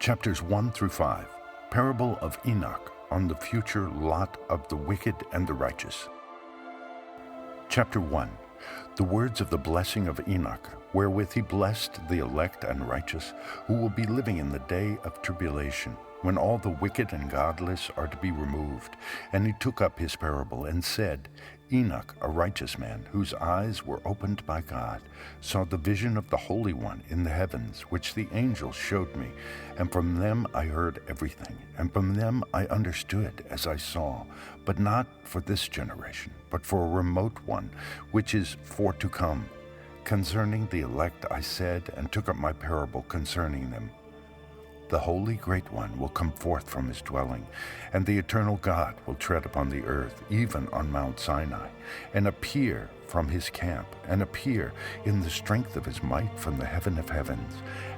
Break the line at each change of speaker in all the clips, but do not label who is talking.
Chapters 1 through 5, Parable of Enoch on the future lot of the wicked and the righteous. Chapter 1, the words of the blessing of Enoch, wherewith he blessed the elect and righteous, who will be living in the day of tribulation, when all the wicked and godless are to be removed. And he took up his parable and said, Enoch, a righteous man, whose eyes were opened by God, saw the vision of the Holy One in the heavens, which the angels showed me. And from them I heard everything, and from them I understood as I saw, but not for this generation, but for a remote one, which is for to come. Concerning the elect I said, and took up my parable concerning them. The Holy Great One will come forth from his dwelling, and the eternal God will tread upon the earth, even on Mount Sinai, and appear from his camp, and appear in the strength of his might from the heaven of heavens.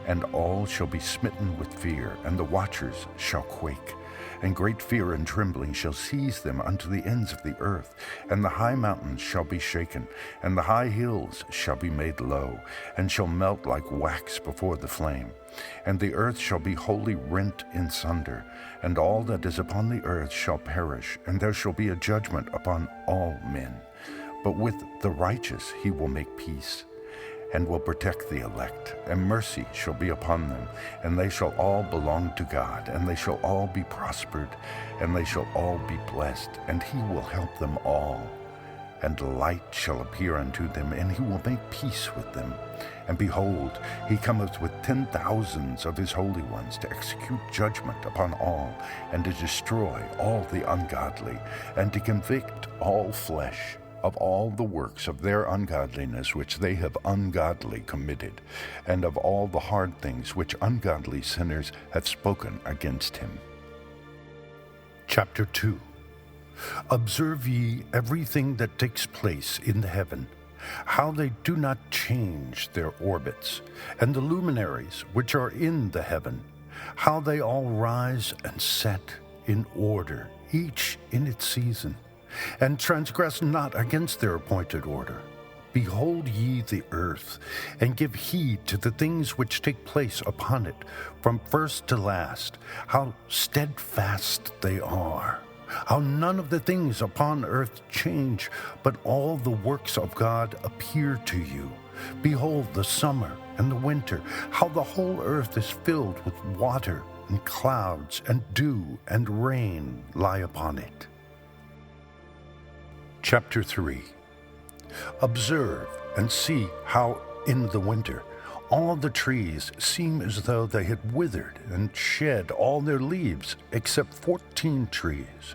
And all shall be smitten with fear, and the watchers shall quake. And great fear and trembling shall seize them unto the ends of the earth. And the high mountains shall be shaken, and the high hills shall be made low, and shall melt like wax before the flame. And the earth shall be wholly rent in sunder, and all that is upon the earth shall perish, and there shall be a judgment upon all men. But with the righteous he will make peace, and will protect the elect, and mercy shall be upon them, and they shall all belong to God, and they shall all be prospered, and they shall all be blessed, and he will help them all. And light shall appear unto them, and he will make peace with them. And behold, he cometh with 10,000s of his holy ones to execute judgment upon all, and to destroy all the ungodly, and to convict all flesh of all the works of their ungodliness which they have ungodly committed, and of all the hard things which ungodly sinners have spoken against him. Chapter 2. Observe ye everything that takes place in the heaven, how they do not change their orbits, and the luminaries which are in the heaven, how they all rise and set in order, each in its season, and transgress not against their appointed order. Behold ye the earth, and give heed to the things which take place upon it, from first to last, how steadfast they are, how none of the things upon earth change, but all the works of God appear to you. Behold the summer and the winter, how the whole earth is filled with water, and clouds, and dew, and rain lie upon it. Chapter 3. Observe and see how in the winter all the trees seem as though they had withered and shed all their leaves, except 14 trees,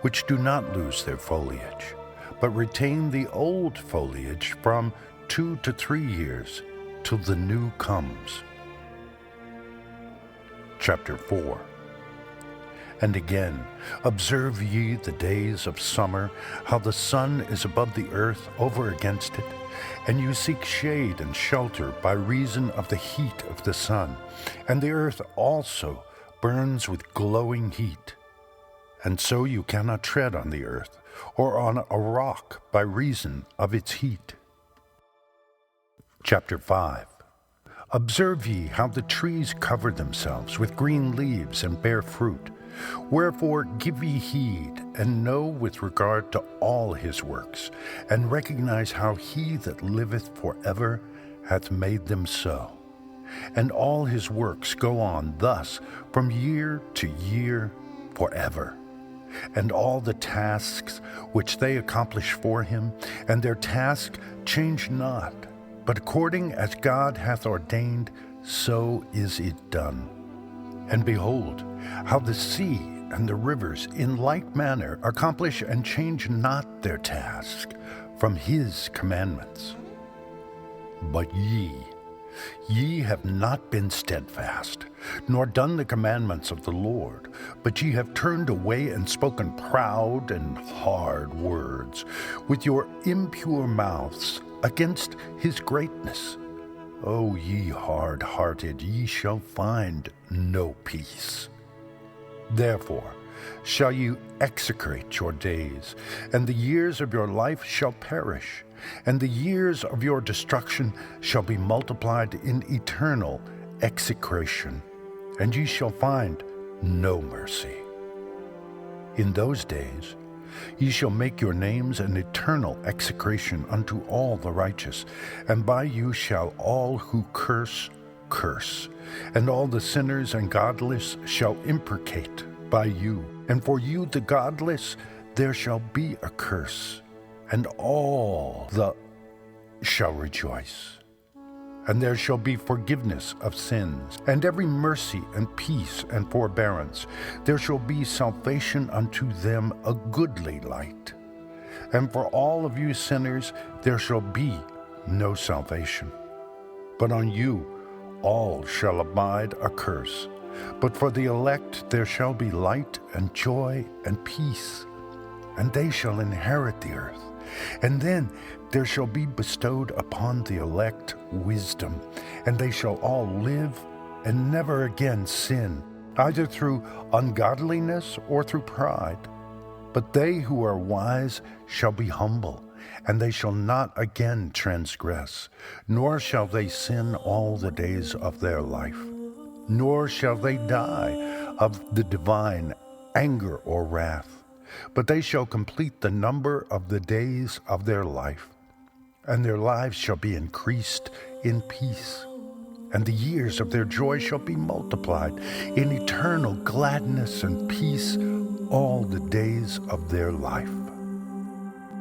which do not lose their foliage, but retain the old foliage from 2 to 3 years, till the new comes. Chapter 4. And again, observe ye the days of summer, how the sun is above the earth over against it, and you seek shade and shelter by reason of the heat of the sun, and the earth also burns with glowing heat. And so you cannot tread on the earth, or on a rock by reason of its heat. Chapter 5. Observe ye how the trees cover themselves with green leaves and bear fruit. Wherefore give ye heed, and know with regard to all his works, and recognize how he that liveth forever hath made them so. And all his works go on thus from year to year forever. And all the tasks which they accomplish for him, and their task change not, but according as God hath ordained, so is it done. And behold, how the sea and the rivers in like manner accomplish and change not their task from his commandments. But ye have not been steadfast, nor done the commandments of the Lord, but ye have turned away and spoken proud and hard words with your impure mouths against his greatness. O ye hard-hearted, ye shall find no peace. Therefore shall you execrate your days, and the years of your life shall perish, and the years of your destruction shall be multiplied in eternal execration. and ye shall find no mercy. In those days ye shall make your names an eternal execration unto all the righteous, and by you shall all who curse, and all the sinners and godless shall imprecate by you. And for you the godless there shall be a curse, and all the shall rejoice. And there shall be forgiveness of sins, and every mercy and peace and forbearance. There shall be salvation unto them a goodly light. And for all of you sinners there shall be no salvation. But on you all shall abide a curse. But for the elect there shall be light and joy and peace, and they shall inherit the earth. And then there shall be bestowed upon the elect wisdom, and they shall all live and never again sin, either through ungodliness or through pride. But they who are wise shall be humble, and they shall not again transgress, nor shall they sin all the days of their life, nor shall they die of the divine anger or wrath. But they shall complete the number of the days of their life, and their lives shall be increased in peace, and the years of their joy shall be multiplied in eternal gladness and peace all the days of their life.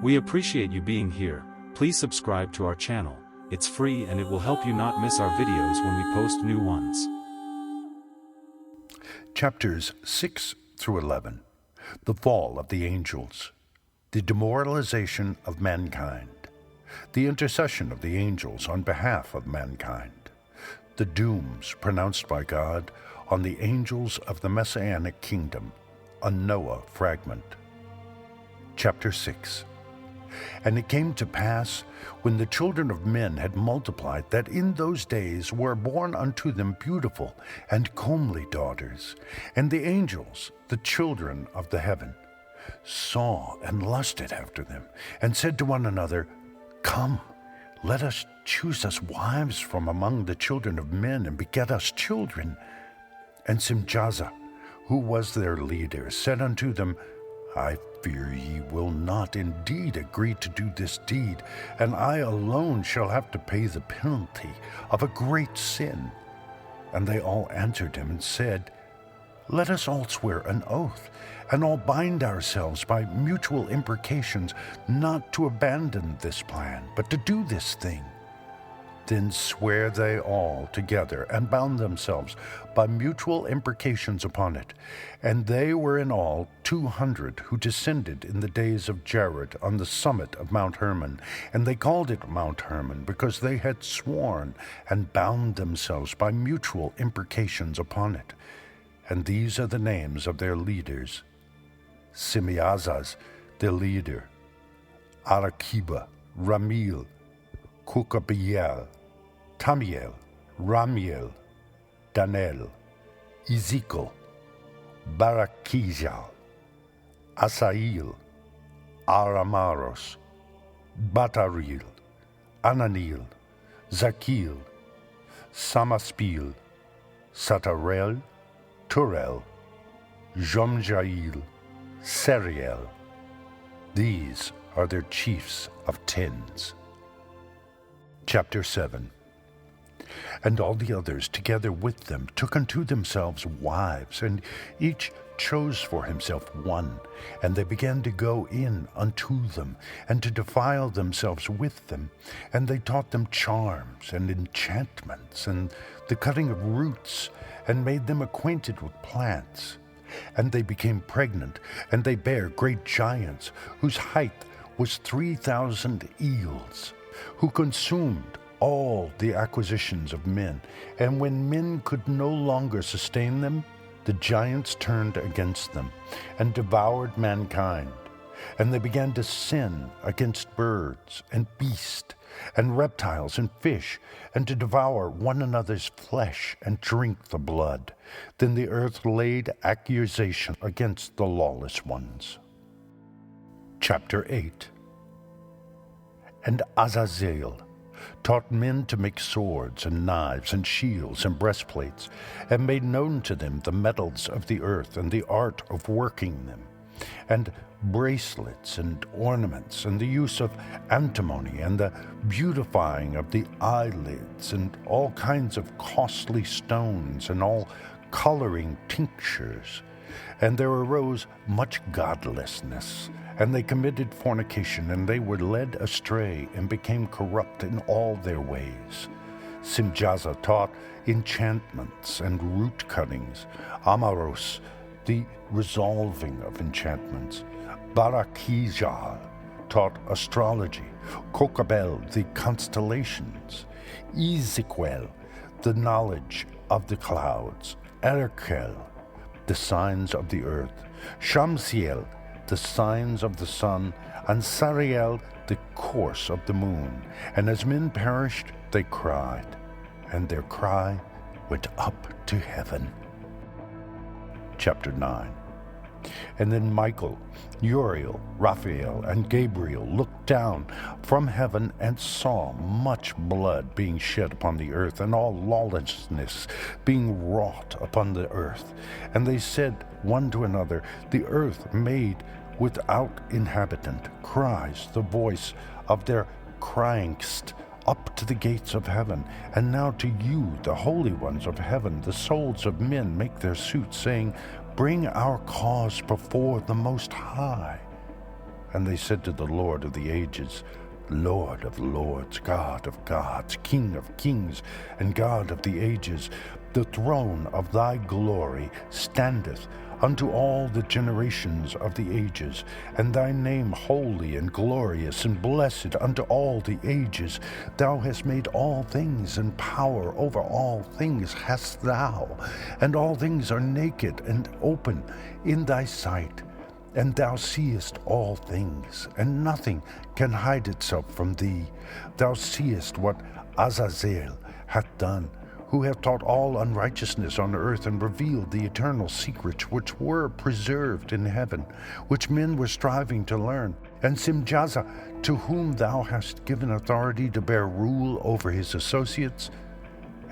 We appreciate you being here. Please subscribe to our channel. It's free and it will help you not miss our videos when we post new ones.
Chapters 6 through 11. The fall of the angels, the demoralization of mankind, the intercession of the angels on behalf of mankind, the dooms pronounced by God on the angels of the Messianic kingdom, a Noah fragment. Chapter 6. And it came to pass, when the children of men had multiplied, that in those days were born unto them beautiful and comely daughters, and the angels, the children of the heaven, saw and lusted after them, and said to one another, Come, let us choose us wives from among the children of men, and beget us children. And Simjaza, who was their leader, said unto them, I fear ye will not indeed agree to do this deed, and I alone shall have to pay the penalty of a great sin. And they all answered him and said, Let us all swear an oath, and all bind ourselves by mutual imprecations, not to abandon this plan, but to do this thing. Then swear they all together, and bound themselves by mutual imprecations upon it. And they were in all 200 who descended in the days of Jared on the summit of Mount Hermon. And they called it Mount Hermon, because they had sworn and bound themselves by mutual imprecations upon it. And these are the names of their leaders: Simeazaz, the leader, Arakiba, Ramil, Kukabiel, Tamiel, Ramiel, Danel, Ezekiel, Barakijal, Asail, Aramaros, Bataril, Ananil, Zakil, Samaspil, Satarel, Turel, Jomjail, Seriel. These are their chiefs of tens. Chapter 7. And all the others together with them took unto themselves wives, and each chose for himself one. And they began to go in unto them, and to defile themselves with them. And they taught them charms and enchantments, and the cutting of roots, and made them acquainted with plants. And they became pregnant, and they bare great giants, whose height was 3,000 eels, who consumed all the acquisitions of men. And when men could no longer sustain them, the giants turned against them, and devoured mankind. And they began to sin against birds and beasts, and reptiles and fish, and to devour one another's flesh, and drink the blood. Then the earth laid accusation against the lawless ones. Chapter 8. And Azazel, taught men to make swords and knives and shields and breastplates, and made known to them the metals of the earth and the art of working them, and bracelets and ornaments, and the use of antimony, and the beautifying of the eyelids, and all kinds of costly stones, and all coloring tinctures. And there arose much godlessness, and they committed fornication, and they were led astray, and became corrupt in all their ways. Simjaza taught enchantments and root cuttings, Amaros, the resolving of enchantments, Barakijal taught astrology, Kokabel the constellations, Ezekiel the knowledge of the clouds, Erkel the signs of the earth, Shamsiel the signs of the sun, and Sariel the course of the moon. And as men perished, they cried, and their cry went up to heaven. Chapter 9. And then Michael, Uriel, Raphael, and Gabriel looked down from heaven and saw much blood being shed upon the earth, and all lawlessness being wrought upon the earth. And they said one to another, the earth made without inhabitant cries the voice of their cryingst up to the gates of heaven. And now to you, the holy ones of heaven, the souls of men make their suit, saying, bring our cause before the Most High. And they said to the Lord of the ages, Lord of lords, God of gods, King of kings, and God of the ages, the throne of thy glory standeth unto all the generations of the ages, and thy name holy and glorious and blessed unto all the ages. Thou hast made all things, and power over all things hast thou, and all things are naked and open in thy sight. And thou seest all things, and nothing can hide itself from thee. Thou seest what Azazel hath done, who hath taught all unrighteousness on earth, and revealed the eternal secrets which were preserved in heaven, which men were striving to learn. And Simjaza, to whom thou hast given authority to bear rule over his associates,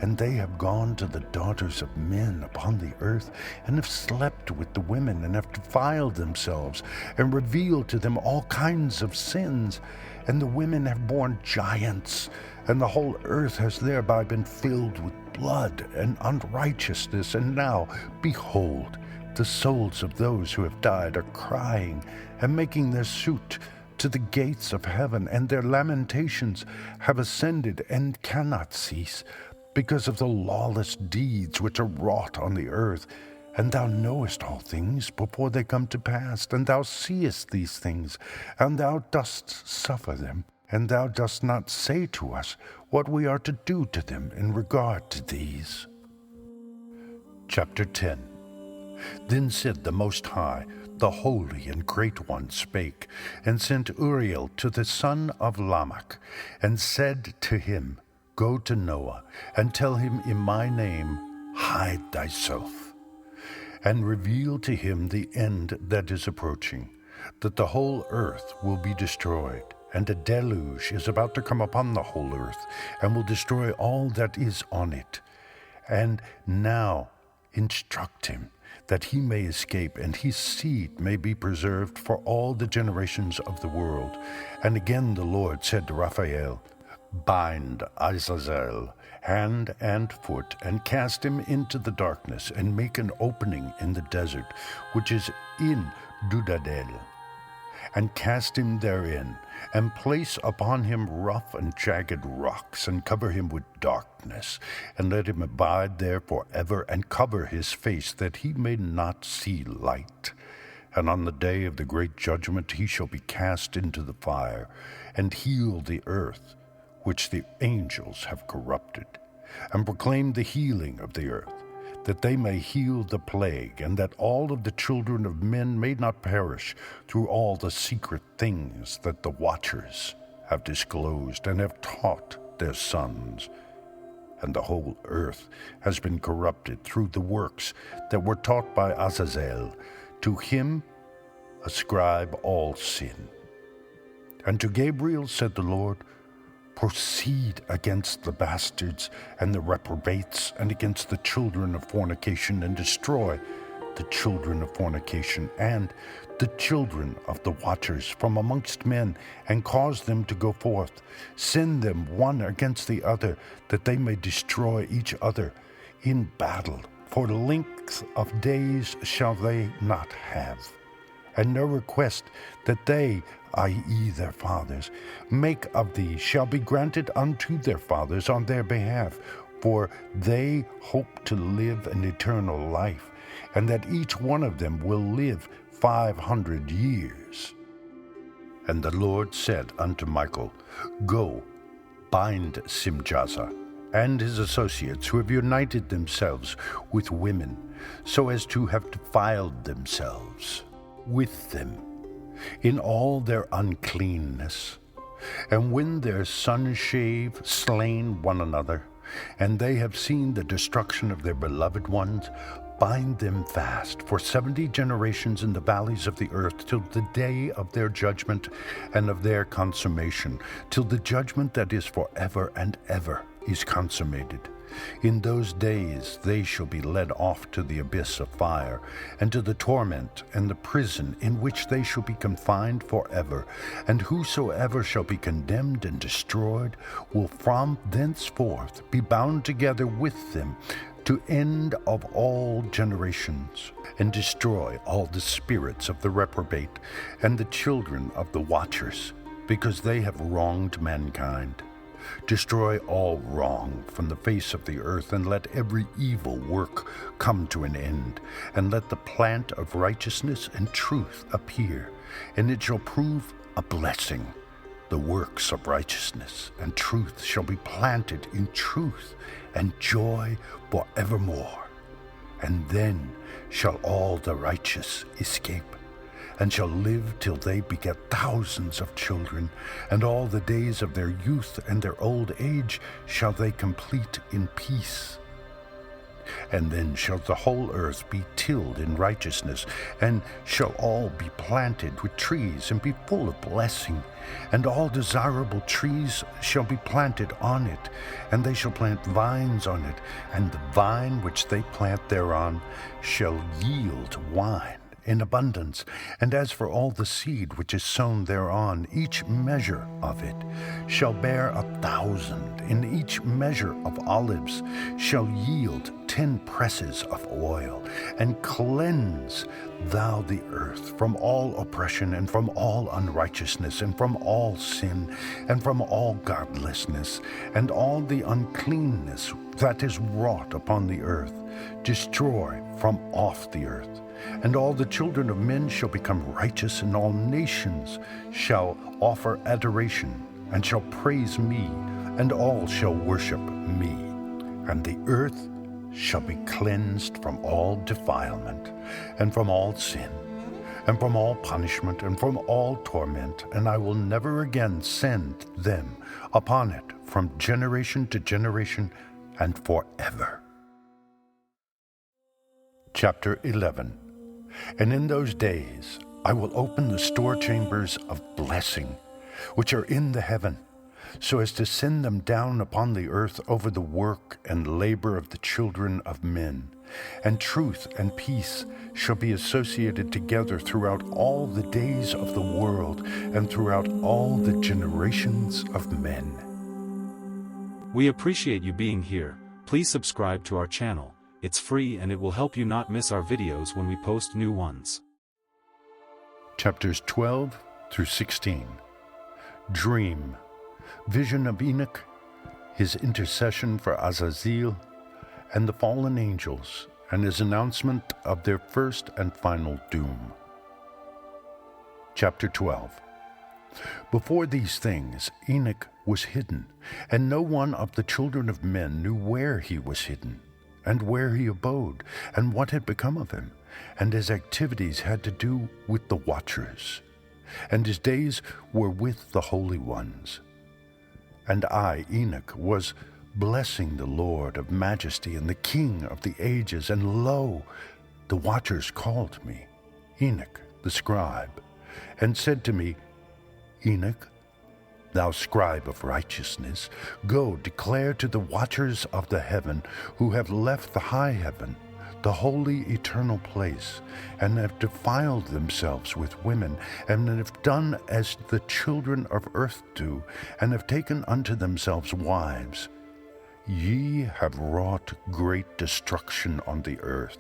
and they have gone to the daughters of men upon the earth, and have slept with the women, and have defiled themselves, and revealed to them all kinds of sins. And the women have borne giants, and the whole earth has thereby been filled with blood and unrighteousness. And now, behold, the souls of those who have died are crying and making their suit to the gates of heaven, and their lamentations have ascended and cannot cease, because of the lawless deeds which are wrought on the earth. And thou knowest all things before they come to pass, and thou seest these things, and thou dost suffer them, and thou dost not say to us what we are to do to them in regard to these. Chapter 10. Then Sid the Most High, the Holy and Great One, spake, and sent Uriel to the son of Lamech, and said to him, Go to Noah, and tell him in my name, hide thyself, and reveal to him the end that is approaching, that the whole earth will be destroyed, and a deluge is about to come upon the whole earth, and will destroy all that is on it. And now instruct him, that he may escape, and his seed may be preserved for all the generations of the world. And again the Lord said to Raphael, Bind Azazel, hand and foot, and cast him into the darkness, and make an opening in the desert, which is in Dudadel, and cast him therein, and place upon him rough and jagged rocks, and cover him with darkness, and let him abide there forever, and cover his face, that he may not see light. And on the day of the great judgment he shall be cast into the fire, and heal the earth, which the angels have corrupted, and proclaim the healing of the earth, that they may heal the plague, and that all of the children of men may not perish through all the secret things that the watchers have disclosed and have taught their sons. And the whole earth has been corrupted through the works that were taught by Azazel. To him ascribe all sin. And to Gabriel said the Lord, proceed against the bastards and the reprobates, and against the children of fornication, and destroy the children of fornication and the children of the watchers from amongst men, and cause them to go forth. Send them one against the other, that they may destroy each other in battle. For length of days shall they not have, and no request that they, i.e. their fathers, make of thee shall be granted unto their fathers on their behalf, for they hope to live an eternal life, and that each one of them will live 500 years. And the Lord said unto Michael, Go, bind Simjaza and his associates, who have united themselves with women, so as to have defiled themselves with them in all their uncleanness. And when their sons shave, slain one another, and they have seen the destruction of their beloved ones, bind them fast for 70 generations in the valleys of the earth, till the day of their judgment and of their consummation, till the judgment that is forever and ever is consummated. In those days they shall be led off to the abyss of fire, and to the torment and the prison, in which they shall be confined forever. And whosoever shall be condemned and destroyed will from thenceforth be bound together with them to end of all generations, and destroy all the spirits of the reprobate and the children of the watchers, because they have wronged mankind. Destroy all wrong from the face of the earth, and let every evil work come to an end, and let the plant of righteousness and truth appear, and it shall prove a blessing. The works of righteousness and truth shall be planted in truth and joy forevermore. And then shall all the righteous escape, and shall live till they beget thousands of children, and all the days of their youth and their old age shall they complete in peace. And then shall the whole earth be tilled in righteousness, and shall all be planted with trees, and be full of blessing. And all desirable trees shall be planted on it, and they shall plant vines on it, and the vine which they plant thereon shall yield wine in abundance. And as for all the seed which is sown thereon, each measure of it shall bear 1,000, and each measure of olives shall yield 10 presses of oil. And cleanse thou the earth from all oppression, and from all unrighteousness, and from all sin, and from all godlessness, and all the uncleanness that is wrought upon the earth. Destroy from off the earth. And all the children of men shall become righteous, and all nations shall offer adoration, and shall praise me, and all shall worship me. And the earth shall be cleansed from all defilement, and from all sin, and from all punishment, and from all torment, and I will never again send them upon it from generation to generation, and forever. Chapter 11. And in those days I will open the store chambers of blessing, which are in the heaven, so as to send them down upon the earth over the work and labor of the children of men. And truth and peace shall be associated together throughout all the days of the world, and throughout all the generations of men.
We appreciate you being here. Please subscribe to our channel. It's free, and it will help you not miss our videos when we post new ones.
Chapters 12 through 16. Dream. Vision of Enoch, his intercession for Azazel, and the fallen angels, and his announcement of their first and final doom. Chapter 12. Before these things Enoch was hidden, and no one of the children of men knew where he was hidden, and where he abode, and what had become of him. And his activities had to do with the watchers, and his days were with the holy ones. And I, Enoch, was blessing the Lord of majesty and the King of the ages, and lo, the watchers called me, Enoch the scribe, and said to me, Enoch, Thou scribe of righteousness, go declare to the watchers of the heaven who have left the high heaven, the holy eternal place, and have defiled themselves with women, and have done as the children of earth do, and have taken unto themselves wives. Ye have wrought great destruction on the earth.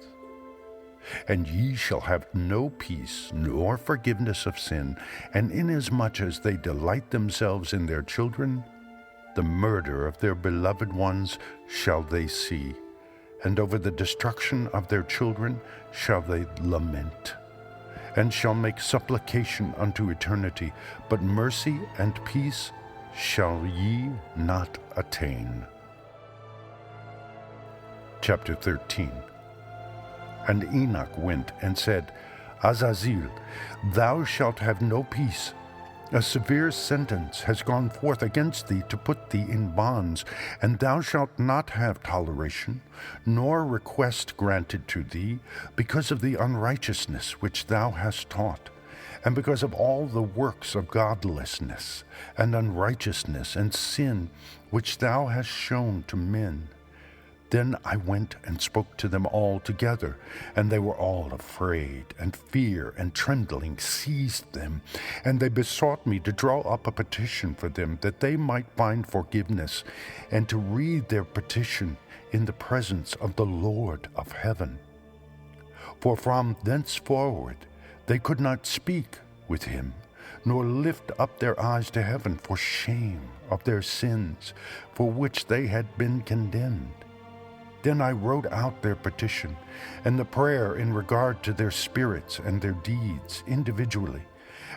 And ye shall have no peace nor forgiveness of sin, and inasmuch as they delight themselves in their children, the murder of their beloved ones shall they see, and over the destruction of their children shall they lament, and shall make supplication unto eternity, but mercy and peace shall ye not attain. Chapter 13. And Enoch went and said, Azazel, thou shalt have no peace. A severe sentence has gone forth against thee to put thee in bonds, and thou shalt not have toleration, nor request granted to thee, because of the unrighteousness which thou hast taught, and because of all the works of godlessness, and unrighteousness, and sin, which thou hast shown to men. Then I went and spoke to them all together, and they were all afraid, and fear and trembling seized them. And they besought me to draw up a petition for them, that they might find forgiveness, and to read their petition in the presence of the Lord of heaven. For from thenceforward they could not speak with him, nor lift up their eyes to heaven for shame of their sins, for which they had been condemned. Then I wrote out their petition, and the prayer in regard to their spirits and their deeds individually,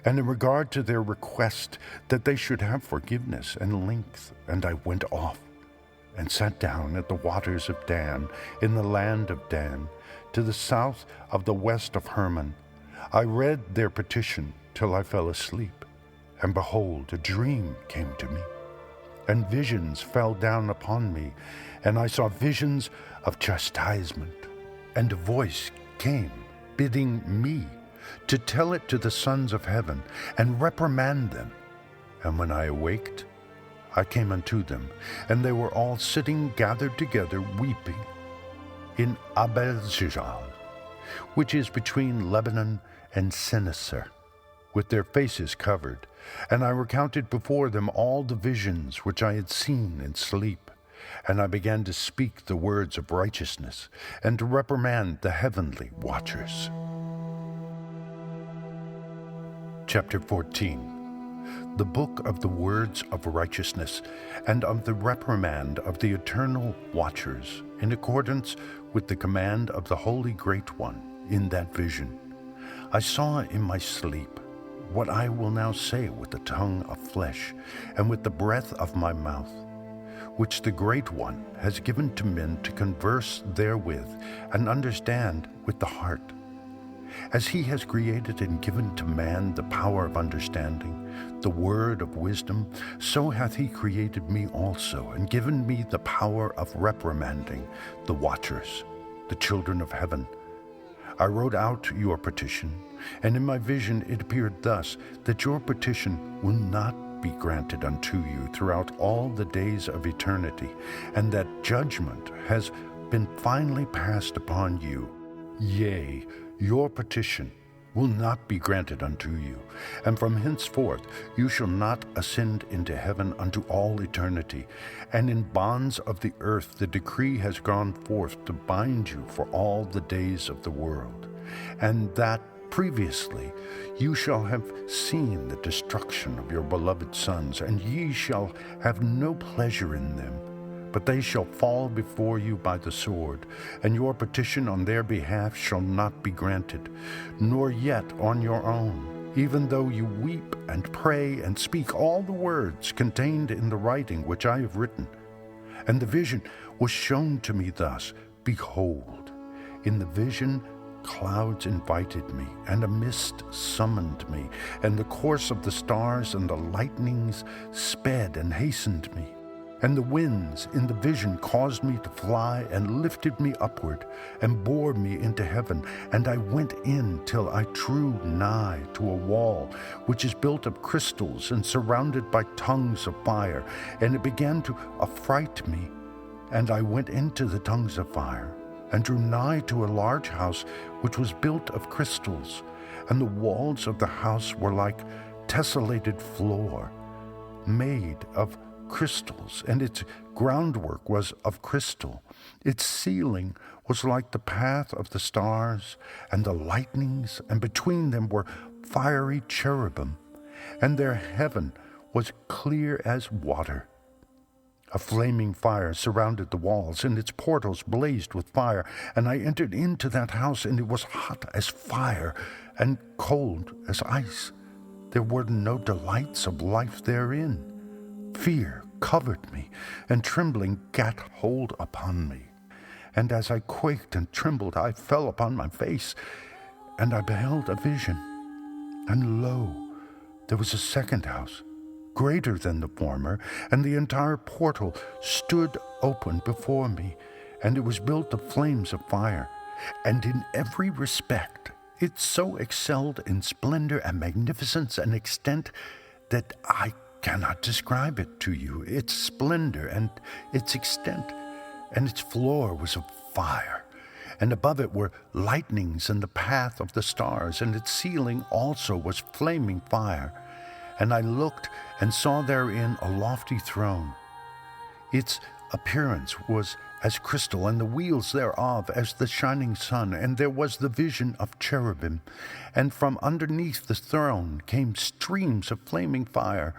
and in regard to their request that they should have forgiveness and length. And I went off, and sat down at the waters of Dan, in the land of Dan, to the south of the west of Hermon. I read their petition till I fell asleep, and behold, a dream came to me, and visions fell down upon me, and I saw visions of chastisement, and a voice came, bidding me to tell it to the sons of heaven, and reprimand them. And when I awaked, I came unto them, and they were all sitting gathered together, weeping, in Abel-Zizal, which is between Lebanon and Sinicer, with their faces covered. And I recounted before them all the visions which I had seen in sleep. And I began to speak the words of righteousness, and to reprimand the heavenly watchers. Chapter 14. The book of the words of righteousness, and of the reprimand of the eternal watchers, in accordance with the command of the Holy Great One in that vision. I saw in my sleep what I will now say with the tongue of flesh, and with the breath of my mouth, which the Great One has given to men to converse therewith, and understand with the heart. As he has created and given to man the power of understanding, the word of wisdom, so hath he created me also, and given me the power of reprimanding the watchers, the children of heaven. I wrote out your petition, and in my vision it appeared thus, that your petition will not be granted unto you throughout all the days of eternity, and that judgment has been finally passed upon you. Yea, your petition will not be granted unto you, and from henceforth you shall not ascend into heaven unto all eternity. And in bonds of the earth the decree has gone forth to bind you for all the days of the world, and that previously you shall have seen the destruction of your beloved sons, and ye shall have no pleasure in them, but they shall fall before you by the sword, and your petition on their behalf shall not be granted, nor yet on your own, even though you weep and pray and speak all the words contained in the writing which I have written. And the vision was shown to me thus, behold, in the vision clouds invited me, and a mist summoned me, and the course of the stars and the lightnings sped and hastened me. And the winds in the vision caused me to fly and lifted me upward and bore me into heaven. And I went in till I drew nigh to a wall, which is built of crystals and surrounded by tongues of fire. And it began to affright me. And I went into the tongues of fire and drew nigh to a large house, which was built of crystals. And the walls of the house were like tessellated floor, made of crystals, and its groundwork was of crystal. Its ceiling was like the path of the stars and the lightnings, and between them were fiery cherubim, and their heaven was clear as water. A flaming fire surrounded the walls, and its portals blazed with fire. And I entered into that house, and it was hot as fire and cold as ice. There were no delights of life therein. Fear covered me, and trembling gat hold upon me. And as I quaked and trembled, I fell upon my face, and I beheld a vision. And lo, there was a second house, greater than the former, and the entire portal stood open before me, and it was built of flames of fire. And in every respect it so excelled in splendor and magnificence and extent that I cannot describe it to you, its splendor and its extent. And its floor was of fire, and above it were lightnings and the path of the stars, and its ceiling also was flaming fire. And I looked and saw therein a lofty throne. Its appearance was as crystal, and the wheels thereof as the shining sun. And there was the vision of cherubim, and from underneath the throne came streams of flaming fire,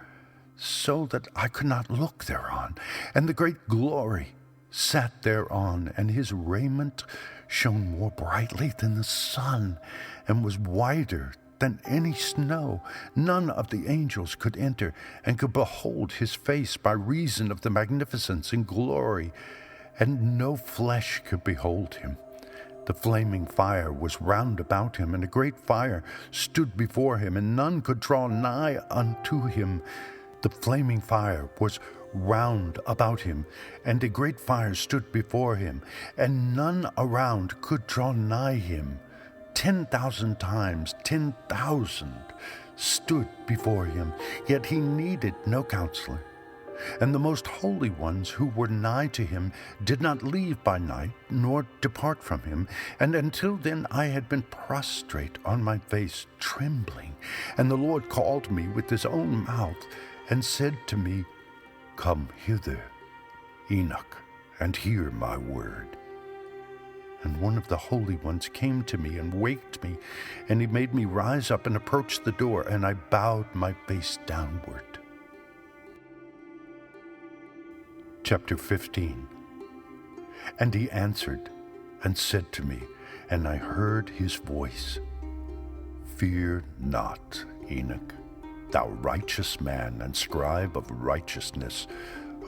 so that I could not look thereon. And the great glory sat thereon, and his raiment shone more brightly than the sun, and was whiter than any snow. None of the angels could enter, and could behold his face by reason of the magnificence and glory, and no flesh could behold him. The flaming fire was round about him, and a great fire stood before him, and none could draw nigh unto him. The flaming fire was round about him, and a great fire stood before him, and none around could draw nigh him. 10,000 times 10,000 stood before him, yet he needed no counselor. And the most holy ones who were nigh to him did not leave by night, nor depart from him. And until then I had been prostrate on my face, trembling. And the Lord called me with his own mouth, and said to me, Come hither, Enoch, and hear my word. And one of the holy ones came to me and waked me, and he made me rise up and approach the door, and I bowed my face downward. Chapter 15. And he answered and said to me, and I heard his voice, Fear not, Enoch, thou righteous man and scribe of righteousness.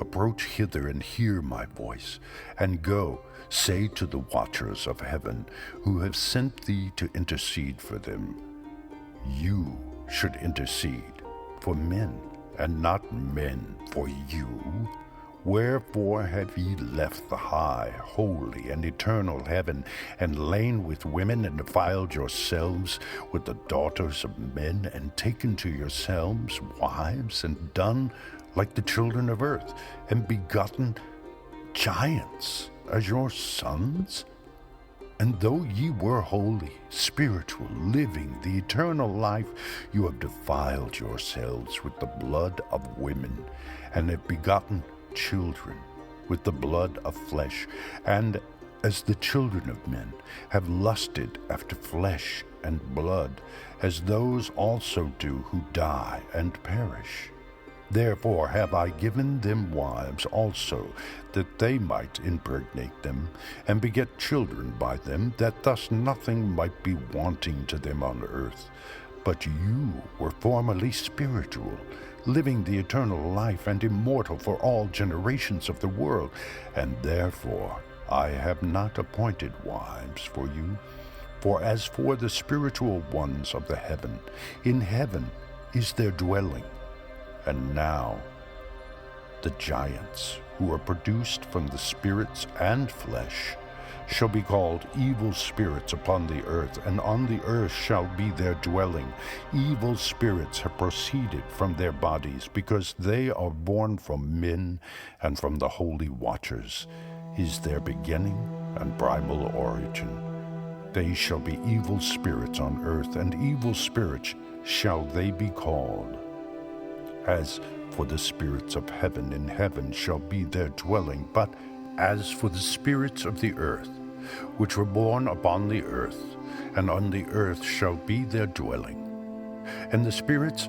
Approach hither and hear my voice, and go, say to the watchers of heaven, who have sent thee to intercede for them. You should intercede for men, and not men for you. Wherefore have ye left the high, holy, and eternal heaven, and lain with women, and defiled yourselves with the daughters of men, and taken to yourselves wives, and done like the children of earth, and begotten giants as your sons? And though ye were holy, spiritual, living, the eternal life, you have defiled yourselves with the blood of women, and have begotten children with the blood of flesh, and as the children of men have lusted after flesh and blood, as those also do who die and perish. Therefore have I given them wives also, that they might impregnate them, and beget children by them, that thus nothing might be wanting to them on earth. But you were formerly spiritual, living the eternal life and immortal for all generations of the world, and therefore I have not appointed wives for you. For as for the spiritual ones of the heaven, in heaven is their dwelling. And now The giants, who are produced from the spirits and flesh, shall be called evil spirits upon the earth, and on the earth shall be their dwelling. Evil spirits have proceeded from their bodies, because they are born from men, and from the holy watchers is their beginning and primal origin. They shall be evil spirits on earth, and evil spirits shall they be called. As for the spirits of heaven, in heaven shall be their dwelling. But as for the spirits of the earth, which were born upon the earth, and on the earth shall be their dwelling. And the spirits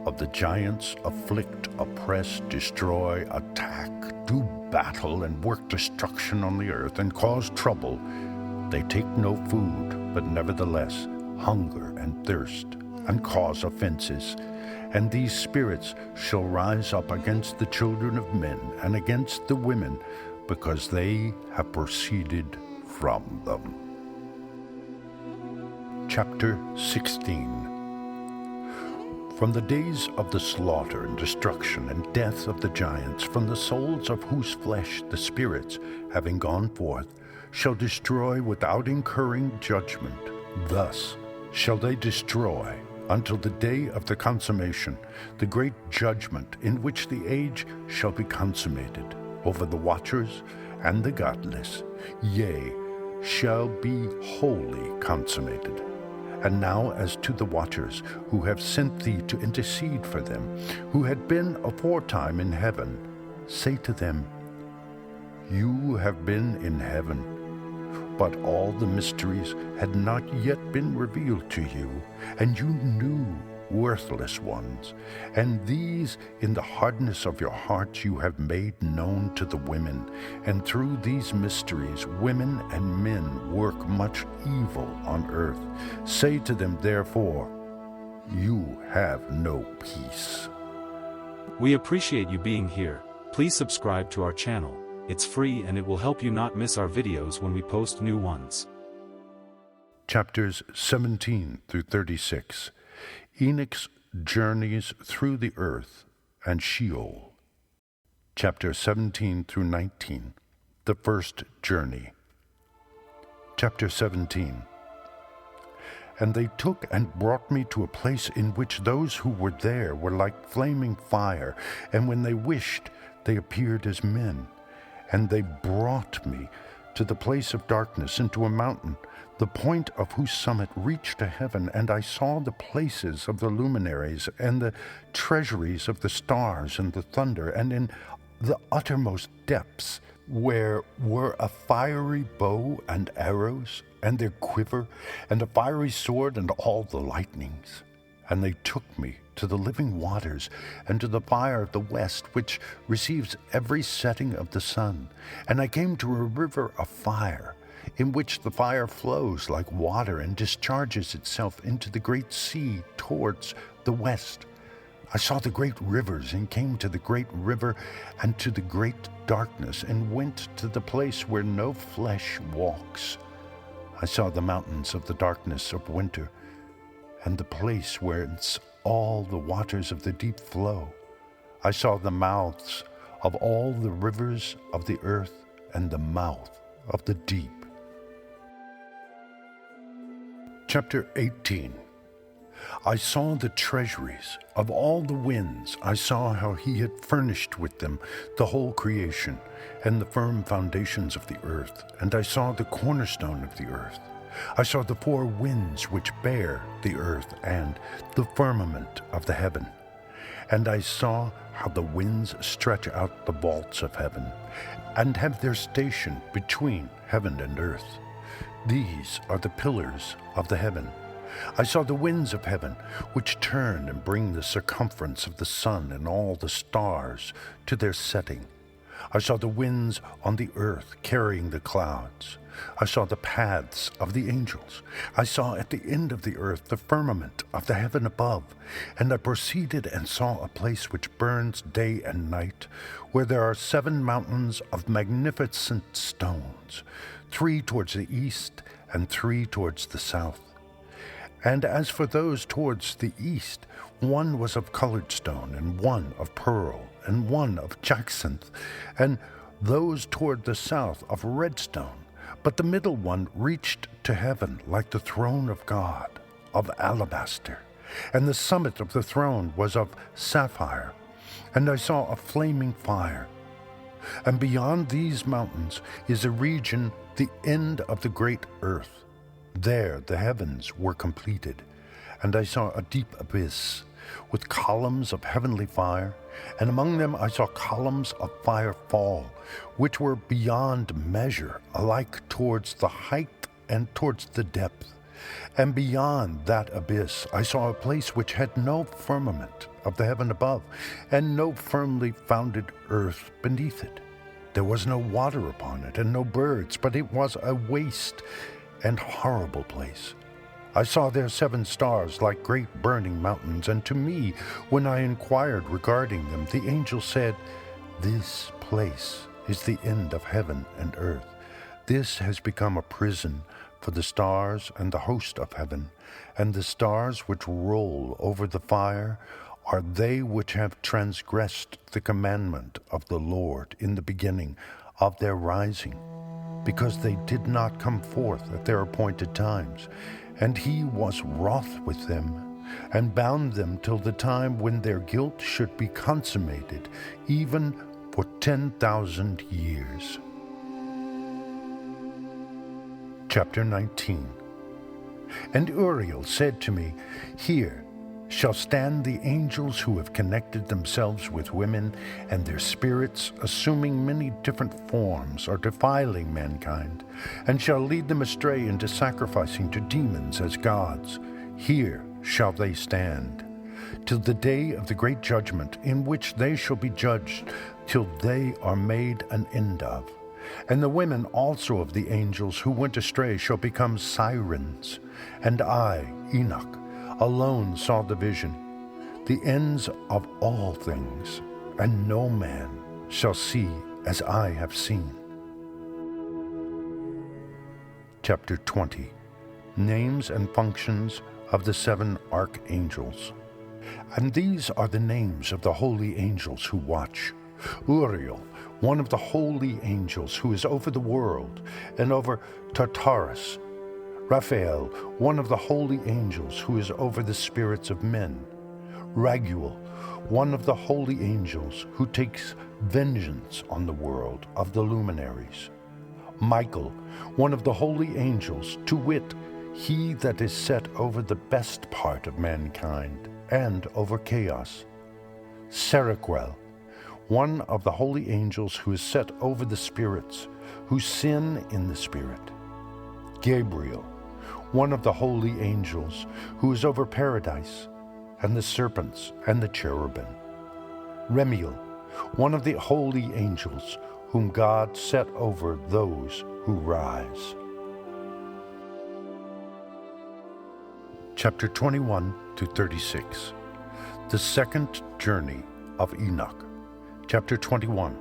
of the giants afflict, oppress, destroy, attack, do battle, and work destruction on the earth, and cause trouble. They take no food, but nevertheless hunger and thirst, and cause offenses. And these spirits shall rise up against the children of men, and against the women, because they have proceeded from them. Chapter 16. From the days of the slaughter and destruction and death of the giants, from the souls of whose flesh the spirits, having gone forth, shall destroy without incurring judgment. Thus shall they destroy until the day of the consummation, the great judgment in which the age shall be consummated over the watchers and the godless, yea, shall be wholly consummated. And now as to the watchers, who have sent thee to intercede for them, who had been aforetime in heaven, say to them, You have been in heaven, but all the mysteries had not yet been revealed to you, and you knew worthless ones, and these in the hardness of your hearts you have made known to the women, and through these mysteries women and men work much evil on earth. Say to them, therefore, you have no peace.
We appreciate you being here. Please subscribe to our channel. It's free and it will help you not miss our videos when we post new ones.
Chapters 17 through 36. Enoch's journeys through the earth and Sheol. Chapter 17 through 19. The first journey. Chapter 17. And they took and brought me to a place in which those who were there were like flaming fire, and when they wished, they appeared as men. And they brought me to the place of darkness, into a mountain, the point of whose summit reached to heaven, and I saw the places of the luminaries, and the treasuries of the stars and the thunder, and in the uttermost depths, where were a fiery bow and arrows, and their quiver, and a fiery sword, and all the lightnings. And they took me to the living waters, and to the fire of the west, which receives every setting of the sun. And I came to a river of fire, in which the fire flows like water, and discharges itself into the great sea towards the west. I saw the great rivers, and came to the great river, and to the great darkness, and went to the place where no flesh walks. I saw the mountains of the darkness of winter, and the place whence all the waters of the deep flow. I saw the mouths of all the rivers of the earth, and the mouth of the deep. Chapter 18. I saw the treasuries of all the winds. I saw how he had furnished with them the whole creation, and the firm foundations of the earth. And I saw the cornerstone of the earth. I saw the four winds which bear the earth, and the firmament of the heaven. And I saw how the winds stretch out the vaults of heaven, and have their station between heaven and earth. These are the pillars of the heaven. I saw the winds of heaven, which turn and bring the circumference of the sun and all the stars to their setting. I saw the winds on the earth carrying the clouds. I saw the paths of the angels. I saw at the end of the earth the firmament of the heaven above. And I proceeded and saw a place which burns day and night, where there are 7 mountains of magnificent stones, 3 towards the east and 3 towards the south. And as for those towards the east, one was of colored stone, and one of pearl, and one of jacinth, and those toward the south of redstone. But the middle one reached to heaven like the throne of God, of alabaster, and the summit of the throne was of sapphire. And I saw a flaming fire. And beyond these mountains is a region, the end of the great earth. There the heavens were completed, and I saw a deep abyss, with columns of heavenly fire, and among them I saw columns of fire fall, which were beyond measure, alike towards the height and towards the depth. And beyond that abyss I saw a place which had no firmament of the heaven above, and no firmly founded earth beneath it. There was no water upon it, and no birds, but it was a waste and horrible place. I saw there 7 stars like great burning mountains, and to me, when I inquired regarding them, the angel said, "This place is the end of heaven and earth. This has become a prison for the stars and the host of heaven, and the stars which roll over the fire are they which have transgressed the commandment of the Lord in the beginning of their rising, because they did not come forth at their appointed times. And he was wroth with them, and bound them till the time when their guilt should be consummated, even for 10,000 years." Chapter 19. And Uriel said to me, "Here shall stand the angels who have connected themselves with women, and their spirits, assuming many different forms, are defiling mankind, and shall lead them astray into sacrificing to demons as gods. Here shall they stand, till the day of the great judgment, in which they shall be judged, till they are made an end of. And the women also of the angels who went astray shall become sirens. And I, Enoch, alone saw the vision, the ends of all things, and no man shall see as I have seen." Chapter 20. Names and functions of the 7 archangels. And these are the names of the holy angels who watch. Uriel, one of the holy angels who is over the world, and over Tartarus. Raphael, one of the holy angels who is over the spirits of men. Raguel, one of the holy angels who takes vengeance on the world of the luminaries. Michael, one of the holy angels, to wit, he that is set over the best part of mankind, and over chaos. Seraquel, one of the holy angels who is set over the spirits, who sin in the spirit. Gabriel, one of the holy angels, who is over paradise, and the serpents and the cherubim. Remiel, one of the holy angels, whom God set over those who rise. Chapter 21 to 36. The second journey of Enoch. Chapter 21.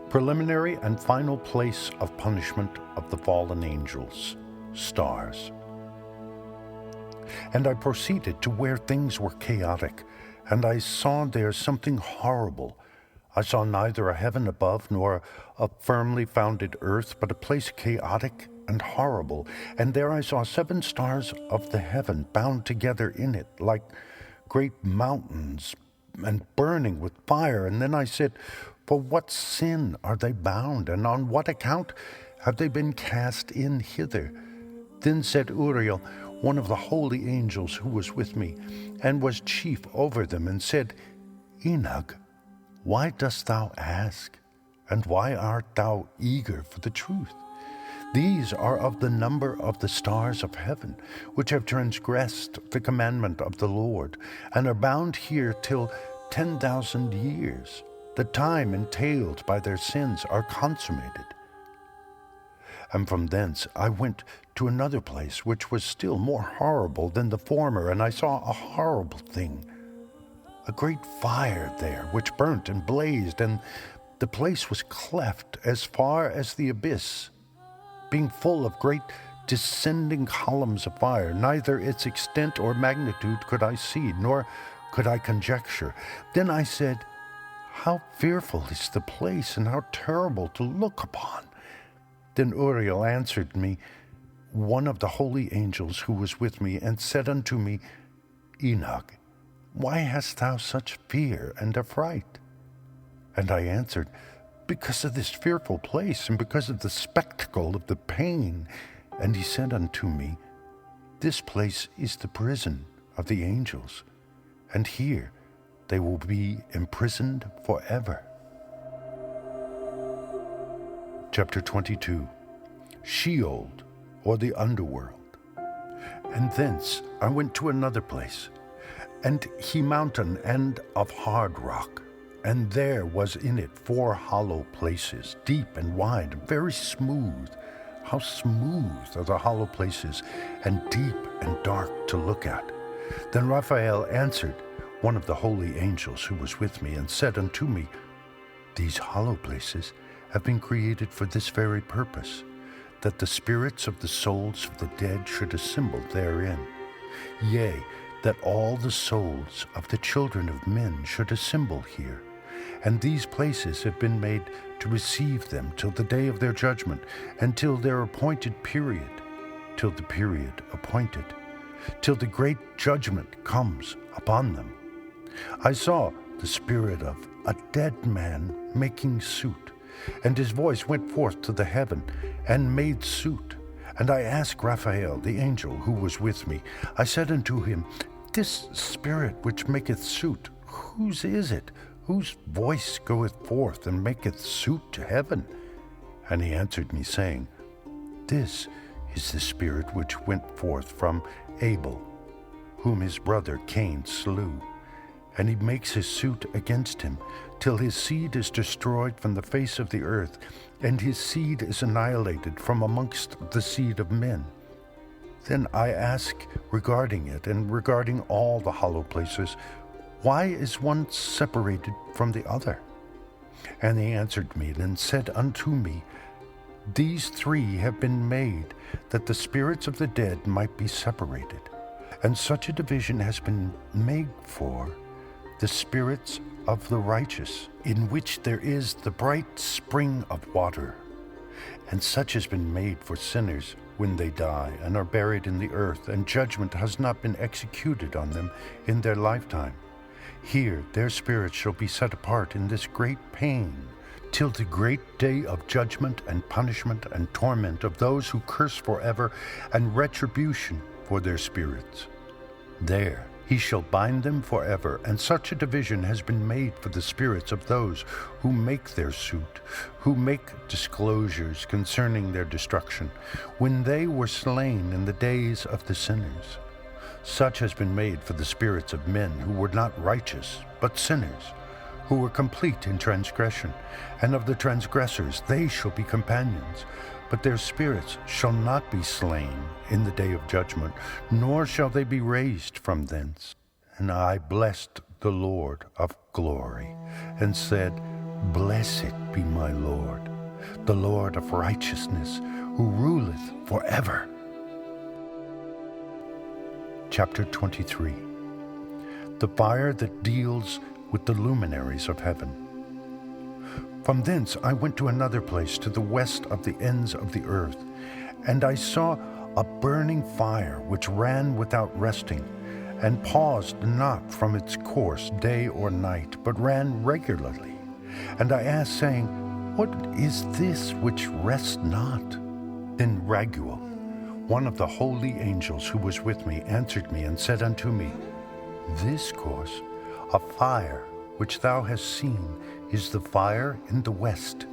Preliminary and final place of punishment of the fallen angels. Stars. And I proceeded to where things were chaotic, and I saw there something horrible. I saw neither a heaven above nor a firmly founded earth, but a place chaotic and horrible. And there I saw 7 stars of the heaven bound together in it, like great mountains, and burning with fire. And then I said, "For what sin are they bound, and on what account have they been cast in hither?" Then said Uriel, one of the holy angels who was with me, and was chief over them, and said, "Enoch, why dost thou ask, and why art thou eager for the truth? These are of the number of the stars of heaven, which have transgressed the commandment of the Lord, and are bound here till 10,000 years. The time entailed by their sins are consummated." And from thence I went to another place, which was still more horrible than the former, and I saw a horrible thing, a great fire there, which burnt and blazed, and the place was cleft as far as the abyss, being full of great descending columns of fire. Neither its extent or magnitude could I see, nor could I conjecture. Then I said, how fearful is the place, and how terrible to look upon. Then Uriel answered me, one of the holy angels who was with me, and said unto me, Enoch, why hast thou such fear and affright? And I answered, because of this fearful place, and because of the spectacle of the pain. And he said unto me, this place is the prison of the angels, and here they will be imprisoned forever. Chapter 22. Sheol, or the underworld. And thence I went to another place, and he mountain and of hard rock, and there was in it 4 hollow places, deep and wide, very smooth. How smooth are the hollow places, and deep and dark to look at. Then Raphael answered, one of the holy angels who was with me, and said unto me, these hollow places have been created for this very purpose, that the spirits of the souls of the dead should assemble therein. Yea, that all the souls of the children of men should assemble here. And these places have been made to receive them till the day of their judgment, and till their appointed period, till the period appointed, till the great judgment comes upon them. I saw the spirit of a dead man making suit, and his voice went forth to the heaven, and made suit. And I asked Raphael, the angel who was with me, I said unto him, this spirit which maketh suit, whose is it? Whose voice goeth forth and maketh suit to heaven? And he answered me, saying, this is the spirit which went forth from Abel, whom his brother Cain slew. And he makes his suit against him, till his seed is destroyed from the face of the earth, and his seed is annihilated from amongst the seed of men. Then I ask regarding it, and regarding all the hollow places, why is one separated from the other? And he answered me, and said unto me, these 3 have been made, that the spirits of the dead might be separated. And such a division has been made for the spirits of the righteous, in which there is the bright spring of water. And such has been made for sinners when they die, and are buried in the earth, and judgment has not been executed on them in their lifetime. Here their spirits shall be set apart in this great pain, till the great day of judgment and punishment and torment of those who curse forever, and retribution for their spirits. There he shall bind them forever, and such a division has been made for the spirits of those who make their suit, who make disclosures concerning their destruction, when they were slain in the days of the sinners. Such has been made for the spirits of men who were not righteous, but sinners, who were complete in transgression, and of the transgressors they shall be companions. But their spirits shall not be slain in the day of judgment, nor shall they be raised from thence. And I blessed the Lord of glory, and said, blessed be my Lord, the Lord of righteousness, who ruleth forever. Chapter 23. The fire that deals with the luminaries of heaven. From thence I went to another place, to the west of the ends of the earth, and I saw a burning fire which ran without resting, and paused not from its course day or night, but ran regularly. And I asked, saying, what is this which rests not? Then Raguel, one of the holy angels who was with me, answered me, and said unto me, this course of fire which thou hast seen is the fire in the west,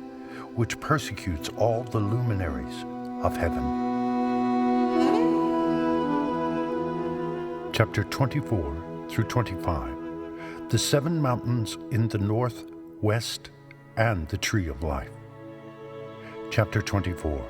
which persecutes all the luminaries of heaven. Chapter 24 through 25. The 7 mountains in the north, west, and the tree of life. Chapter 24.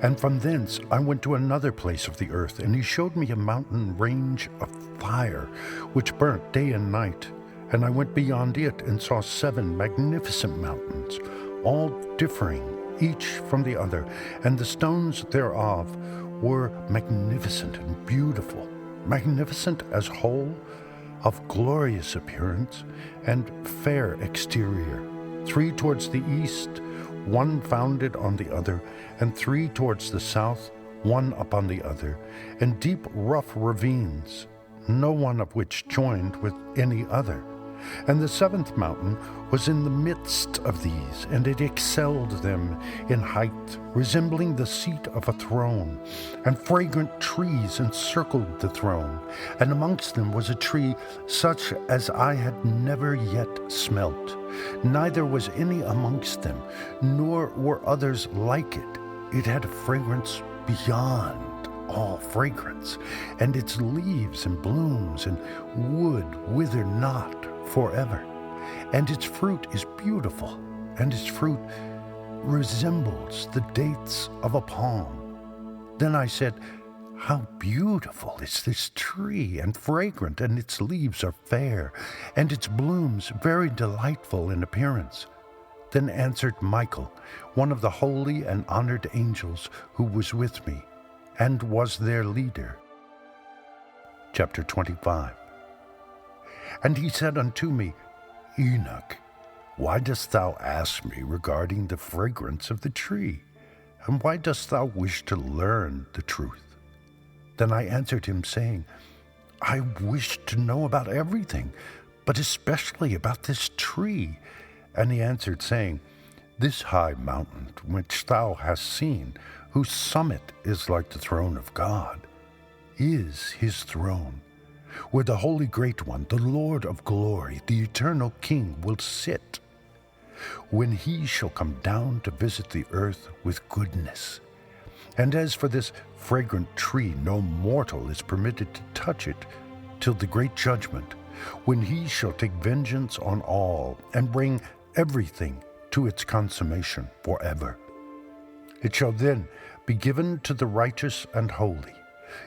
And from thence I went to another place of the earth, and he showed me a mountain range of fire, which burnt day and night. And I went beyond it, and saw 7 magnificent mountains, all differing each from the other, and the stones thereof were magnificent and beautiful, magnificent as whole, of glorious appearance and fair exterior, 3 towards the east, 1 founded on the other, and 3 towards the south, 1 upon the other, and deep rough ravines, no one of which joined with any other. And the 7th mountain was in the midst of these, and it excelled them in height, resembling the seat of a throne, and fragrant trees encircled the throne, and amongst them was a tree such as I had never yet smelt, neither was any amongst them, nor were others like it. It had a fragrance beyond all fragrance, and its leaves and blooms and wood wither not forever, and its fruit is beautiful, and its fruit resembles the dates of a palm. Then I said, how beautiful is this tree, and fragrant, and its leaves are fair, and its blooms very delightful in appearance. Then answered Michael, one of the holy and honored angels, who was with me, and was their leader. Chapter 25. And he said unto me, Enoch, why dost thou ask me regarding the fragrance of the tree? And why dost thou wish to learn the truth? Then I answered him, saying, I wish to know about everything, but especially about this tree. And he answered, saying, This high mountain which thou hast seen, whose summit is like the throne of God, is his throne, where the Holy Great One, the Lord of glory, the eternal King, will sit, when he shall come down to visit the earth with goodness. And as for this fragrant tree, no mortal is permitted to touch it till the great judgment, when he shall take vengeance on all, and bring everything to its consummation forever. It shall then be given to the righteous and holy.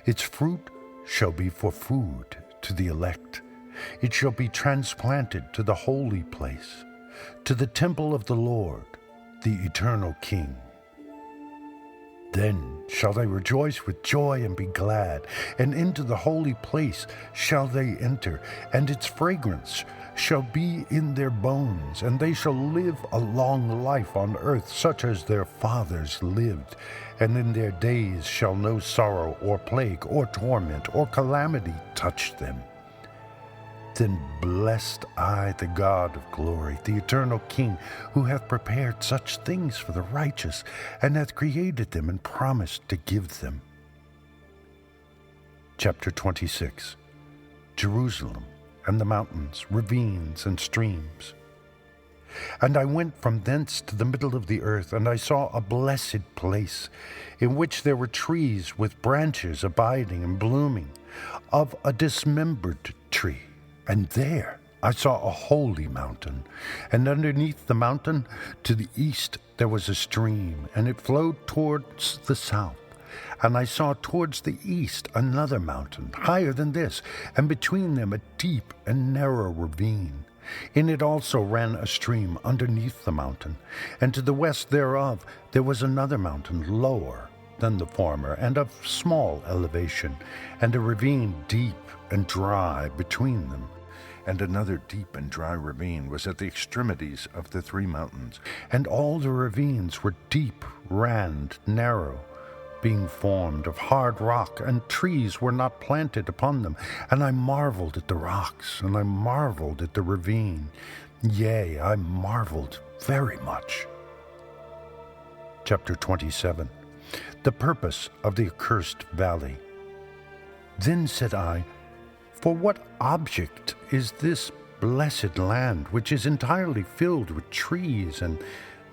Its fruit shall be for food to the elect. It shall be transplanted to the holy place, to the temple of the Lord, the eternal King. Then shall they rejoice with joy and be glad, and into the holy place shall they enter, and its fragrance shall be in their bones, and they shall live a long life on earth, such as their fathers lived, and in their days shall no sorrow or plague or torment or calamity touch them. Then blessed I the God of glory, the eternal King, who hath prepared such things for the righteous, and hath created them and promised to give them. Chapter 26. Jerusalem and the mountains, ravines and streams. And I went from thence to the middle of the earth, and I saw a blessed place, in which there were trees with branches abiding and blooming, of a dismembered tree. And there I saw a holy mountain, and underneath the mountain to the east there was a stream, and it flowed towards the south. And I saw towards the east another mountain, higher than this, and between them a deep and narrow ravine. In it also ran a stream underneath the mountain, and to the west thereof there was another mountain lower than the former, and of small elevation, and a ravine deep and dry between them. And another deep and dry ravine was at the extremities of the 3 mountains, and all the ravines were deep, ran, narrow, being formed of hard rock, and trees were not planted upon them. And I marveled at the rocks, and I marveled at the ravine. Yea, I marveled very much. Chapter 27. The purpose of the Accursed Valley. Then said I, For what object is this blessed land, which is entirely filled with trees, and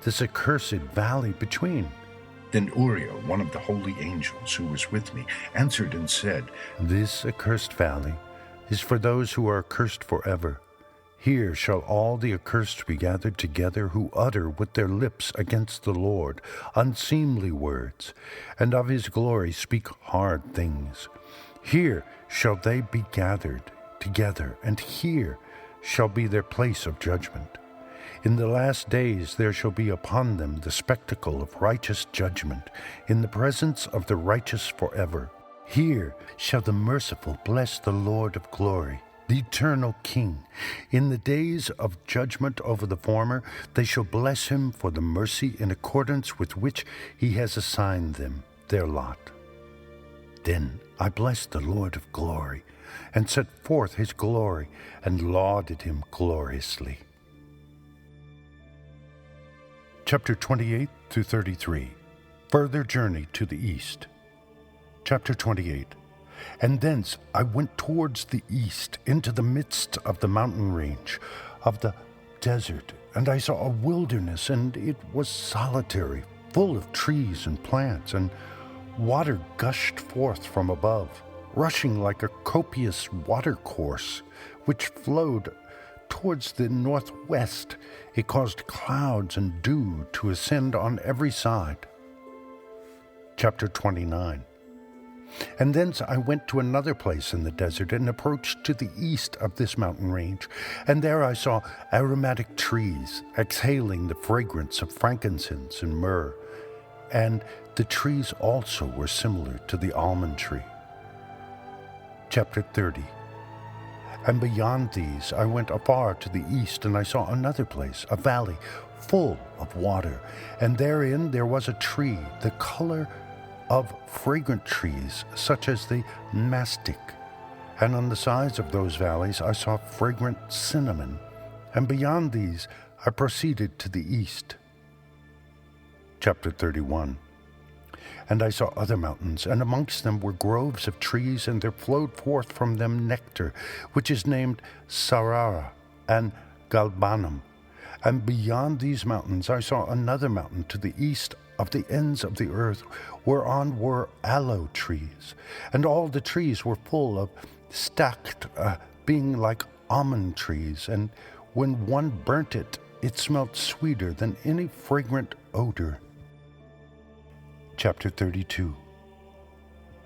this accursed valley between?
Then Uriel, one of the holy angels who was with me, answered and said,
This accursed valley is for those who are accursed forever. Here shall all the accursed be gathered together, who utter with their lips against the Lord unseemly words, and of his glory speak hard things. Here shall they be gathered together, and here shall be their place of judgment. In the last days there shall be upon them the spectacle of righteous judgment, in the presence of the righteous forever. Here shall the merciful bless the Lord of glory. the eternal King. In the days of judgment over the former, they shall bless him for the mercy in accordance with which he has assigned them their lot. Then I blessed the Lord of glory, and set forth his glory, and lauded him gloriously. Chapter 28 through 33. Further journey to the east. Chapter 28. And thence I went towards the east, into the midst of the mountain range, of the desert, and I saw a wilderness, and it was solitary, full of trees and plants, and water gushed forth from above, rushing like a copious watercourse, which flowed towards the northwest. It caused clouds and dew to ascend on every side. Chapter 29. And thence I went to another place in the desert, and approached to the east of this mountain range, and there I saw aromatic trees, exhaling the fragrance of frankincense and myrrh, and the trees also were similar to the almond tree. Chapter 30. And beyond these I went afar to the east, and I saw another place, a valley full of water, and therein there was a tree, the color of fragrant trees, such as the mastic. And on the sides of those valleys I saw fragrant cinnamon, and beyond these I proceeded to the east. Chapter 31. And I saw other mountains, and amongst them were groves of trees, and there flowed forth from them nectar, which is named Sarara and Galbanum. And beyond these mountains I saw another mountain to the east of the ends of the earth, whereon were aloe trees, and all the trees were full of stacked, being like almond trees, and when one burnt it, it smelt sweeter than any fragrant odor. Chapter 32.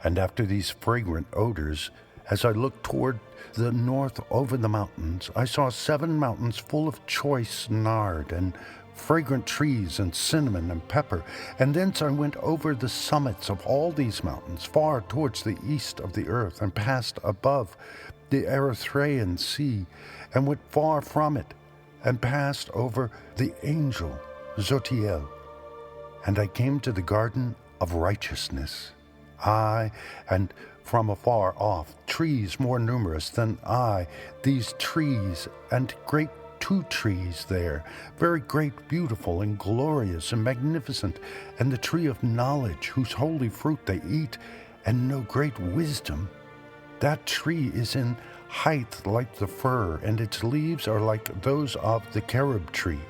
And after these fragrant odors, as I looked toward the north over the mountains, I saw 7 mountains full of choice nard and fragrant trees and cinnamon and pepper, and thence I went over the summits of all these mountains far towards the east of the earth, and passed above the Erythraean Sea, and went far from it, and passed over the angel Zotiel. And I came to the garden of righteousness, I, and from afar off trees more numerous than I, these trees, and great 2 trees there, very great, beautiful, and glorious, and magnificent, and the tree of knowledge, whose holy fruit they eat, and know great wisdom. That tree is in height like the fir, and its leaves are like those of the carob tree,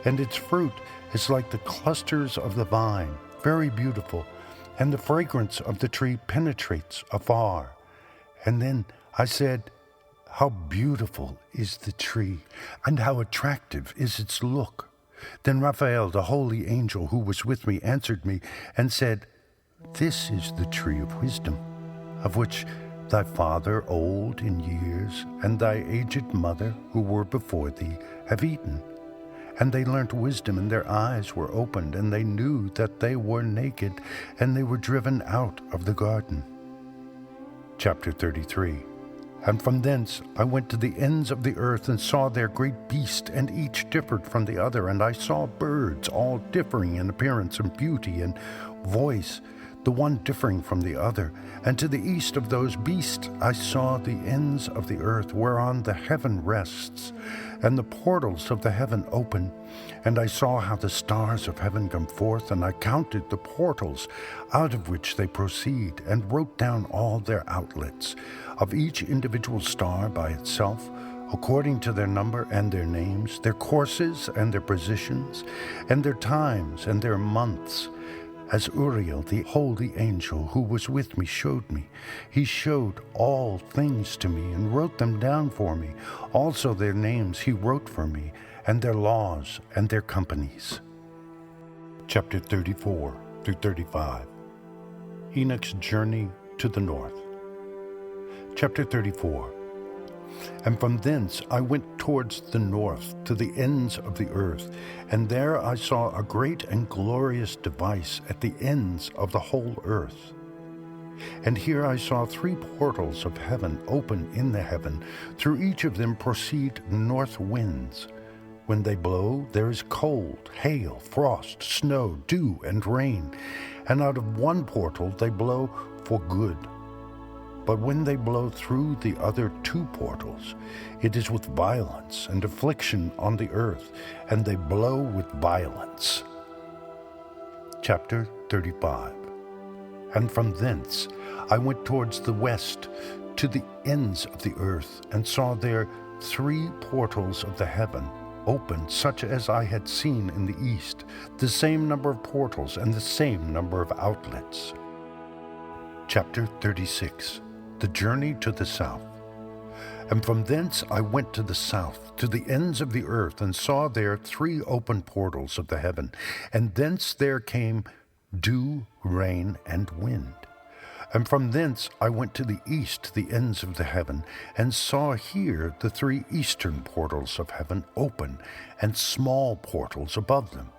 and its fruit is like the clusters of the vine, very beautiful, and the fragrance of the tree penetrates afar. And then I said, how beautiful is the tree, and how attractive is its look. Then Raphael, the holy angel who was with me, answered me and said, this is the tree of wisdom, of which thy father old in years, and thy aged mother, who were before thee, have eaten. And they learnt wisdom, and their eyes were opened, and they knew that they were naked, and they were driven out of the garden. Chapter 33. And from thence I went to the ends of the earth, and saw their great beast, and each differed from the other. And I saw birds, all differing in appearance and beauty and voice, the one differing from the other. And to the east of those beasts I saw the ends of the earth, whereon the heaven rests, and the portals of the heaven open. And I saw how the stars of heaven come forth, and I counted the portals out of which they proceed, and wrote down all their outlets, of each individual star by itself, according to their number and their names, their courses and their positions, and their times and their months, as Uriel, the holy angel who was with me, showed me. He showed all things to me and wrote them down for me. Also their names he wrote for me, and their laws and their companies. Chapter 34 through 35. Enoch's journey to the north. Chapter 34. And from thence I went towards the north, to the ends of the earth, and there I saw a great and glorious device at the ends of the whole earth. And here I saw 3 portals of heaven open in the heaven. Through each of them proceed north winds. When they blow, there is cold, hail, frost, snow, dew, and rain. And out of one portal they blow for good. But when they blow through the other 2 portals, it is with violence and affliction on the earth, and they blow with violence. Chapter 35. And from thence I went towards the west, to the ends of the earth, and saw there 3 portals of the heaven, open such as I had seen in the east, the same number of portals and the same number of outlets. Chapter 36. The journey to the south. And from thence I went to the south, to the ends of the earth, and saw there 3 open portals of the heaven, and thence there came dew, rain, and wind. And from thence I went to the east, to the ends of the heaven, and saw here the 3 eastern portals of heaven open, and small portals above them.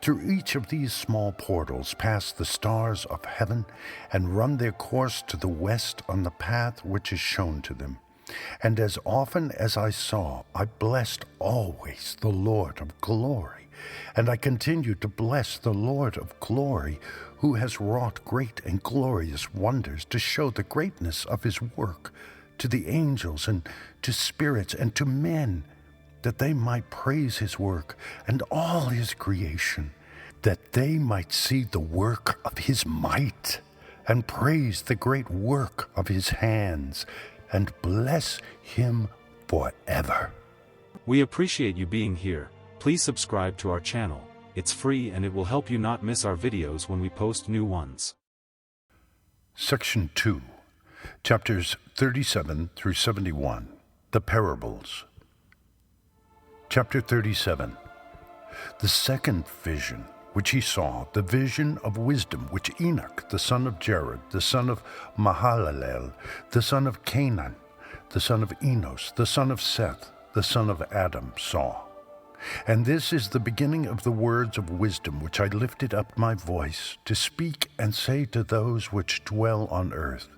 Through each of these small portals pass the stars of heaven, and run their course to the west on the path which is shown to them. And as often as I saw, I blessed always the Lord of glory. And I continued to bless the Lord of glory, who has wrought great and glorious wonders to show the greatness of his work to the angels and to spirits and to men, that they might praise his work and all his creation, that they might see the work of his might, and praise the great work of his hands, and bless him forever.
We appreciate you being here. Please subscribe to our channel. It's free and it will help you not miss our videos when we post new ones.
Section 2, chapters 37 through 71, the parables. Chapter 37. The second vision which he saw, the vision of wisdom, which Enoch, the son of Jared, the son of Mahalalel, the son of Canaan, the son of Enos, the son of Seth, the son of Adam, saw. And this is the beginning of the words of wisdom, which I lifted up my voice to speak and say to those which dwell on earth,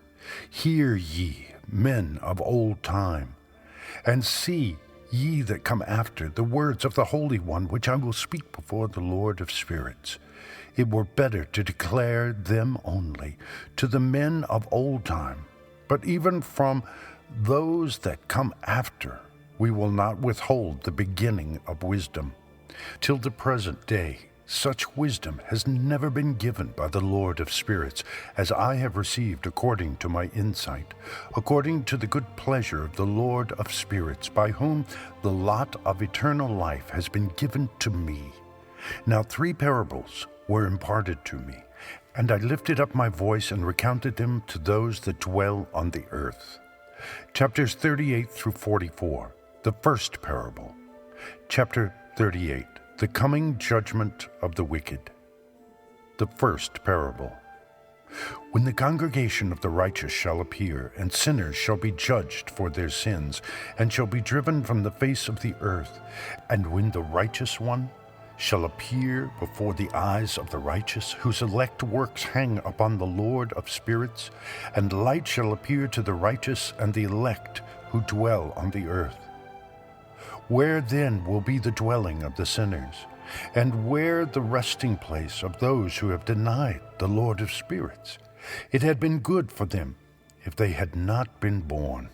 Hear ye, men of old time, and see, ye that come after, the words of the Holy One, which I will speak before the Lord of spirits. It were better to declare them only to the men of old time, but even from those that come after we will not withhold the beginning of wisdom. Till the present day, such wisdom has never been given by the Lord of spirits, as I have received according to my insight, according to the good pleasure of the Lord of spirits, by whom the lot of eternal life has been given to me. Now 3 parables were imparted to me, and I lifted up my voice and recounted them to those that dwell on the earth. Chapters 38 through 44, the first parable. Chapter 38. The coming judgment of the wicked. The first parable. When the congregation of the righteous shall appear, and sinners shall be judged for their sins, and shall be driven from the face of the earth, and when the righteous one shall appear before the eyes of the righteous, whose elect works hang upon the Lord of spirits, and light shall appear to the righteous and the elect who dwell on the earth. Where then will be the dwelling of the sinners, and where the resting place of those who have denied the Lord of spirits? It had been good for them if they had not been born.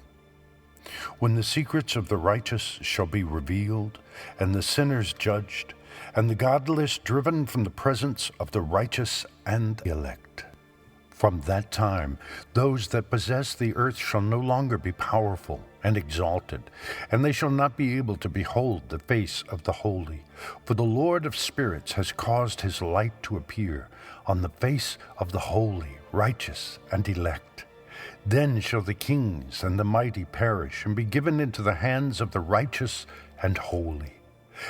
When the secrets of the righteous shall be revealed, and the sinners judged, and the godless driven from the presence of the righteous and elect. From that time, those that possess the earth shall no longer be powerful and exalted, and they shall not be able to behold the face of the holy. For the Lord of spirits has caused his light to appear on the face of the holy, righteous, and elect. Then shall the kings and the mighty perish, and be given into the hands of the righteous and holy.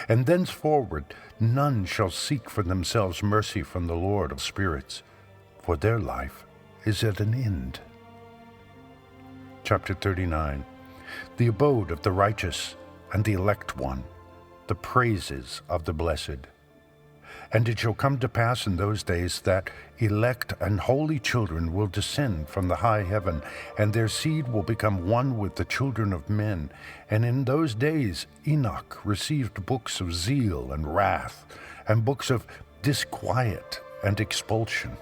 And thenceforward none shall seek for themselves mercy from the Lord of spirits, for their life is at an end. Chapter 39. The abode of the righteous and the elect one, the praises of the blessed. And it shall come to pass in those days that elect and holy children will descend from the high heaven, and their seed will become one with the children of men. And in those days Enoch received books of zeal and wrath, and books of disquiet and expulsion.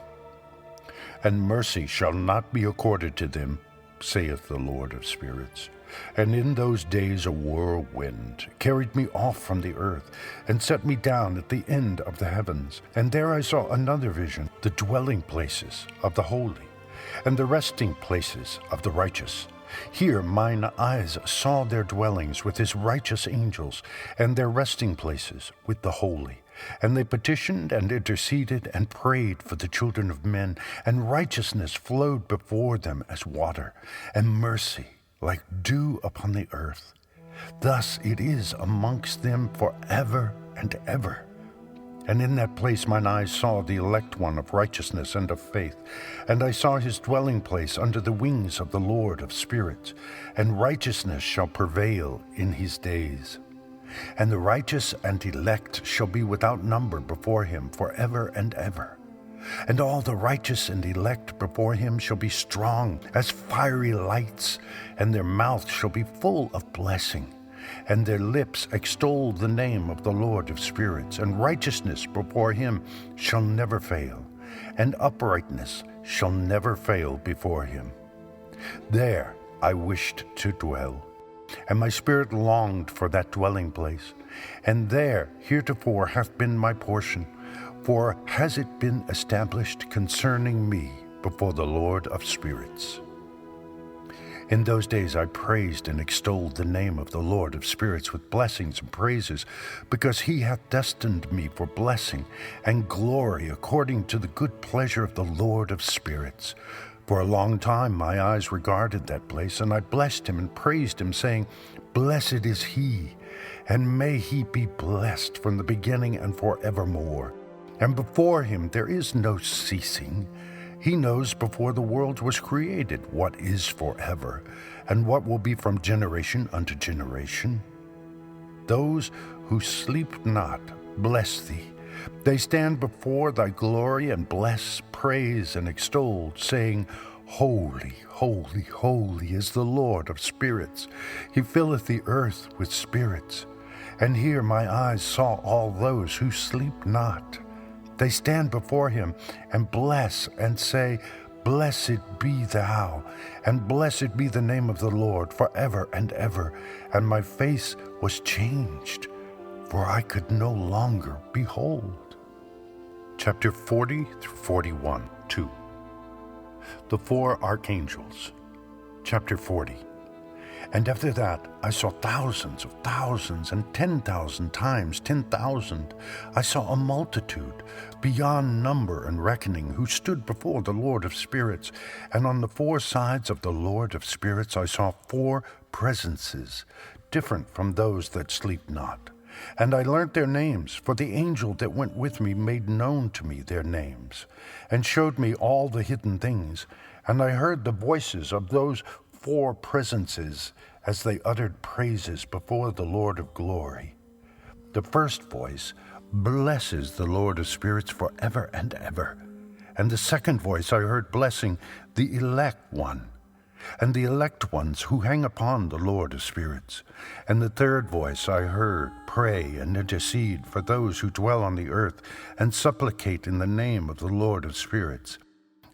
And mercy shall not be accorded to them, saith the Lord of spirits. And in those days a whirlwind carried me off from the earth, and set me down at the end of the heavens. And there I saw another vision, the dwelling places of the holy, and the resting places of the righteous. Here mine eyes saw their dwellings with his righteous angels, and their resting places with the holy. And they petitioned and interceded and prayed for the children of men, and righteousness flowed before them as water, and mercy like dew upon the earth. Thus it is amongst them forever and ever. And in that place mine eyes saw the elect one of righteousness and of faith, and I saw his dwelling place under the wings of the Lord of spirits, and righteousness shall prevail in his days. And the righteous and elect shall be without number before him forever and ever. And all the righteous and elect before him shall be strong as fiery lights, and their mouth shall be full of blessing, and their lips extol the name of the Lord of spirits. And righteousness before him shall never fail, and uprightness shall never fail before him. There I wished to dwell, and my spirit longed for that dwelling place, and there heretofore hath been my portion. For has it been established concerning me before the Lord of spirits? In those days I praised and extolled the name of the Lord of spirits with blessings and praises, because he hath destined me for blessing and glory according to the good pleasure of the Lord of spirits. For a long time my eyes regarded that place, and I blessed him and praised him, saying, Blessed is he, and may he be blessed from the beginning and forevermore. And before him there is no ceasing. He knows before the world was created what is forever, and what will be from generation unto generation. Those who sleep not bless thee. They stand before thy glory and bless, praise, and extol, saying, Holy, holy, holy is the Lord of spirits. He filleth the earth with spirits. And here my eyes saw all those who sleep not. They stand before him and bless and say, Blessed be thou, and blessed be the name of the Lord forever and ever. And my face was changed, for I could no longer behold. Chapter 40 through 41, 2. The four archangels. Chapter 40. And after that I saw thousands of thousands, and 10,000 times 10,000. I saw a multitude beyond number and reckoning, who stood before the Lord of spirits. And on the four sides of the Lord of spirits I saw four presences, different from those that sleep not. And I learnt their names, for the angel that went with me made known to me their names, and showed me all the hidden things. And I heard the voices of those four presences as they uttered praises before the Lord of glory. The first voice blesses the Lord of spirits forever and ever. And the second voice I heard blessing the elect one, and the elect ones who hang upon the Lord of spirits. And the third voice I heard pray and intercede for those who dwell on the earth, and supplicate in the name of the Lord of spirits.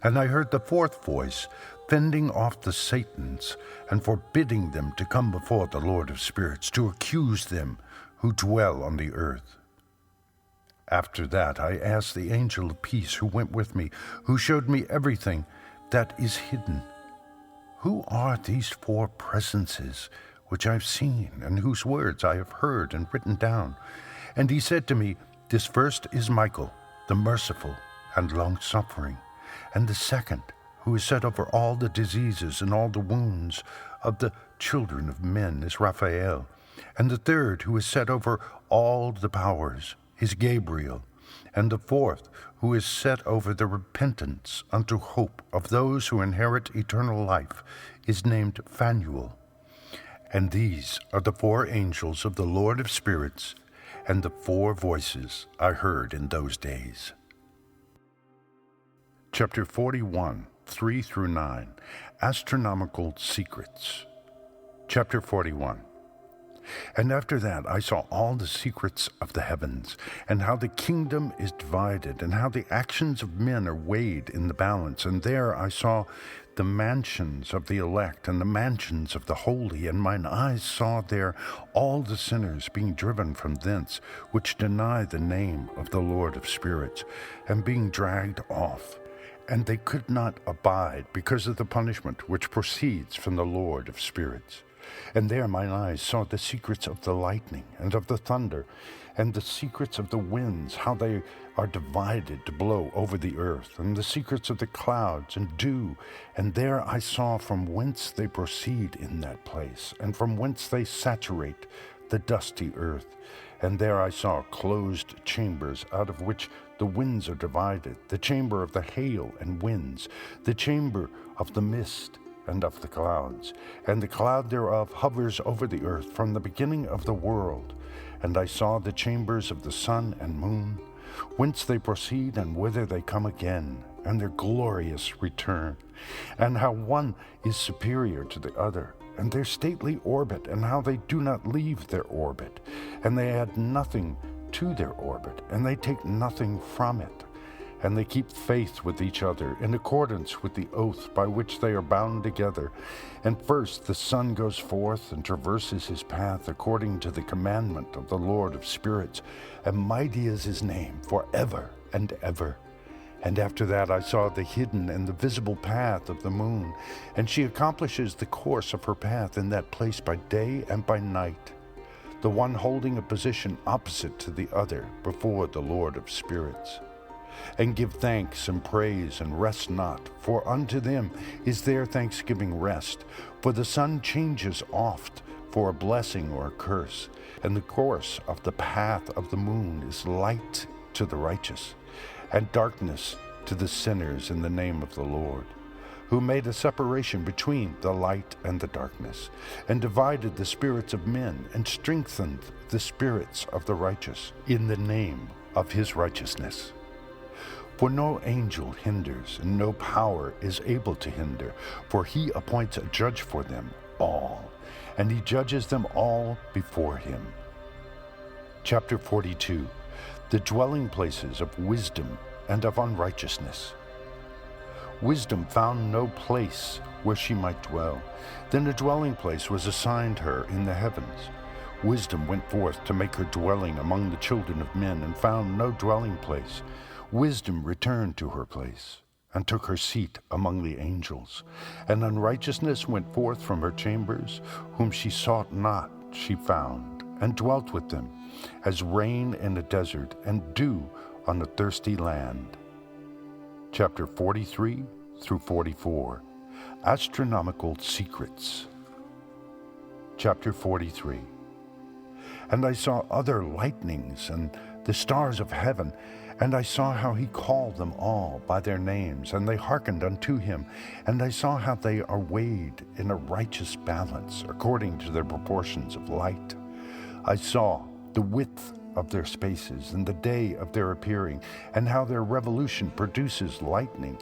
And I heard the fourth voice fending off the Satans, and forbidding them to come before the Lord of spirits, to accuse them who dwell on the earth. After that I asked the angel of peace who went with me, who showed me everything that is hidden. Who are these four presences which I have seen, and whose words I have heard and written down? And he said to me, This first is Michael, the merciful and long-suffering, and the second, who is set over all the diseases and all the wounds of the children of men, is Raphael. And the third, who is set over all the powers, is Gabriel. And the fourth, who is set over the repentance unto hope of those who inherit eternal life, is named Phanuel. And these are the four angels of the Lord of spirits, and the 4 voices I heard in those days. Chapter 41, 3 through 9, Astronomical Secrets. Chapter 41. And after that I saw all the secrets of the heavens, and how the kingdom is divided, and how the actions of men are weighed in the balance. And there I saw the mansions of the elect, and the mansions of the holy, and mine eyes saw there all the sinners being driven from thence, which deny the name of the Lord of spirits, and being dragged off. And they could not abide because of the punishment which proceeds from the Lord of spirits. And there mine eyes saw the secrets of the lightning, and of the thunder, and the secrets of the winds, how they are divided to blow over the earth, and the secrets of the clouds and dew. And there I saw from whence they proceed in that place, and from whence they saturate the dusty earth. And there I saw closed chambers, out of which the winds are divided, the chamber of the hail and winds, the chamber of the mist, and of the clouds, and the cloud thereof hovers over the earth from the beginning of the world. And I saw the chambers of the sun and moon, whence they proceed and whither they come again, and their glorious return, and how one is superior to the other, and their stately orbit, and how they do not leave their orbit, and they add nothing to their orbit, and they take nothing from it. And they keep faith with each other in accordance with the oath by which they are bound together. And first the sun goes forth and traverses his path according to the commandment of the Lord of spirits, and mighty is his name forever and ever. And after that I saw the hidden and the visible path of the moon, and she accomplishes the course of her path in that place by day and by night, the one holding a position opposite to the other before the Lord of spirits. And give thanks and praise, and rest not, for unto them is their thanksgiving rest. For the sun changes oft for a blessing or a curse, and the course of the path of the moon is light to the righteous, and darkness to the sinners in the name of the Lord, who made a separation between the light and the darkness, and divided the spirits of men, and strengthened the spirits of the righteous in the name of his righteousness. For no angel hinders, and no power is able to hinder, for he appoints a judge for them all, and he judges them all before him. Chapter 42. The dwelling places of wisdom and of unrighteousness. Wisdom found no place where she might dwell. Then a dwelling place was assigned her in the heavens. Wisdom went forth to make her dwelling among the children of men, and found no dwelling place. Wisdom returned to her place, and took her seat among the angels. And unrighteousness went forth from her chambers, whom she sought not she found, and dwelt with them, as rain in a desert, and dew on a thirsty land. Chapter 43 through 44, Astronomical Secrets. Chapter 43. And I saw other lightnings, and the stars of heaven, and I saw how he called them all by their names, and they hearkened unto him. And I saw how they are weighed in a righteous balance, according to their proportions of light. I saw the width of their spaces, and the day of their appearing, and how their revolution produces lightning.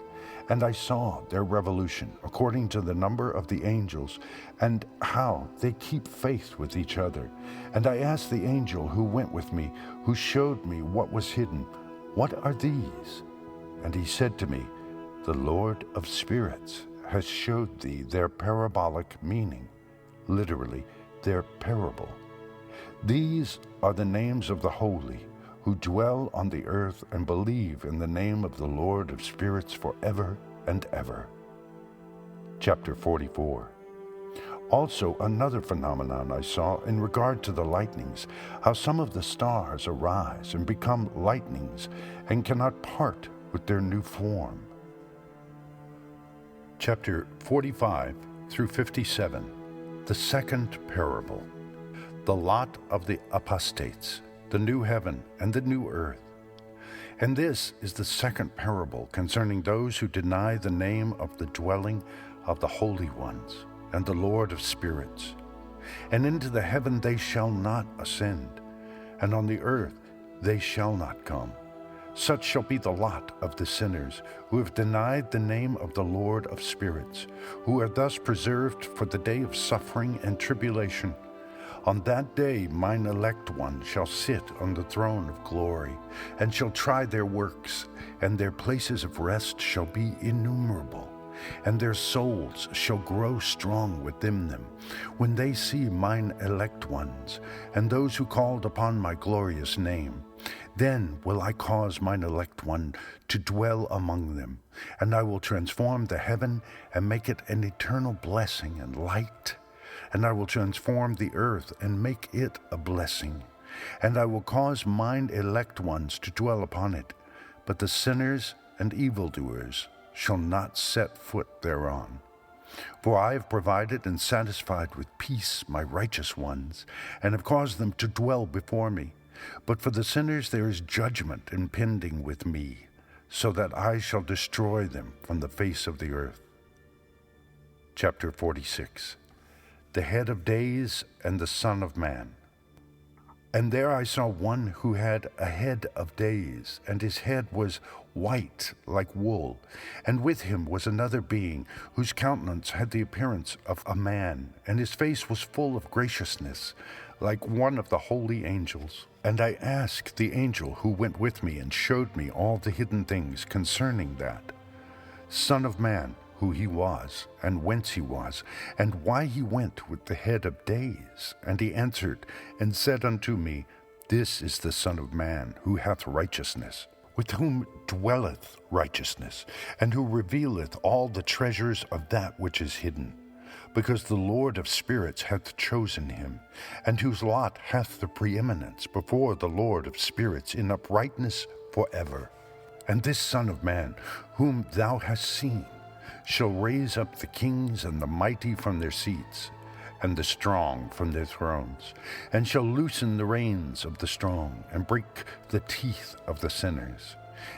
And I saw their revolution, according to the number of the angels, and how they keep faith with each other. And I asked the angel who went with me, who showed me what was hidden, What are these? And he said to me, The Lord of spirits has showed thee their parabolic meaning, literally, their parable. These are the names of the holy, who dwell on the earth and believe in the name of the Lord of spirits forever and ever. Chapter 44. Also another phenomenon I saw in regard to the lightnings, how some of the stars arise and become lightnings, and cannot part with their new form. Chapter 45 through 57, the second parable, the lot of the apostates, the new heaven and the new earth. And this is the second parable concerning those who deny the name of the dwelling of the holy ones and the Lord of spirits. And into the heaven they shall not ascend, and on the earth they shall not come. Such shall be the lot of the sinners who have denied the name of the Lord of spirits, who are thus preserved for the day of suffering and tribulation. On that day mine elect one shall sit on the throne of glory, and shall try their works, and their places of rest shall be innumerable, and their souls shall grow strong within them, when they see mine elect ones, and those who called upon my glorious name. Then will I cause mine elect one to dwell among them, and I will transform the heaven and make it an eternal blessing and light. And I will transform the earth and make it a blessing. And I will cause mine elect ones to dwell upon it, but the sinners and evildoers shall not set foot thereon. For I have provided and satisfied with peace my righteous ones, and have caused them to dwell before me. But for the sinners there is judgment impending with me, so that I shall destroy them from the face of the earth. Chapter 46. The head of days and the Son of Man. And there I saw one who had a head of days, and his head was white like wool, and with him was another being, whose countenance had the appearance of a man, and his face was full of graciousness, like one of the holy angels. And I asked the angel who went with me, and showed me all the hidden things concerning that Son of Man, who he was, and whence he was, and why he went with the head of days. And he answered and said unto me, This is the Son of Man, who hath righteousness, with whom dwelleth righteousness, and who revealeth all the treasures of that which is hidden, because the Lord of spirits hath chosen him, and whose lot hath the preeminence before the Lord of spirits in uprightness forever. And this Son of Man, whom thou hast seen, shall raise up the kings and the mighty from their seats, and the strong from their thrones, and shall loosen the reins of the strong, and break the teeth of the sinners.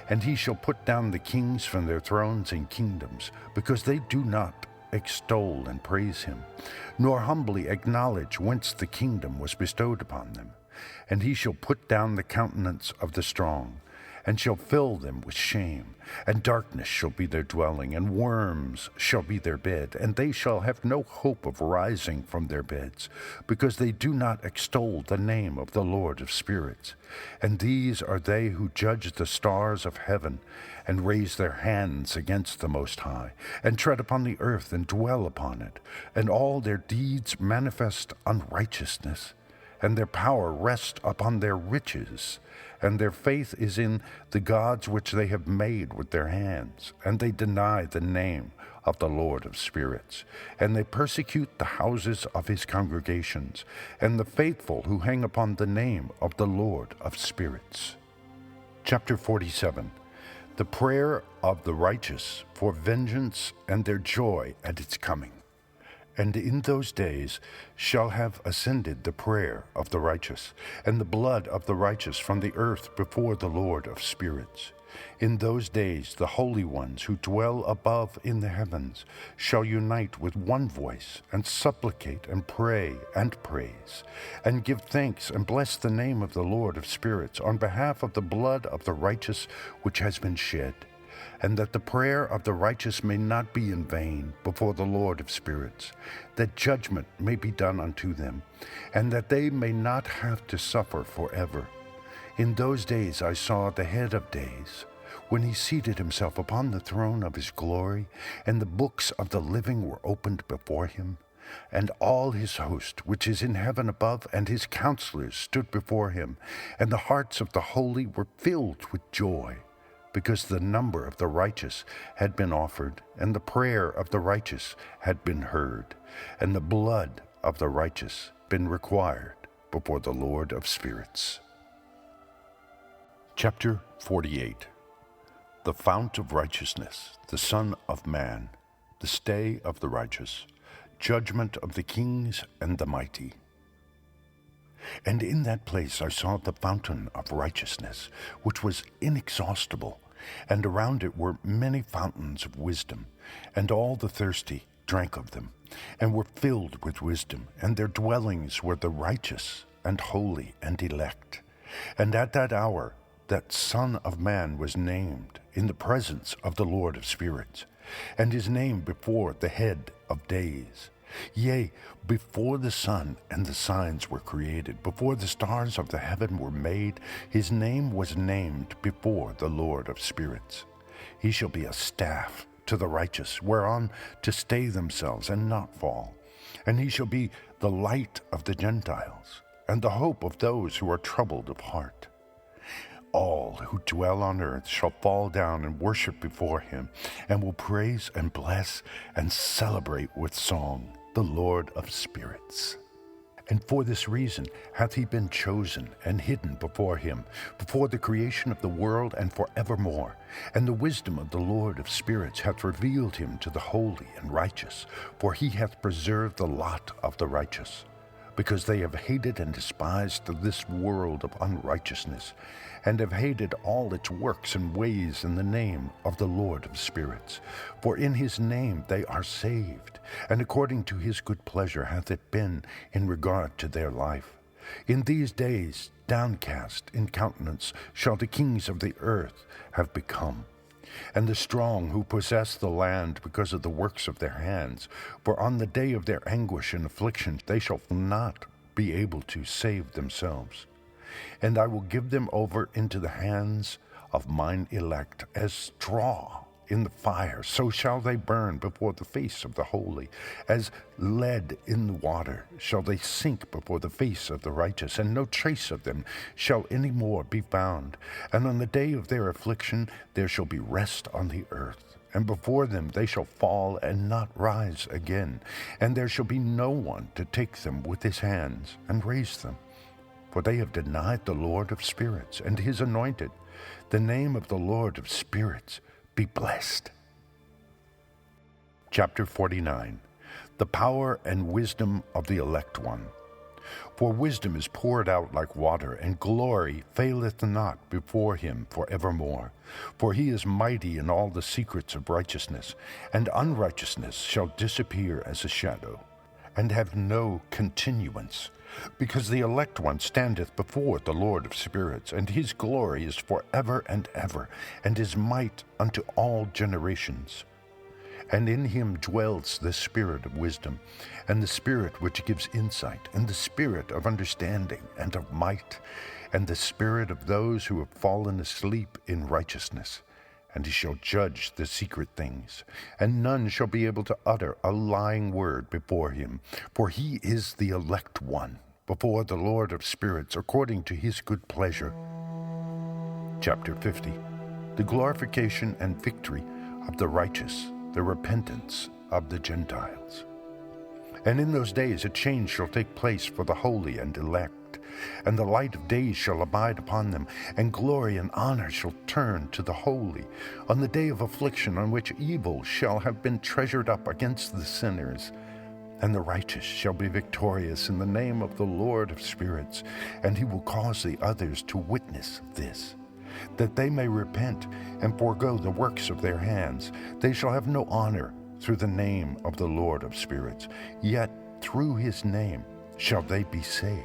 And he shall put down the kings from their thrones and kingdoms, because they do not extol and praise him, nor humbly acknowledge whence the kingdom was bestowed upon them. And he shall put down the countenance of the strong, and shall fill them with shame, and darkness shall be their dwelling, and worms shall be their bed, and they shall have no hope of rising from their beds, because they do not extol the name of the Lord of spirits. And these are they who judge the stars of heaven, and raise their hands against the Most High, and tread upon the earth and dwell upon it, and all their deeds manifest unrighteousness, and their power rests upon their riches, and their faith is in the gods which they have made with their hands, and they deny the name of the Lord of spirits, and they persecute the houses of his congregations, and the faithful who hang upon the name of the Lord of spirits. Chapter 47. The prayer of the righteous for vengeance, and their joy at its coming. And in those days shall have ascended the prayer of the righteous, and the blood of the righteous from the earth before the Lord of spirits. In those days the holy ones who dwell above in the heavens shall unite with one voice, and supplicate and pray and praise, and give thanks and bless the name of the Lord of spirits on behalf of the blood of the righteous which has been shed, and that the prayer of the righteous may not be in vain before the Lord of spirits, that judgment may be done unto them, and that they may not have to suffer forever. In those days I saw the head of days, when he seated himself upon the throne of his glory, and the books of the living were opened before him. And all his host, which is in heaven above, and his counselors stood before him, and the hearts of the holy were filled with joy, because the number of the righteous had been offered, and the prayer of the righteous had been heard, and the blood of the righteous been required before the Lord of spirits. Chapter 48. The fount of righteousness, the Son of Man, the stay of the righteous, judgment of the kings and the mighty. And in that place I saw the fountain of righteousness, which was inexhaustible, and around it were many fountains of wisdom, and all the thirsty drank of them, and were filled with wisdom, and their dwellings were the righteous, and holy, and elect. And at that hour that Son of Man was named in the presence of the Lord of spirits, and his name before the head of days. Yea, before the sun and the signs were created, before the stars of the heaven were made, his name was named before the Lord of spirits. He shall be a staff to the righteous, whereon to stay themselves and not fall. And he shall be the light of the Gentiles, and the hope of those who are troubled of heart. All who dwell on earth shall fall down and worship before him, and will praise and bless and celebrate with song the Lord of spirits. And for this reason hath he been chosen and hidden before him, before the creation of the world and forevermore. And the wisdom of the Lord of spirits hath revealed him to the holy and righteous, for he hath preserved the lot of the righteous. Because they have hated and despised this world of unrighteousness, and have hated all its works and ways in the name of the Lord of spirits. For in his name they are saved, and according to his good pleasure hath it been in regard to their life. In these days, downcast in countenance, shall the kings of the earth have become, and the strong who possess the land because of the works of their hands. For on the day of their anguish and affliction they shall not be able to save themselves. And I will give them over into the hands of mine elect, as straw in the fire, so shall they burn before the face of the holy. As lead in the water shall they sink before the face of the righteous, and no trace of them shall any more be found. And on the day of their affliction there shall be rest on the earth, and before them they shall fall and not rise again, and there shall be no one to take them with his hands and raise them. For they have denied the Lord of spirits and his anointed. The name of the Lord of spirits be blessed. Chapter 49. The power and wisdom of the elect one. For wisdom is poured out like water, and glory faileth not before him for evermore. For he is mighty in all the secrets of righteousness, and unrighteousness shall disappear as a shadow, and have no continuance. Because the elect one standeth before the Lord of spirits, and his glory is for ever and ever, and his might unto all generations. And in him dwells the spirit of wisdom, and the spirit which gives insight, and the spirit of understanding and of might, and the spirit of those who have fallen asleep in righteousness. And he shall judge the secret things, and none shall be able to utter a lying word before him, for he is the elect one, before the Lord of spirits, according to his good pleasure. Chapter 50. The glorification and victory of the righteous, the repentance of the Gentiles. And in those days a change shall take place for the holy and elect, and the light of days shall abide upon them, and glory and honor shall turn to the holy, on the day of affliction on which evil shall have been treasured up against the sinners. And the righteous shall be victorious in the name of the Lord of spirits, and he will cause the others to witness this, that they may repent and forego the works of their hands. They shall have no honor through the name of the Lord of spirits, yet through his name shall they be saved.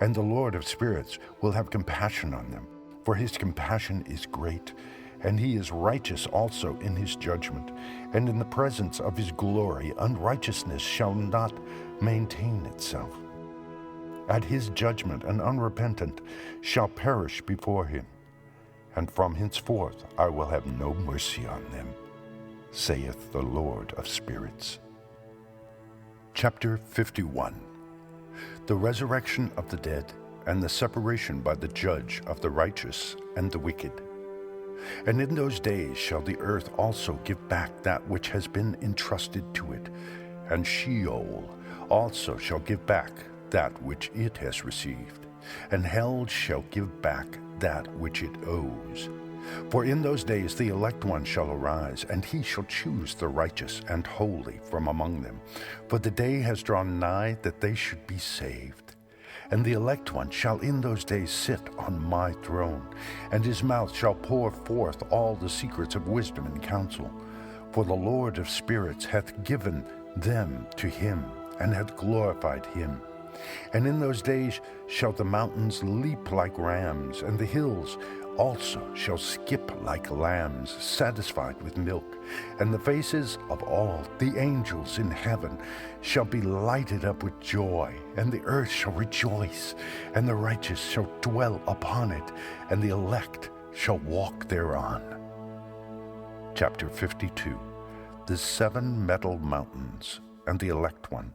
And the Lord of spirits will have compassion on them, for his compassion is great, and he is righteous also in his judgment. And in the presence of his glory unrighteousness shall not maintain itself. At his judgment an unrepentant shall perish before him, and from henceforth I will have no mercy on them, saith the Lord of spirits. Chapter 51. The resurrection of the dead, and the separation by the judge of the righteous and the wicked. And in those days shall the earth also give back that which has been entrusted to it, and Sheol also shall give back that which it has received, and hell shall give back that which it owes. For in those days the elect one shall arise, and he shall choose the righteous and holy from among them. For the day has drawn nigh that they should be saved. And the elect one shall in those days sit on my throne, and his mouth shall pour forth all the secrets of wisdom and counsel. For the Lord of spirits hath given them to him, and hath glorified him. And in those days shall the mountains leap like rams, and the hills also shall skip like lambs, satisfied with milk. And the faces of all the angels in heaven shall be lighted up with joy, and the earth shall rejoice, and the righteous shall dwell upon it, and the elect shall walk thereon. Chapter 52. The 7 metal mountains and the elect one.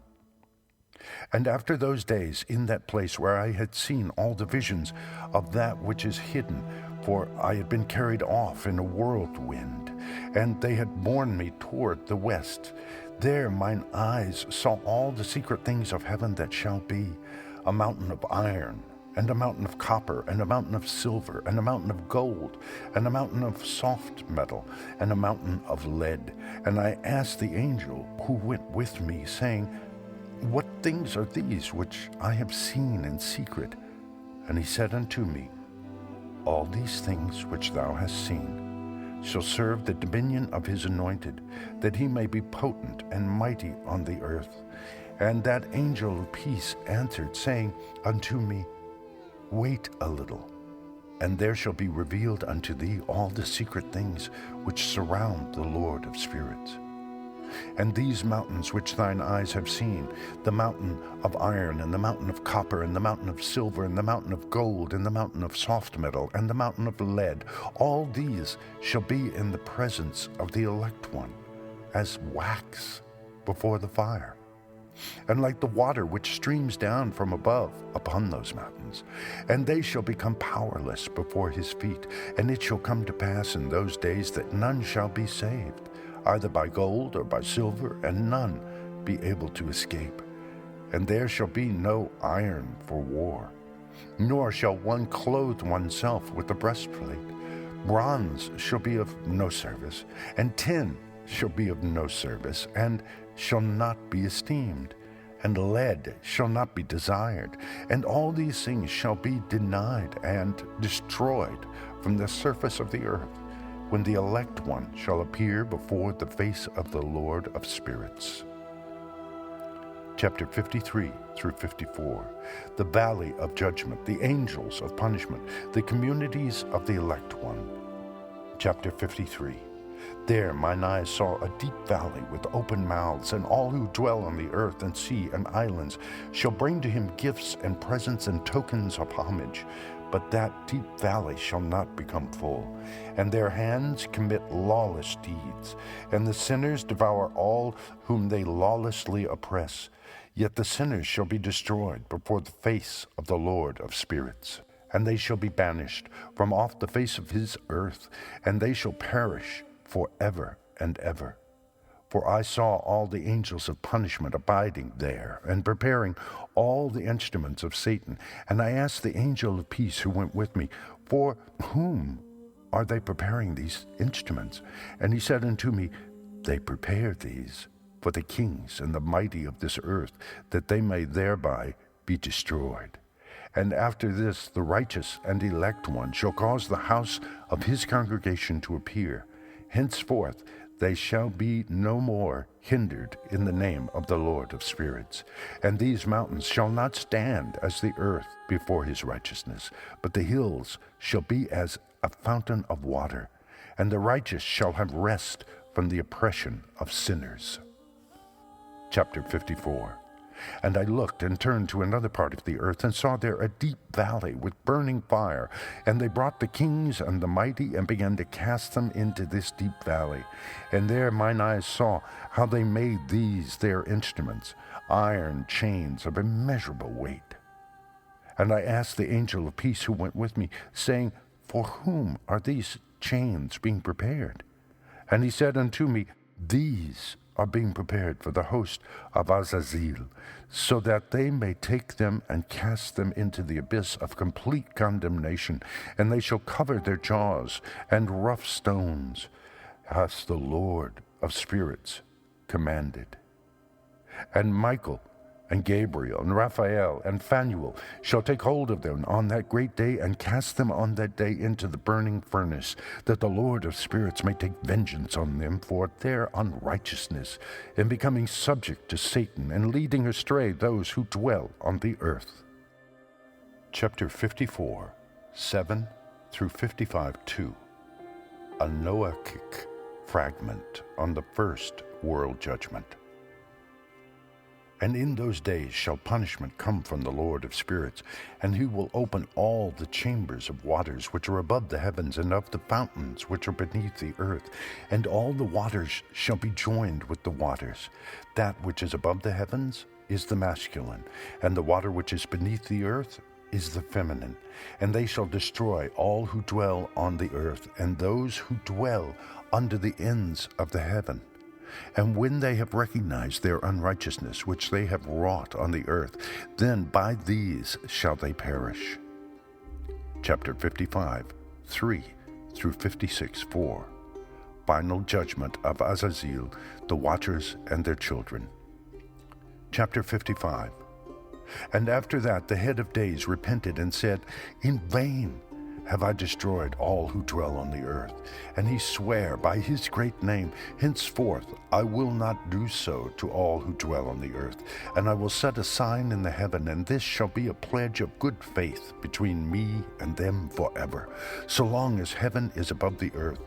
And after those days, in that place where I had seen all the visions of that which is hidden, for I had been carried off in a whirlwind, and they had borne me toward the west. There mine eyes saw all the secret things of heaven that shall be, a mountain of iron, and a mountain of copper, and a mountain of silver, and a mountain of gold, and a mountain of soft metal, and a mountain of lead. And I asked the angel who went with me, saying, What things are these which I have seen in secret? And he said unto me, All these things which thou hast seen shall serve the dominion of his anointed, that he may be potent and mighty on the earth. And that angel of peace answered, saying unto me, Wait a little, and there shall be revealed unto thee all the secret things which surround the Lord of spirits. And these mountains which thine eyes have seen, the mountain of iron, and the mountain of copper, and the mountain of silver, and the mountain of gold, and the mountain of soft metal, and the mountain of lead, all these shall be in the presence of the elect one, as wax before the fire, and like the water which streams down from above upon those mountains. And they shall become powerless before his feet. And it shall come to pass in those days that none shall be saved, either by gold or by silver, and none be able to escape. And there shall be no iron for war, nor shall one clothe oneself with a breastplate. Bronze shall be of no service, and tin shall be of no service, and shall not be esteemed, and lead shall not be desired. And all these things shall be denied and destroyed from the surface of the earth, when the elect one shall appear before the face of the Lord of spirits. Chapter 53 through 54. The valley of judgment, the angels of punishment, the communities of the elect one. Chapter 53. There mine eyes saw a deep valley with open mouths, and all who dwell on the earth and sea and islands shall bring to him gifts and presents and tokens of homage. But that deep valley shall not become full, and their hands commit lawless deeds, and the sinners devour all whom they lawlessly oppress. Yet the sinners shall be destroyed before the face of the Lord of spirits, and they shall be banished from off the face of his earth, and they shall perish forever and ever. For I saw all the angels of punishment abiding there, and preparing all the instruments of Satan. And I asked the angel of peace who went with me, For whom are they preparing these instruments? And he said unto me, They prepare these for the kings and the mighty of this earth, that they may thereby be destroyed. And after this the righteous and elect one shall cause the house of his congregation to appear. Henceforth they shall be no more hindered in the name of the Lord of spirits. And these mountains shall not stand as the earth before his righteousness, but the hills shall be as a fountain of water, and the righteous shall have rest from the oppression of sinners. Chapter 54. And I looked and turned to another part of the earth, and saw there a deep valley with burning fire. And they brought the kings and the mighty, and began to cast them into this deep valley. And there mine eyes saw how they made these their instruments, iron chains of immeasurable weight. And I asked the angel of peace who went with me, saying, For whom are these chains being prepared? And he said unto me, These are being prepared for the host of Azazel, so that they may take them and cast them into the abyss of complete condemnation, and they shall cover their jaws and rough stones, as the Lord of spirits commanded. And Michael And Gabriel and Raphael and Phanuel shall take hold of them on that great day and cast them on that day into the burning furnace, that the Lord of spirits may take vengeance on them for their unrighteousness, in becoming subject to Satan and leading astray those who dwell on the earth. Chapter 54, 7 through 55:2. A Noachic fragment on the first world judgment. And in those days shall punishment come from the Lord of spirits, and he will open all the chambers of waters which are above the heavens, and of the fountains which are beneath the earth. And all the waters shall be joined with the waters. That which is above the heavens is the masculine, and the water which is beneath the earth is the feminine. And they shall destroy all who dwell on the earth, and those who dwell under the ends of the heaven. And when they have recognized their unrighteousness which they have wrought on the earth, then by these shall they perish. Chapter 55, 3 through 56, 4. Final judgment of Azazel, the watchers and their children. Chapter 55. And after that the head of days repented and said, In vain have I destroyed all who dwell on the earth. And he sware by his great name, Henceforth I will not do so to all who dwell on the earth. And I will set a sign in the heaven, and this shall be a pledge of good faith between me and them forever, so long as heaven is above the earth.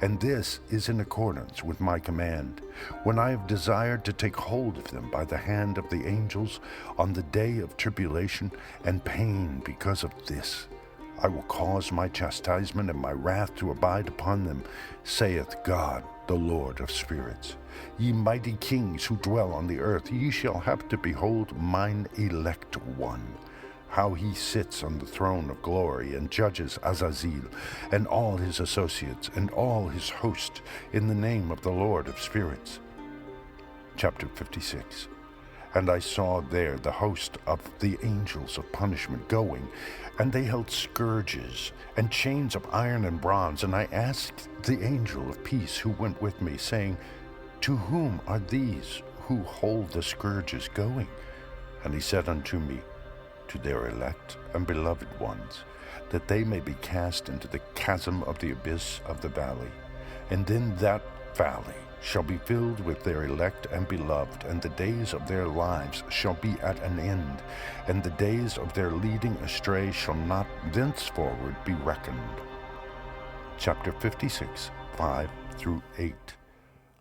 And this is in accordance with my command, when I have desired to take hold of them by the hand of the angels on the day of tribulation and pain because of this. I will cause my chastisement and my wrath to abide upon them, saith God, the Lord of spirits. Ye mighty kings who dwell on the earth, ye shall have to behold mine elect one, how he sits on the throne of glory and judges Azazel and all his associates and all his host in the name of the Lord of spirits. Chapter 56. And I saw there the host of the angels of punishment going, and they held scourges and chains of iron and bronze. And I asked the angel of peace who went with me, saying, To whom are these who hold the scourges going? And he said unto me, To their elect and beloved ones, that they may be cast into the chasm of the abyss of the valley. And then that valley shall be filled with their elect and beloved, and the days of their lives shall be at an end, and the days of their leading astray shall not thenceforward be reckoned. Chapter 56, 5 through 8.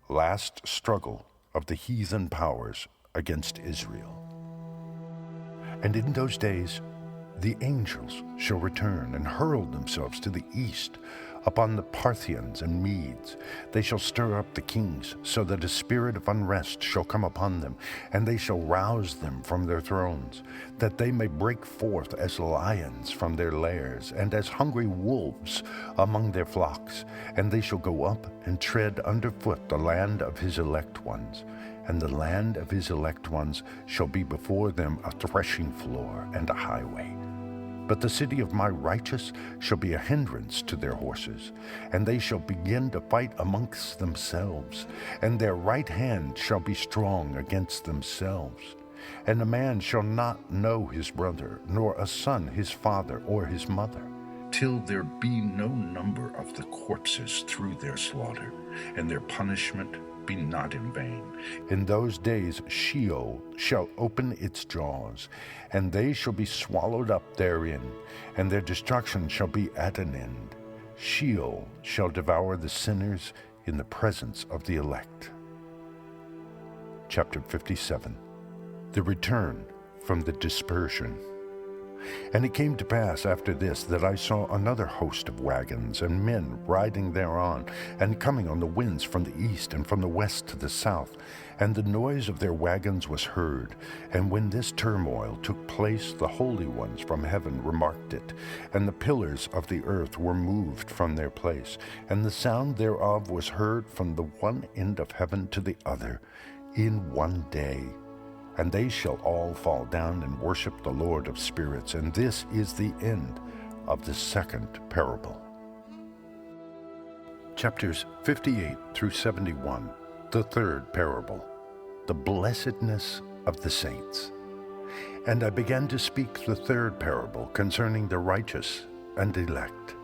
Last struggle of the heathen powers against Israel. And in those days the angels shall return and hurl themselves to the east upon the Parthians and Medes. They shall stir up the kings, so that a spirit of unrest shall come upon them, and they shall rouse them from their thrones, that they may break forth as lions from their lairs, and as hungry wolves among their flocks. And they shall go up and tread underfoot the land of his elect ones, and the land of his elect ones shall be before them a threshing floor and a highway. But the city of my righteous shall be a hindrance to their horses, and they shall begin to fight amongst themselves, and their right hand shall be strong against themselves. And a man shall not know his brother, nor a son his father or his mother,
till there be no number of the corpses through their slaughter, and their punishment be not in vain.
In those days Sheol shall open its jaws, and they shall be swallowed up therein, and their destruction shall be at an end. Sheol shall devour the sinners in the presence of the elect. Chapter 57. The return from the dispersion. And it came to pass after this that I saw another host of wagons and men riding thereon, and coming on the winds from the east and from the west to the south. And the noise of their wagons was heard. And when this turmoil took place, the holy ones from heaven remarked it, and the pillars of the earth were moved from their place, and the sound thereof was heard from the one end of heaven to the other in one day. And they shall all fall down and worship the Lord of spirits. And this is the end of the second parable. Chapters 58 through 71, the third parable, the blessedness of the saints. And I began to speak the third parable concerning the righteous and elect.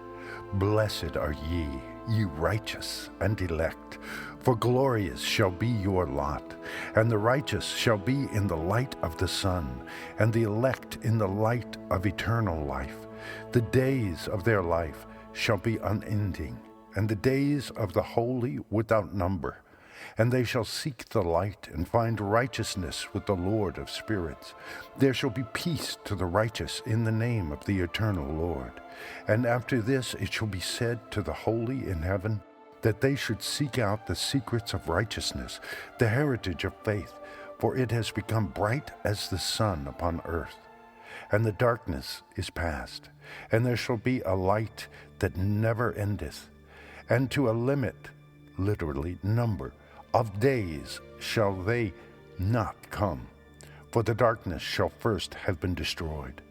Blessed are ye, ye righteous and elect, for glorious shall be your lot. And the righteous shall be in the light of the sun, and the elect in the light of eternal life. The days of their life shall be unending, and the days of the holy without number. And they shall seek the light and find righteousness with the Lord of spirits. There shall be peace to the righteous in the name of the eternal Lord. And after this it shall be said to the holy in heaven, that they should seek out the secrets of righteousness, the heritage of faith, for it has become bright as the sun upon earth. And the darkness is past, and there shall be a light that never endeth. And to a limit, literally number, of days shall they not come. For the darkness shall first have been destroyed,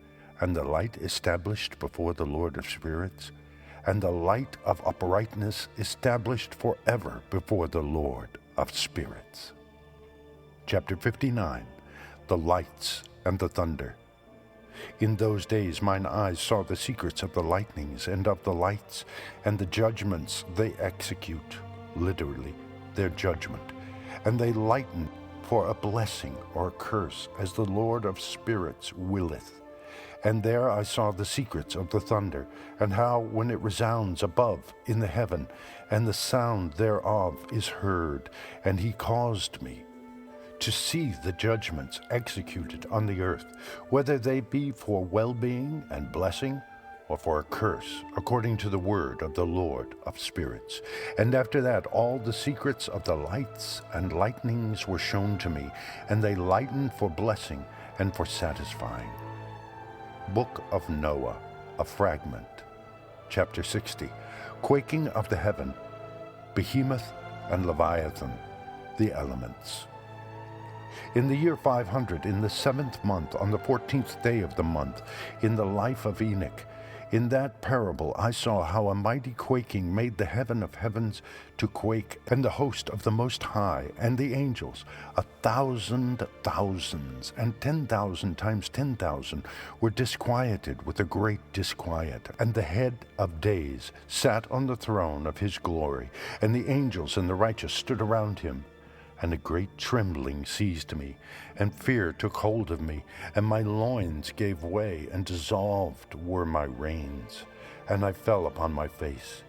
and the light established before the Lord of spirits, and the light of uprightness established forever before the Lord of spirits. Chapter 59. The Lights and the Thunder. In those days mine eyes saw the secrets of the lightnings and of the lights, and the judgments they execute, literally, their judgment, and they lighten for a blessing or a curse, as the Lord of spirits willeth. And there I saw the secrets of the thunder, and how when it resounds above in the heaven, and the sound thereof is heard, and he caused me to see the judgments executed on the earth, whether they be for well-being and blessing, or for a curse, according to the word of the Lord of spirits. And after that all the secrets of the lights and lightnings were shown to me, and they lightened for blessing and for satisfying. Book of Noah, a fragment. Chapter 60. Quaking of the heaven, Behemoth and Leviathan, the elements. In the year 500, in the 7th month, on the 14th day of the month, in the life of Enoch, in that parable I saw how a mighty quaking made the heaven of heavens to quake, and the host of the Most High, and the angels, 1,000 thousands, and 10,000 times 10,000, were disquieted with a great disquiet. And the head of days sat on the throne of his glory, and the angels and the righteous stood around him. And a great trembling seized me, and fear took hold of me, and my loins gave way, and dissolved were my reins, and I fell upon my face.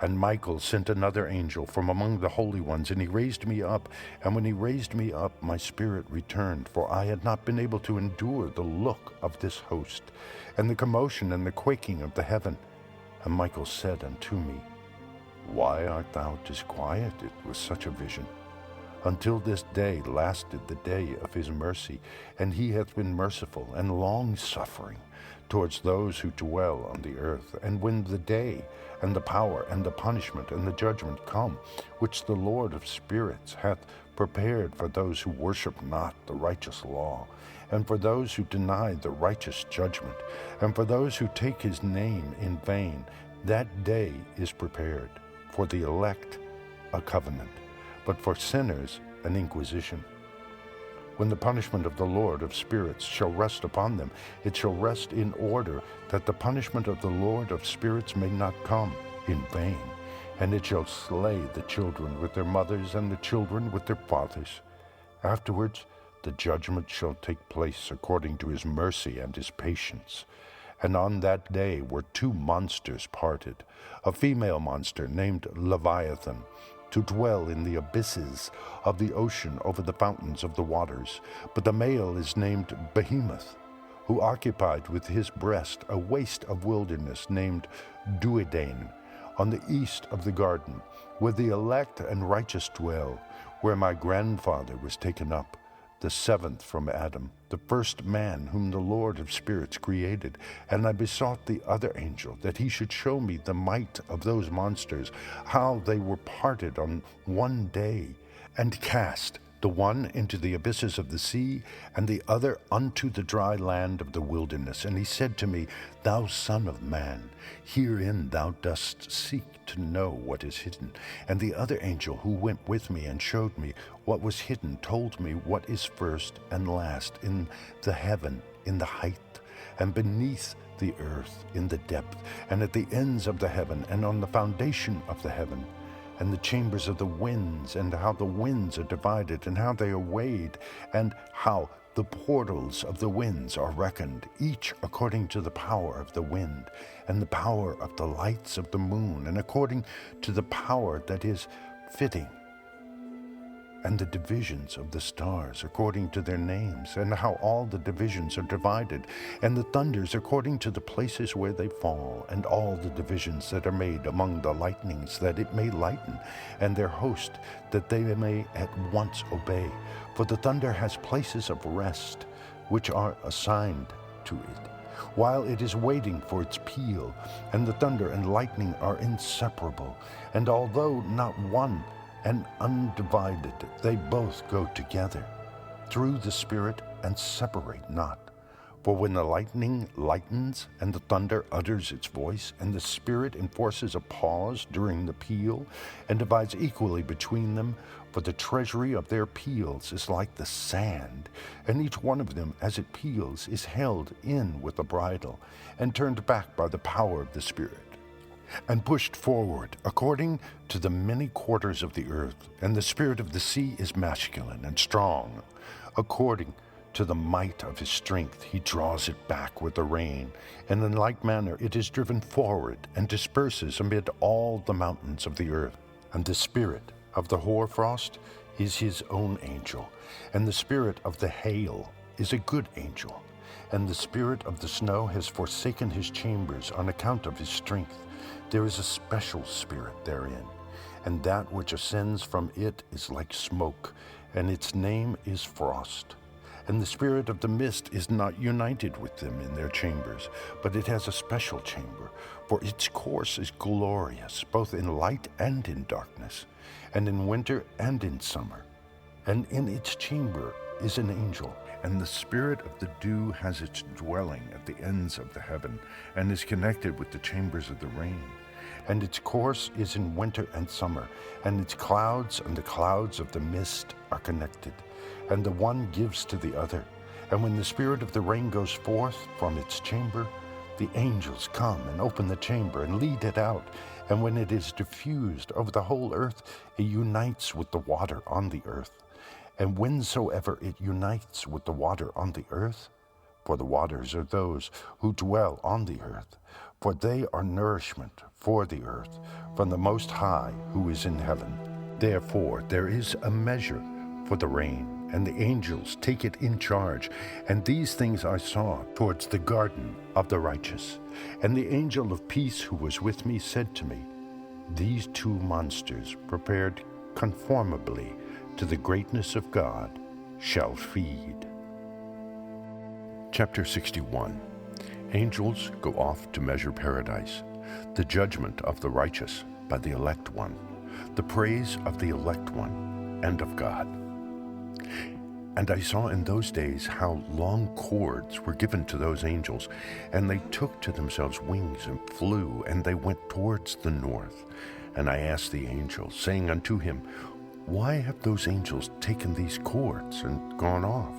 And Michael sent another angel from among the holy ones, and he raised me up. And when he raised me up, my spirit returned, for I had not been able to endure the look of this host, and the commotion and the quaking of the heaven. And Michael said unto me, Why art thou disquieted with such a vision? Until this day lasted the day of his mercy, and he hath been merciful and long-suffering towards those who dwell on the earth. And when the day and the power and the punishment and the judgment come, which the Lord of spirits hath prepared for those who worship not the righteous law, and for those who deny the righteous judgment, and for those who take his name in vain, that day is prepared. For the elect a covenant, but for sinners an inquisition. When the punishment of the Lord of spirits shall rest upon them, it shall rest in order that the punishment of the Lord of spirits may not come in vain. And it shall slay the children with their mothers, and the children with their fathers. Afterwards the judgment shall take place according to his mercy and his patience. And on that day were two monsters parted, a female monster named Leviathan, to dwell in the abysses of the ocean over the fountains of the waters. But the male is named Behemoth, who occupied with his breast a waste of wilderness named Duodain, on the east of the garden, where the elect and righteous dwell, where my grandfather was taken up, the seventh from Adam, the first man whom the Lord of spirits created. And I besought the other angel that he should show me the might of those monsters, how they were parted on one day, and cast the one into the abysses of the sea, and the other unto the dry land of the wilderness. And he said to me, Thou son of man, herein thou dost seek to know what is hidden. And the other angel who went with me and showed me what was hidden told me what is first and last in the heaven, in the height, and beneath the earth, in the depth, and at the ends of the heaven, and on the foundation of the heaven, and the chambers of the winds, and how the winds are divided, and how they are weighed, and how the portals of the winds are reckoned, each according to the power of the wind, and the power of the lights of the moon, and according to the power that is fitting, and the divisions of the stars according to their names, and how all the divisions are divided, and the thunders according to the places where they fall, and all the divisions that are made among the lightnings, that it may lighten, and their host, that they may at once obey. For the thunder has places of rest, which are assigned to it, while it is waiting for its peal, and the thunder and lightning are inseparable, and although not one and undivided, they both go together through the Spirit and separate not. For when the lightning lightens and the thunder utters its voice, and the Spirit enforces a pause during the peal, and divides equally between them, for the treasury of their peals is like the sand, and each one of them as it peals is held in with a bridle, and turned back by the power of the Spirit, and pushed forward according to the many quarters of the earth. And the spirit of the sea is masculine and strong. According to the might of his strength he draws it back with the rain, and in like manner it is driven forward and disperses amid all the mountains of the earth. And the spirit of the hoarfrost is his own angel, and the spirit of the hail is a good angel, and the spirit of the snow has forsaken his chambers on account of his strength. There is a special spirit therein, and that which ascends from it is like smoke, and its name is frost. And the spirit of the mist is not united with them in their chambers, but it has a special chamber, for its course is glorious, both in light and in darkness, and in winter and in summer. And in its chamber is an angel, and the spirit of the dew has its dwelling at the ends of the heaven, and is connected with the chambers of the rain. And its course is in winter and summer, and its clouds and the clouds of the mist are connected, and the one gives to the other. And when the spirit of the rain goes forth from its chamber, the angels come and open the chamber and lead it out. And when it is diffused over the whole earth, it unites with the water on the earth. And whensoever it unites with the water on the earth, for the waters are those who dwell on the earth, for they are nourishment for the earth from the Most High who is in heaven. Therefore there is a measure for the rain, and the angels take it in charge. And these things I saw towards the garden of the righteous. And the angel of peace who was with me said to me, These two monsters, prepared conformably to the greatness of God, shall feed. Chapter 61. Angels go off to measure paradise. The judgment of the righteous by the elect one. The praise of the elect one and of God. And I saw in those days how long cords were given to those angels, and they took to themselves wings and flew, and they went towards the north. And I asked the angel, saying unto him, Why have those angels taken these cords and gone off?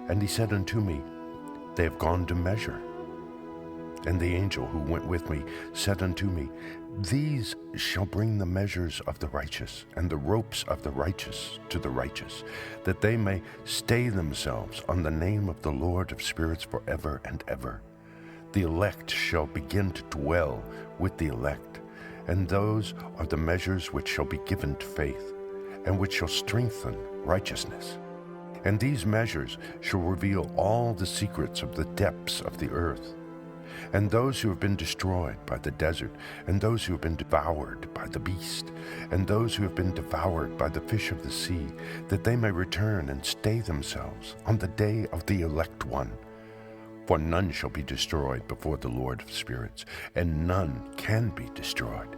And he said unto me, They have gone to measure. And the angel who went with me said unto me, These shall bring the measures of the righteous, and the ropes of the righteous to the righteous, that they may stay themselves on the name of the Lord of spirits forever and ever. The elect shall begin to dwell with the elect, and those are the measures which shall be given to faith, and which shall strengthen righteousness. And these measures shall reveal all the secrets of the depths of the earth. And those who have been destroyed by the desert, and those who have been devoured by the beast, and those who have been devoured by the fish of the sea, that they may return and stay themselves on the day of the elect one. For none shall be destroyed before the Lord of spirits, and none can be destroyed.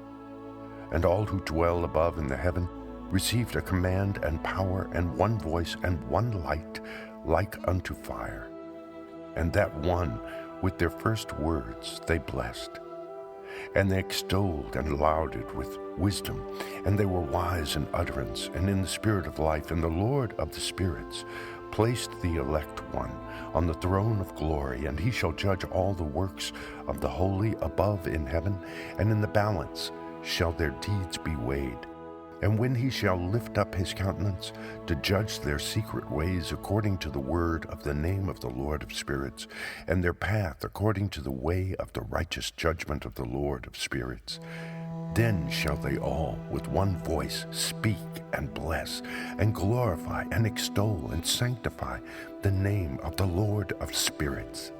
And all who dwell above in the heaven received a command and power and one voice and one light like unto fire. And that one with their first words they blessed. And they extolled and lauded with wisdom, and they were wise in utterance and in the spirit of life. And the Lord of the spirits placed the elect one on the throne of glory, and he shall judge all the works of the holy above in heaven, and in the balance shall their deeds be weighed. And when he shall lift up his countenance to judge their secret ways according to the word of the name of the Lord of spirits, and their path according to the way of the righteous judgment of the Lord of spirits, then shall they all with one voice speak and bless and glorify and extol and sanctify the name of the Lord of spirits.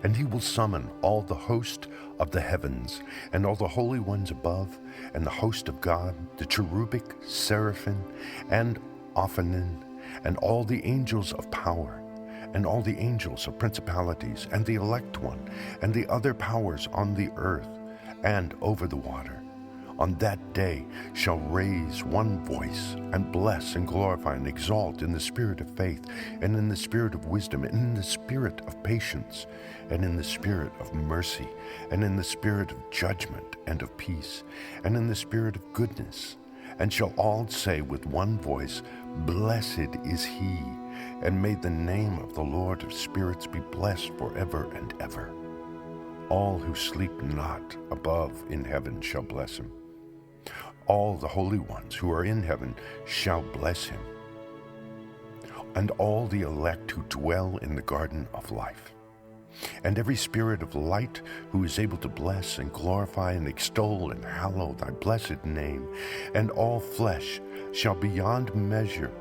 And he will summon all the host of the heavens, and all the holy ones above, and the host of God, the cherubic, seraphim, and ophanim, and all the angels of power, and all the angels of principalities, and the elect one, and the other powers on the earth, and over the water. On that day shall raise one voice, and bless and glorify and exalt in the spirit of faith, and in the spirit of wisdom, and in the spirit of patience, and in the spirit of mercy, and in the spirit of judgment and of peace, and in the spirit of goodness. And shall all say with one voice, Blessed is he, and may the name of the Lord of spirits be blessed forever and ever. All who sleep not above in heaven shall bless him. All the holy ones who are in heaven shall bless him, and all the elect who dwell in the garden of life. And every spirit of light who is able to bless and glorify and extol and hallow thy blessed name, and all flesh shall beyond measure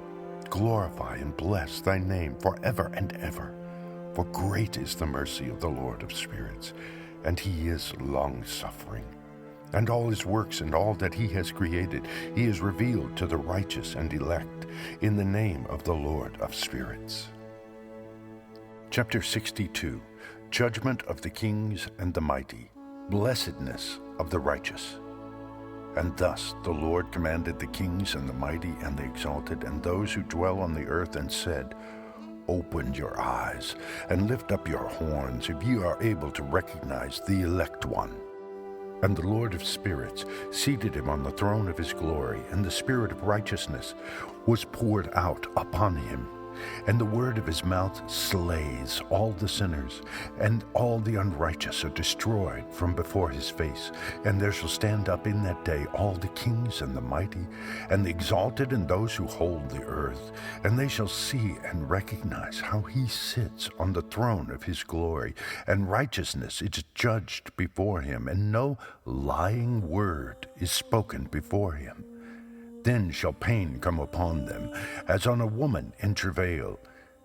glorify and bless thy name forever and ever. For great is the mercy of the Lord of spirits, and he is long-suffering. And all his works and all that he has created, he has revealed to the righteous and elect in the name of the Lord of spirits. Chapter 62, Judgment of the Kings and the Mighty, Blessedness of the Righteous. And thus the Lord commanded the kings and the mighty and the exalted and those who dwell on the earth, and said, Open your eyes and lift up your horns, if ye are able to recognize the elect one. And the Lord of spirits seated him on the throne of his glory, and the spirit of righteousness was poured out upon him. And the word of his mouth slays all the sinners, and all the unrighteous are destroyed from before his face. And there shall stand up in that day all the kings and the mighty, and the exalted, and those who hold the earth. And they shall see and recognize how he sits on the throne of his glory, and righteousness is judged before him, and no lying word is spoken before him. Then shall pain come upon them, as on a woman in travail,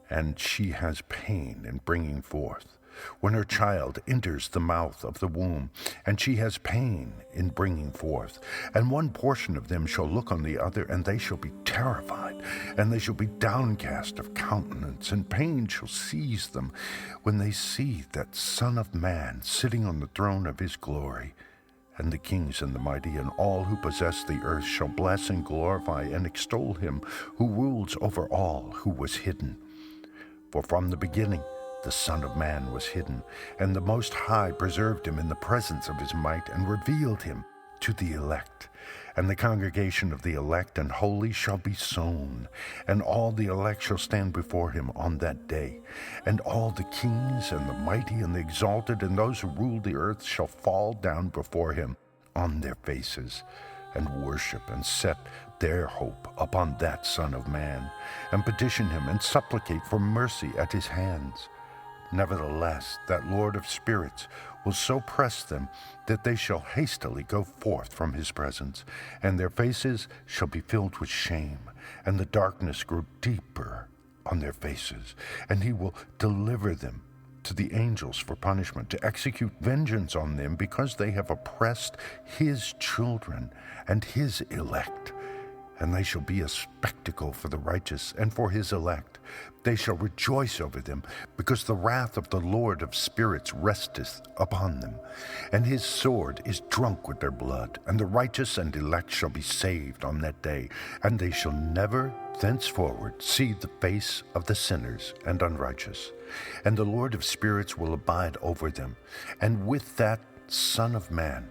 and she has pain in bringing forth, when her child enters the mouth of the womb, and she has pain in bringing forth. And one portion of them shall look on the other, and they shall be terrified, and they shall be downcast of countenance, and pain shall seize them, when they see that Son of Man sitting on the throne of his glory. And the kings and the mighty and all who possess the earth shall bless and glorify and extol him who rules over all, who was hidden. For from the beginning the Son of Man was hidden, and the Most High preserved him in the presence of his might, and revealed him to the elect. And the congregation of the elect and holy shall be sown, and all the elect shall stand before him on that day. And all the kings and the mighty and the exalted and those who rule the earth shall fall down before him on their faces, and worship and set their hope upon that Son of Man, and petition him and supplicate for mercy at his hands. Nevertheless, that Lord of spirits will so press them that they shall hastily go forth from his presence, and their faces shall be filled with shame, and the darkness grow deeper on their faces. And he will deliver them to the angels for punishment, to execute vengeance on them, because they have oppressed his children and his elect. and they shall be a spectacle for the righteous and for his elect. They shall rejoice over them, because the wrath of the Lord of spirits resteth upon them, and his sword is drunk with their blood. And the righteous and elect shall be saved on that day, and they shall never thenceforward see the face of the sinners and unrighteous. And the Lord of spirits will abide over them, and with that Son of Man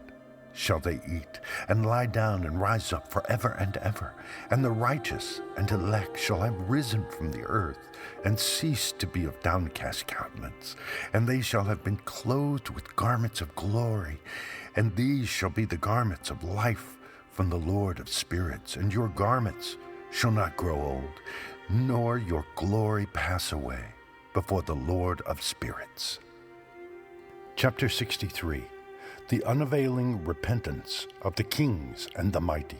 shall they eat, and lie down and rise up forever and ever. And the righteous and elect shall have risen from the earth, and ceased to be of downcast countenance. And they shall have been clothed with garments of glory, and these shall be the garments of life from the Lord of spirits. And your garments shall not grow old, nor your glory pass away before the Lord of spirits. Chapter 63. The unavailing repentance of the kings and the mighty.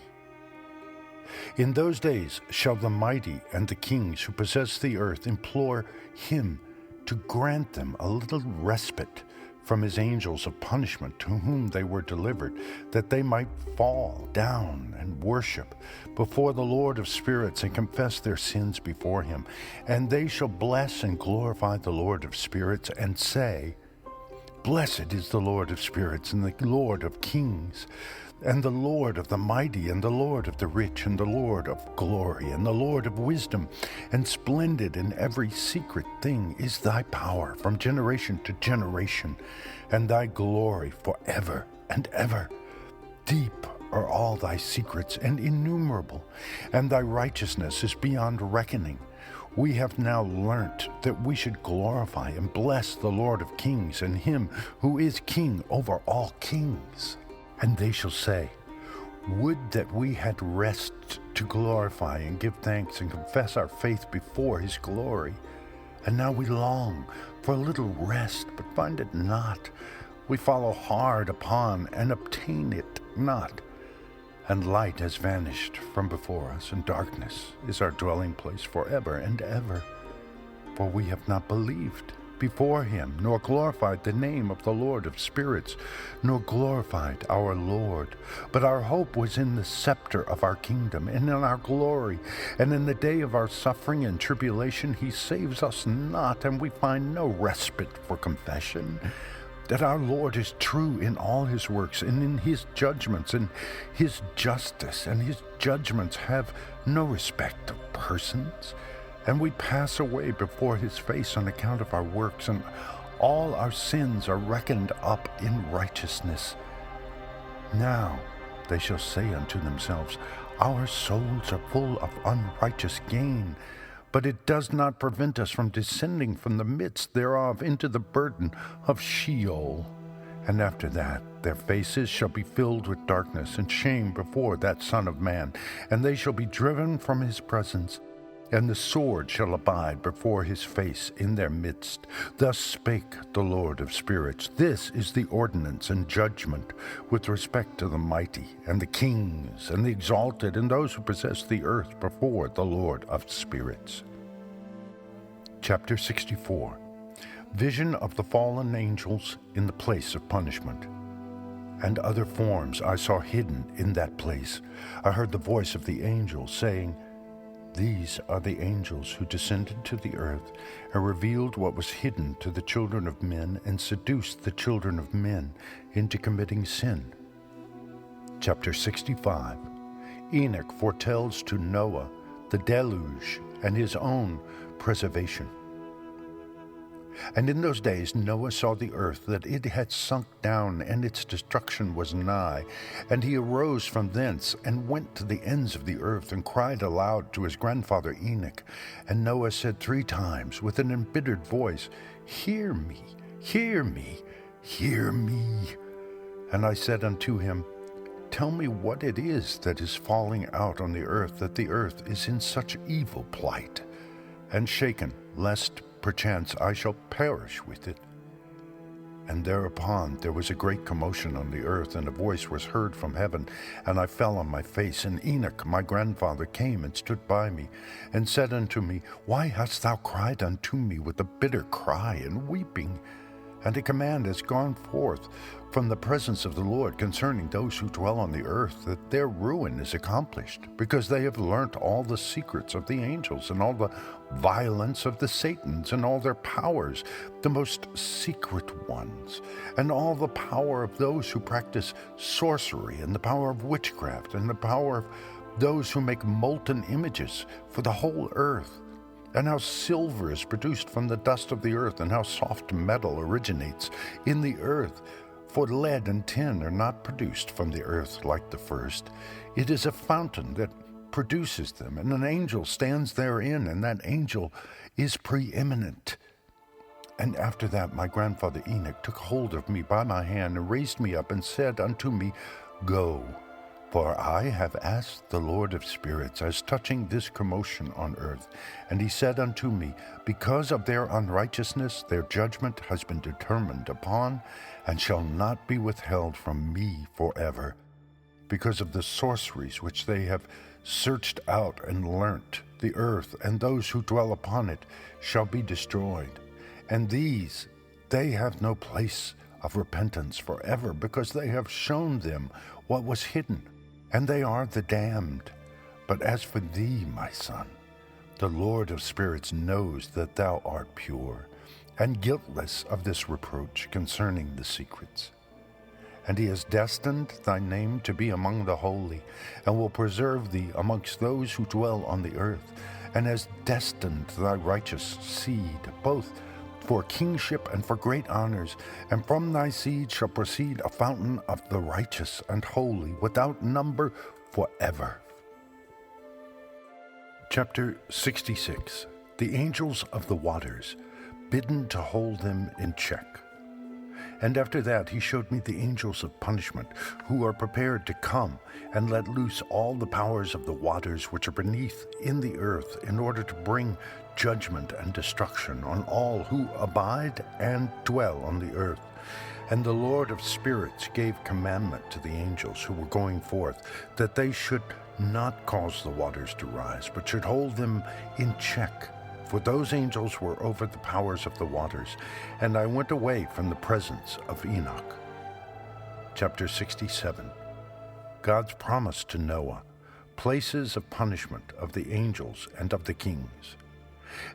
In those days shall the mighty and the kings who possess the earth implore him to grant them a little respite from his angels of punishment to whom they were delivered, that they might fall down and worship before the Lord of spirits and confess their sins before him. And they shall bless and glorify the Lord of spirits and say, Blessed is the Lord of spirits, and the Lord of kings, and the Lord of the mighty, and the Lord of the rich, and the Lord of glory, and the Lord of wisdom. And splendid in every secret thing is thy power from generation to generation, and thy glory forever and ever. Deep are all thy secrets, and innumerable, and thy righteousness is beyond reckoning. We have now learnt that we should glorify and bless the Lord of kings, and him who is king over all kings. And they shall say, Would that we had rest to glorify and give thanks and confess our faith before his glory. And now we long for a little rest, but find it not. We follow hard upon and obtain it not. And light has vanished from before us, and darkness is our dwelling place forever and ever. For we have not believed before him, nor glorified the name of the Lord of spirits, nor glorified our Lord. But our hope was in the scepter of our kingdom, and in our glory. And in the day of our suffering and tribulation he saves us not, and we find no respite for confession. That our Lord is true in all his works, and in his judgments, and his justice, and his judgments have no respect of persons. And we pass away before his face on account of our works, and all our sins are reckoned up in righteousness. Now they shall say unto themselves, Our souls are full of unrighteous gain. But it does not prevent us from descending from the midst thereof into the burden of Sheol. And after that their faces shall be filled with darkness and shame before that Son of Man, and they shall be driven from his presence, and the sword shall abide before his face in their midst. Thus spake the Lord of spirits. This is the ordinance and judgment with respect to the mighty, and the kings, and the exalted, and those who possess the earth before the Lord of spirits. Chapter 64. Vision of the fallen angels in the place of punishment. And other forms I saw hidden in that place. I heard the voice of the angel saying, These are the angels who descended to the earth and revealed what was hidden to the children of men and seduced the children of men into committing sin. Chapter 65. Enoch foretells to Noah the deluge and his own preservation. And in those days Noah saw the earth, that it had sunk down, and its destruction was nigh. And he arose from thence, and went to the ends of the earth, and cried aloud to his grandfather Enoch. And Noah said 3 times with an embittered voice, Hear me, hear me, hear me. And I said unto him, Tell me what it is that is falling out on the earth, that the earth is in such evil plight, and shaken, lest perchance I shall perish with it. And thereupon there was a great commotion on the earth, and a voice was heard from heaven, and I fell on my face. And Enoch my grandfather came and stood by me, and said unto me, Why hast thou cried unto me with a bitter cry and weeping? And a command has gone forth from the presence of the Lord concerning those who dwell on the earth, that their ruin is accomplished, because they have learnt all the secrets of the angels, and all the violence of the Satans, and all their powers, the most secret ones, and all the power of those who practice sorcery, and the power of witchcraft, and the power of those who make molten images for the whole earth, and how silver is produced from the dust of the earth, and how soft metal originates in the earth. For lead and tin are not produced from the earth like the first. It is a fountain that produces them, and an angel stands therein, and that angel is preeminent. And after that my grandfather Enoch took hold of me by my hand, and raised me up, and said unto me, Go, for I have asked the Lord of spirits as touching this commotion on earth. And he said unto me, Because of their unrighteousness their judgment has been determined upon, and shall not be withheld from me forever. Because of the sorceries which they have searched out and learnt, the earth and those who dwell upon it shall be destroyed. And these, they have no place of repentance forever, because they have shown them what was hidden, and they are the damned. But as for thee, my son, the Lord of spirits knows that thou art pure, and guiltless of this reproach concerning the secrets. And he has destined thy name to be among the holy, and will preserve thee amongst those who dwell on the earth, and has destined thy righteous seed, both for kingship and for great honors, and from thy seed shall proceed a fountain of the righteous and holy, without number forever. Chapter 66. The Angels of the Waters, bidden to hold them in check. And after that he showed me the angels of punishment, who are prepared to come and let loose all the powers of the waters which are beneath in the earth, in order to bring judgment and destruction on all who abide and dwell on the earth. And the Lord of spirits gave commandment to the angels who were going forth, that they should not cause the waters to rise, but should hold them in check. For those angels were over the powers of the waters. And I went away from the presence of Enoch. Chapter 67. God's promise to Noah, places of punishment of the angels and of the kings.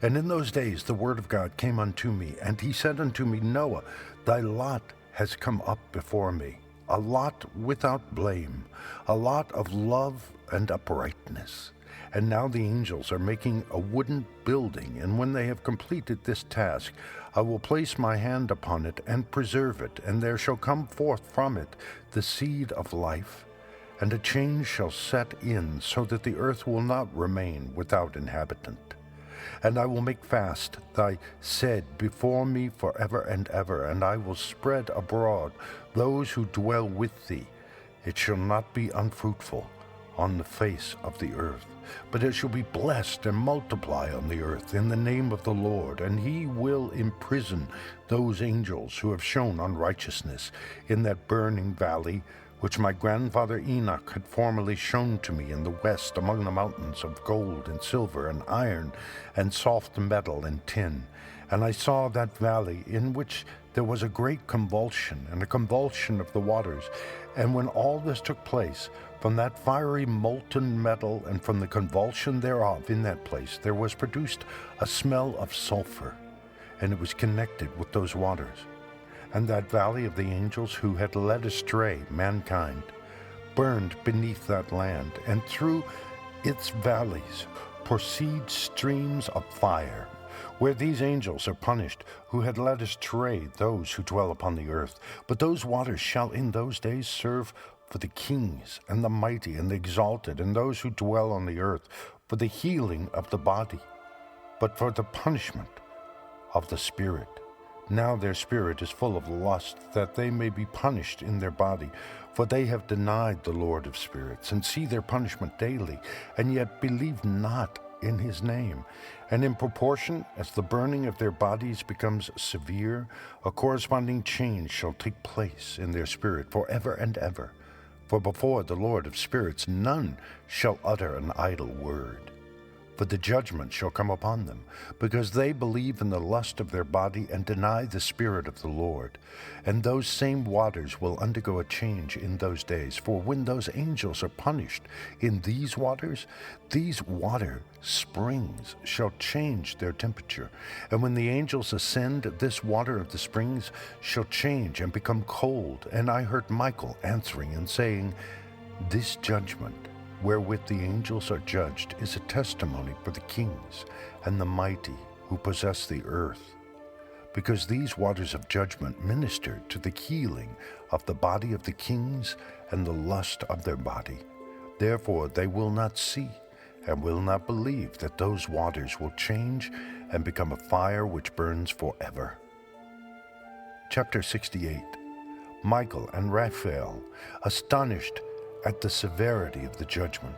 And in those days the word of God came unto me, and he said unto me, Noah, thy lot has come up before me, a lot without blame, a lot of love and uprightness. And now the angels are making a wooden building, and when they have completed this task, I will place my hand upon it and preserve it, and there shall come forth from it the seed of life, and a change shall set in, so that the earth will not remain without inhabitant. And I will make fast thy seed before me forever and ever, and I will spread abroad those who dwell with thee. It shall not be unfruitful on the face of the earth, but it shall be blessed and multiply on the earth in the name of the Lord. And he will imprison those angels who have shown unrighteousness in that burning valley, which my grandfather Enoch had formerly shown to me in the west, among the mountains of gold and silver and iron and soft metal and tin. And I saw that valley, in which there was a great convulsion, and a convulsion of the waters. And when all this took place, from that fiery molten metal and from the convulsion thereof in that place, there was produced a smell of sulfur, and it was connected with those waters. And that valley of the angels who had led astray mankind burned beneath that land, and through its valleys proceed streams of fire, where these angels are punished, who had led astray those who dwell upon the earth. But those waters shall in those days serve for the kings and the mighty and the exalted, and those who dwell on the earth, for the healing of the body, but for the punishment of the spirit. Now their spirit is full of lust, that they may be punished in their body. For they have denied the Lord of spirits, and see their punishment daily, and yet believe not in his name. And in proportion as the burning of their bodies becomes severe, a corresponding change shall take place in their spirit forever and ever. For before the Lord of spirits none shall utter an idle word. For the judgment shall come upon them, because they believe in the lust of their body and deny the Spirit of the Lord. And those same waters will undergo a change in those days. For when those angels are punished in these water springs shall change their temperature. And when the angels ascend, this water of the springs shall change and become cold. And I heard Michael answering and saying, This judgment wherewith the angels are judged is a testimony for the kings and the mighty who possess the earth, because these waters of judgment minister to the healing of the body of the kings and the lust of their body. Therefore they will not see and will not believe that those waters will change and become a fire which burns forever. Chapter 68. Michael and Raphael, astonished at the severity of the judgment.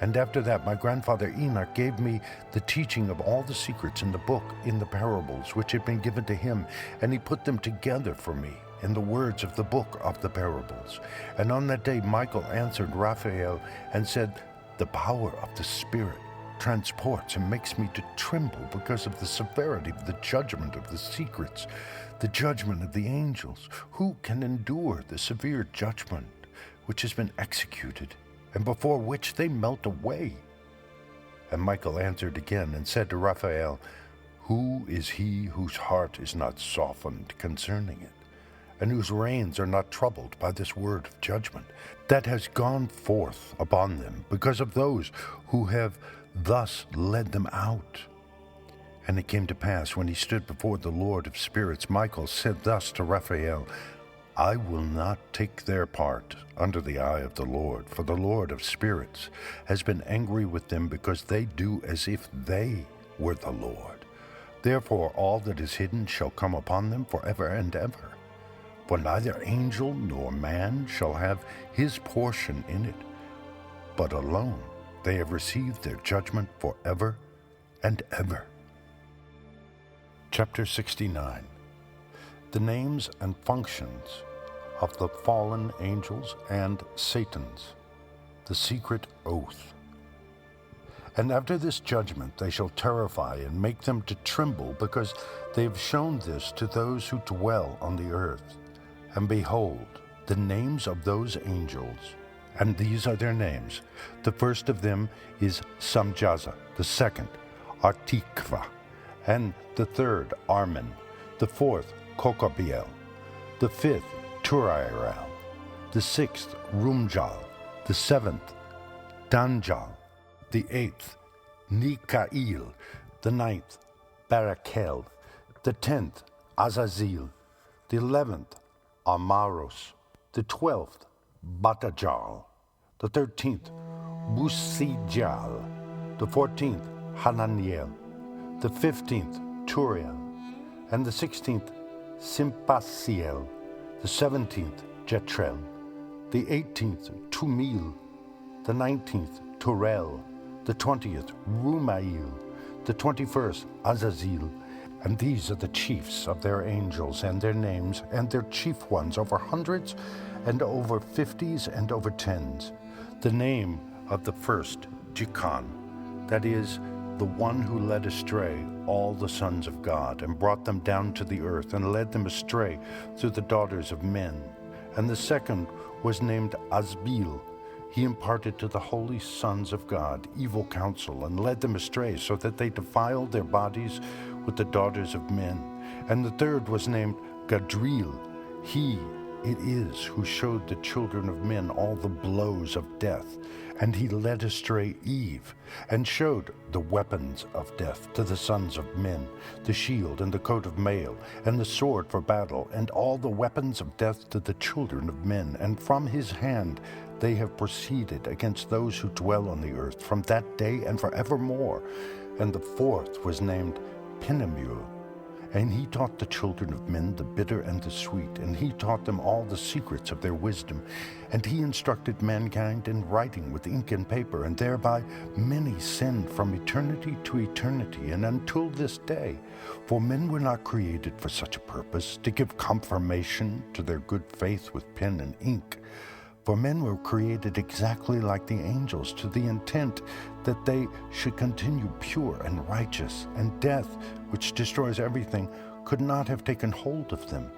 And after that my grandfather Enoch gave me the teaching of all the secrets in the book, in the parables which had been given to him, and he put them together for me in the words of the book of the parables. And on that day Michael answered Raphael and said, The power of the Spirit transports and makes me to tremble because of the severity of the judgment of the secrets, the judgment of the angels. Who can endure the severe judgment which has been executed, and before which they melt away? And Michael answered again and said to Raphael, Who is he whose heart is not softened concerning it, and whose reins are not troubled by this word of judgment, that has gone forth upon them because of those who have thus led them out? And it came to pass, when he stood before the Lord of spirits, Michael said thus to Raphael, I will not take their part under the eye of the Lord, for the Lord of spirits has been angry with them because they do as if they were the Lord. Therefore all that is hidden shall come upon them forever and ever. For neither angel nor man shall have his portion in it, but alone they have received their judgment forever and ever. Chapter 69. The names and functions of the fallen angels and Satan's, the secret oath. And after this judgment they shall terrify and make them to tremble, because they have shown this to those who dwell on the earth. And behold, the names of those angels, and these are their names. The first of them is Samjaza, the second Artikva, and the third Armin, the fourth Kokobiel, the fifth Turairel, the sixth Rumjal, the seventh Danjal, the eighth Nikail, the ninth Barakel, the 10th Azazel, the 11th Amaros, the 12th Batajal, the 13th Busijal, the 14th Hananiel, the 15th Turiel, and the 16th Simpasiel, the 17th Jetrel, the 18th Tumil, the 19th Turel, the 20th Rumail, the 21st Azazel. And these are the chiefs of their angels, and their names, and their chief ones, over hundreds, and over 50s, and over 10s. The name of the first, Jikon, that is, the one who led astray all the sons of God, and brought them down to the earth, and led them astray through the daughters of men. And the second was named Asbil. He imparted to the holy sons of God evil counsel, and led them astray, so that they defiled their bodies with the daughters of men. And the third was named Gadriel. He it is who showed the children of men all the blows of death. And he led astray Eve, and showed the weapons of death to the sons of men, the shield and the coat of mail, and the sword for battle, and all the weapons of death to the children of men. And from his hand they have proceeded against those who dwell on the earth from that day and forevermore. And the fourth was named Penemuel. And he taught the children of men the bitter and the sweet, and he taught them all the secrets of their wisdom. And he instructed mankind in writing with ink and paper, and thereby many sinned from eternity to eternity, and until this day. For men were not created for such a purpose, to give confirmation to their good faith with pen and ink, For men were created exactly like the angels, to the intent that they should continue pure and righteous, and death, which destroys everything, could not have taken hold of them.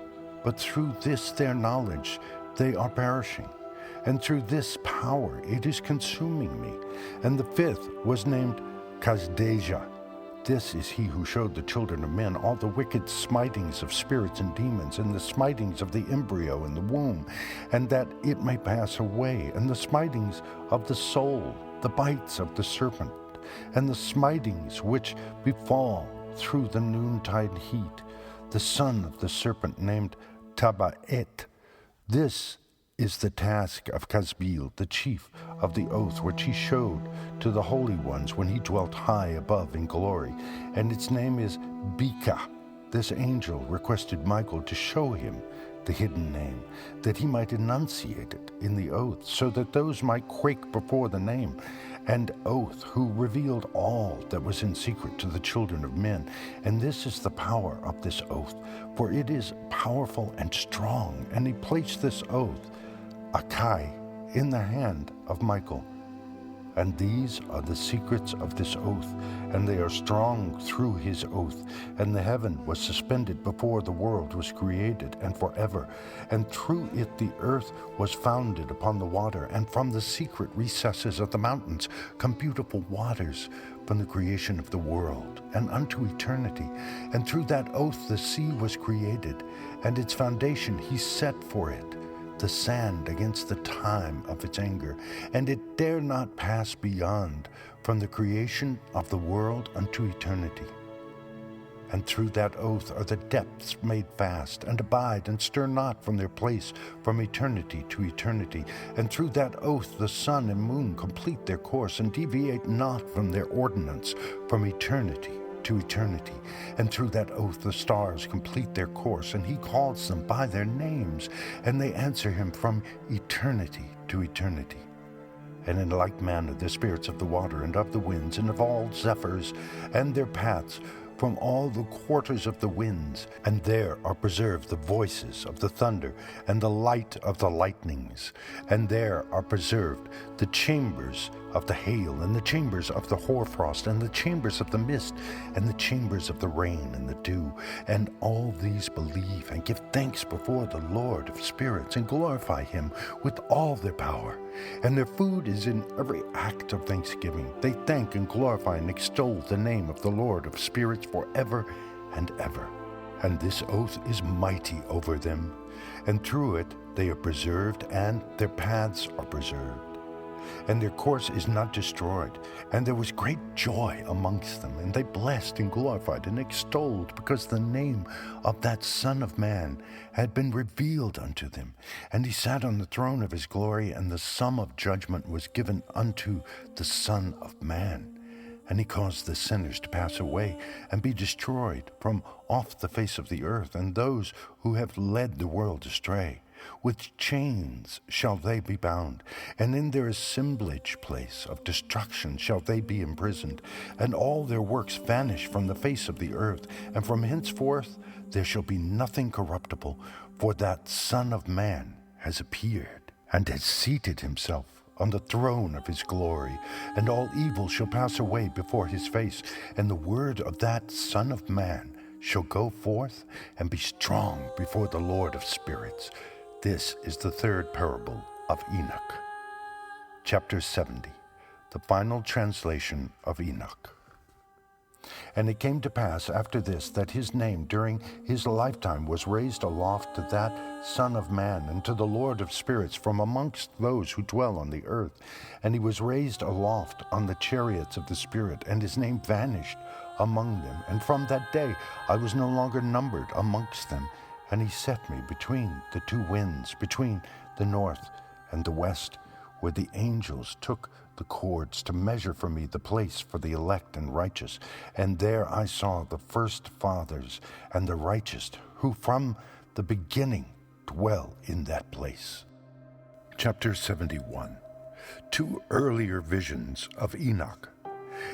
But through this their knowledge they are perishing, and through this power it is consuming me. And the fifth was named Kasdeja. This is he who showed the children of men all the wicked smitings of spirits and demons, and the smitings of the embryo in the womb, and that it may pass away, and the smitings of the soul, the bites of the serpent, and the smitings which befall through the noontide heat, the son of the serpent named Tabaet. This is the task of Casbil, the chief of the oath which he showed to the holy ones when he dwelt high above in glory, and its name is Bika. This angel requested Michael to show him the hidden name, that he might enunciate it in the oath, so that those might quake before the name and oath, who revealed all that was in secret to the children of men. And this is the power of this oath, for it is powerful and strong. And he placed this oath, Akai, in the hand of Michael. And these are the secrets of this oath, and they are strong through his oath. And the heaven was suspended before the world was created, and forever. And through it the earth was founded upon the water, and from the secret recesses of the mountains come beautiful waters from the creation of the world, and unto eternity. And through that oath the sea was created, and its foundation he set for it, the sand against the time of its anger, and it dare not pass beyond from the creation of the world unto eternity. And through that oath are the depths made fast, and abide, and stir not from their place from eternity to eternity. And through that oath the sun and moon complete their course, and deviate not from their ordinance from eternity to eternity. And through that oath the stars complete their course, and he calls them by their names, and they answer him from eternity to eternity. And in like manner the spirits of the water and of the winds and of all zephyrs and their paths from all the quarters of the winds, and there are preserved the voices of the thunder and the light of the lightnings, and there are preserved the chambers of the hail, and the chambers of the hoarfrost, and the chambers of the mist, and the chambers of the rain and the dew. And all these believe and give thanks before the Lord of spirits, and glorify him with all their power. And their food is in every act of thanksgiving. They thank and glorify and extol the name of the Lord of spirits forever and ever. And this oath is mighty over them, and through it they are preserved, and their paths are preserved, and their course is not destroyed. And there was great joy amongst them, and they blessed and glorified and extolled, because the name of that Son of Man had been revealed unto them. And he sat on the throne of his glory, and the sum of judgment was given unto the Son of Man. And he caused the sinners to pass away and be destroyed from off the face of the earth, and those who have led the world astray. With chains shall they be bound, and in their assemblage place of destruction shall they be imprisoned, and all their works vanish from the face of the earth. And from henceforth there shall be nothing corruptible, for that Son of Man has appeared, and has seated himself on the throne of his glory, and all evil shall pass away before his face, and the word of that Son of Man shall go forth and be strong before the Lord of spirits. This is the third parable of Enoch. Chapter 70, the final translation of Enoch. And it came to pass after this that his name during his lifetime was raised aloft to that Son of Man, and to the Lord of spirits from amongst those who dwell on the earth. And he was raised aloft on the chariots of the Spirit, and his name vanished among them. And from that day I was no longer numbered amongst them. And he set me between the two winds, between the north and the west, where the angels took the cords to measure for me the place for the elect and righteous. And there I saw the first fathers and the righteous, who from the beginning dwell in that place. Chapter 71. Two earlier visions of Enoch.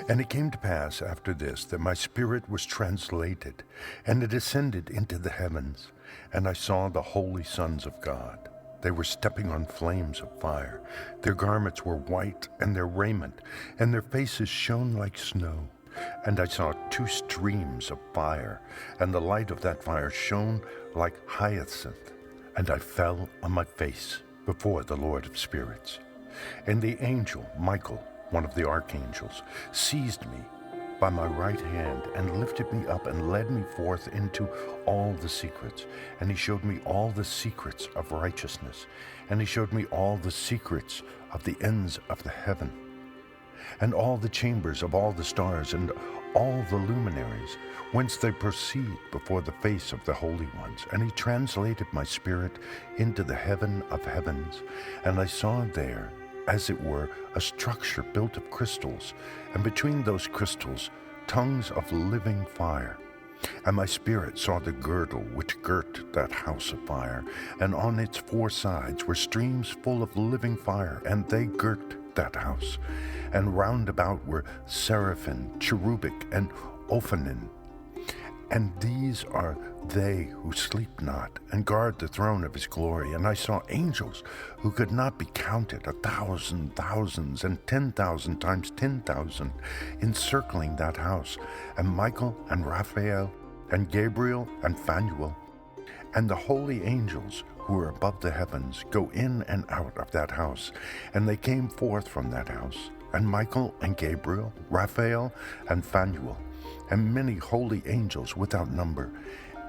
And it came to pass after this that my spirit was translated, and it ascended into the heavens, and I saw the holy sons of God, They were stepping on flames of fire. Their garments were white, and their raiment, and their faces shone like snow. And I saw two streams of fire, and the light of that fire shone like hyacinth. And I fell on my face before the Lord of Spirits. And the angel, Michael, one of the archangels, seized me by my right hand and lifted me up and led me forth into all the secrets. And he showed me all the secrets of righteousness. And he showed me all the secrets of the ends of the heaven, and all the chambers of all the stars, and all the luminaries, whence they proceed before the face of the holy ones. And he translated my spirit into the heaven of heavens, and I saw there, as it were, a structure built of crystals, and between those crystals tongues of living fire. And my spirit saw the girdle which girt that house of fire, and on its four sides were streams full of living fire, and they girt that house. And round about were seraphim, cherubic, and ophanim. And these are they who sleep not, and guard the throne of his glory. And I saw angels who could not be counted, 1,000 thousands, and 10,000 times 10,000, encircling that house. And Michael, and Raphael, and Gabriel, and Phanuel, and the holy angels who are above the heavens go in and out of that house. And they came forth from that house, and Michael, and Gabriel, Raphael, and Phanuel, and many holy angels without number,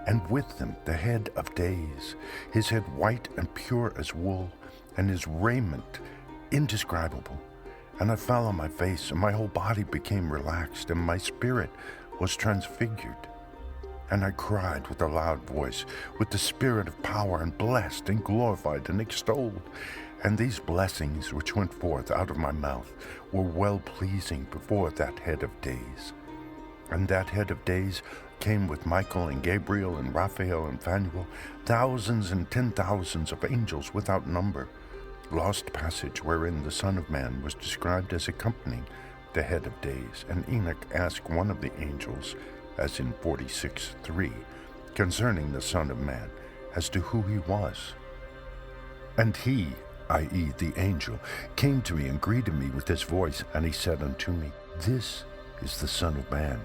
and with them the head of days, his head white and pure as wool, and his raiment indescribable. And I fell on my face, and my whole body became relaxed, and my spirit was transfigured. And I cried with a loud voice, with the spirit of power, and blessed, and glorified, and extolled. And these blessings which went forth out of my mouth were well-pleasing before that head of days. And that head of days came with Michael, and Gabriel, and Raphael, and Phanuel, thousands and 10,000s of angels without number. Lost passage wherein the Son of Man was described as accompanying the head of days. And Enoch asked one of the angels, as in 46:3, concerning the Son of Man, as to who he was. And he, i.e. the angel, came to me and greeted me with his voice, and he said unto me, This is the Son of Man,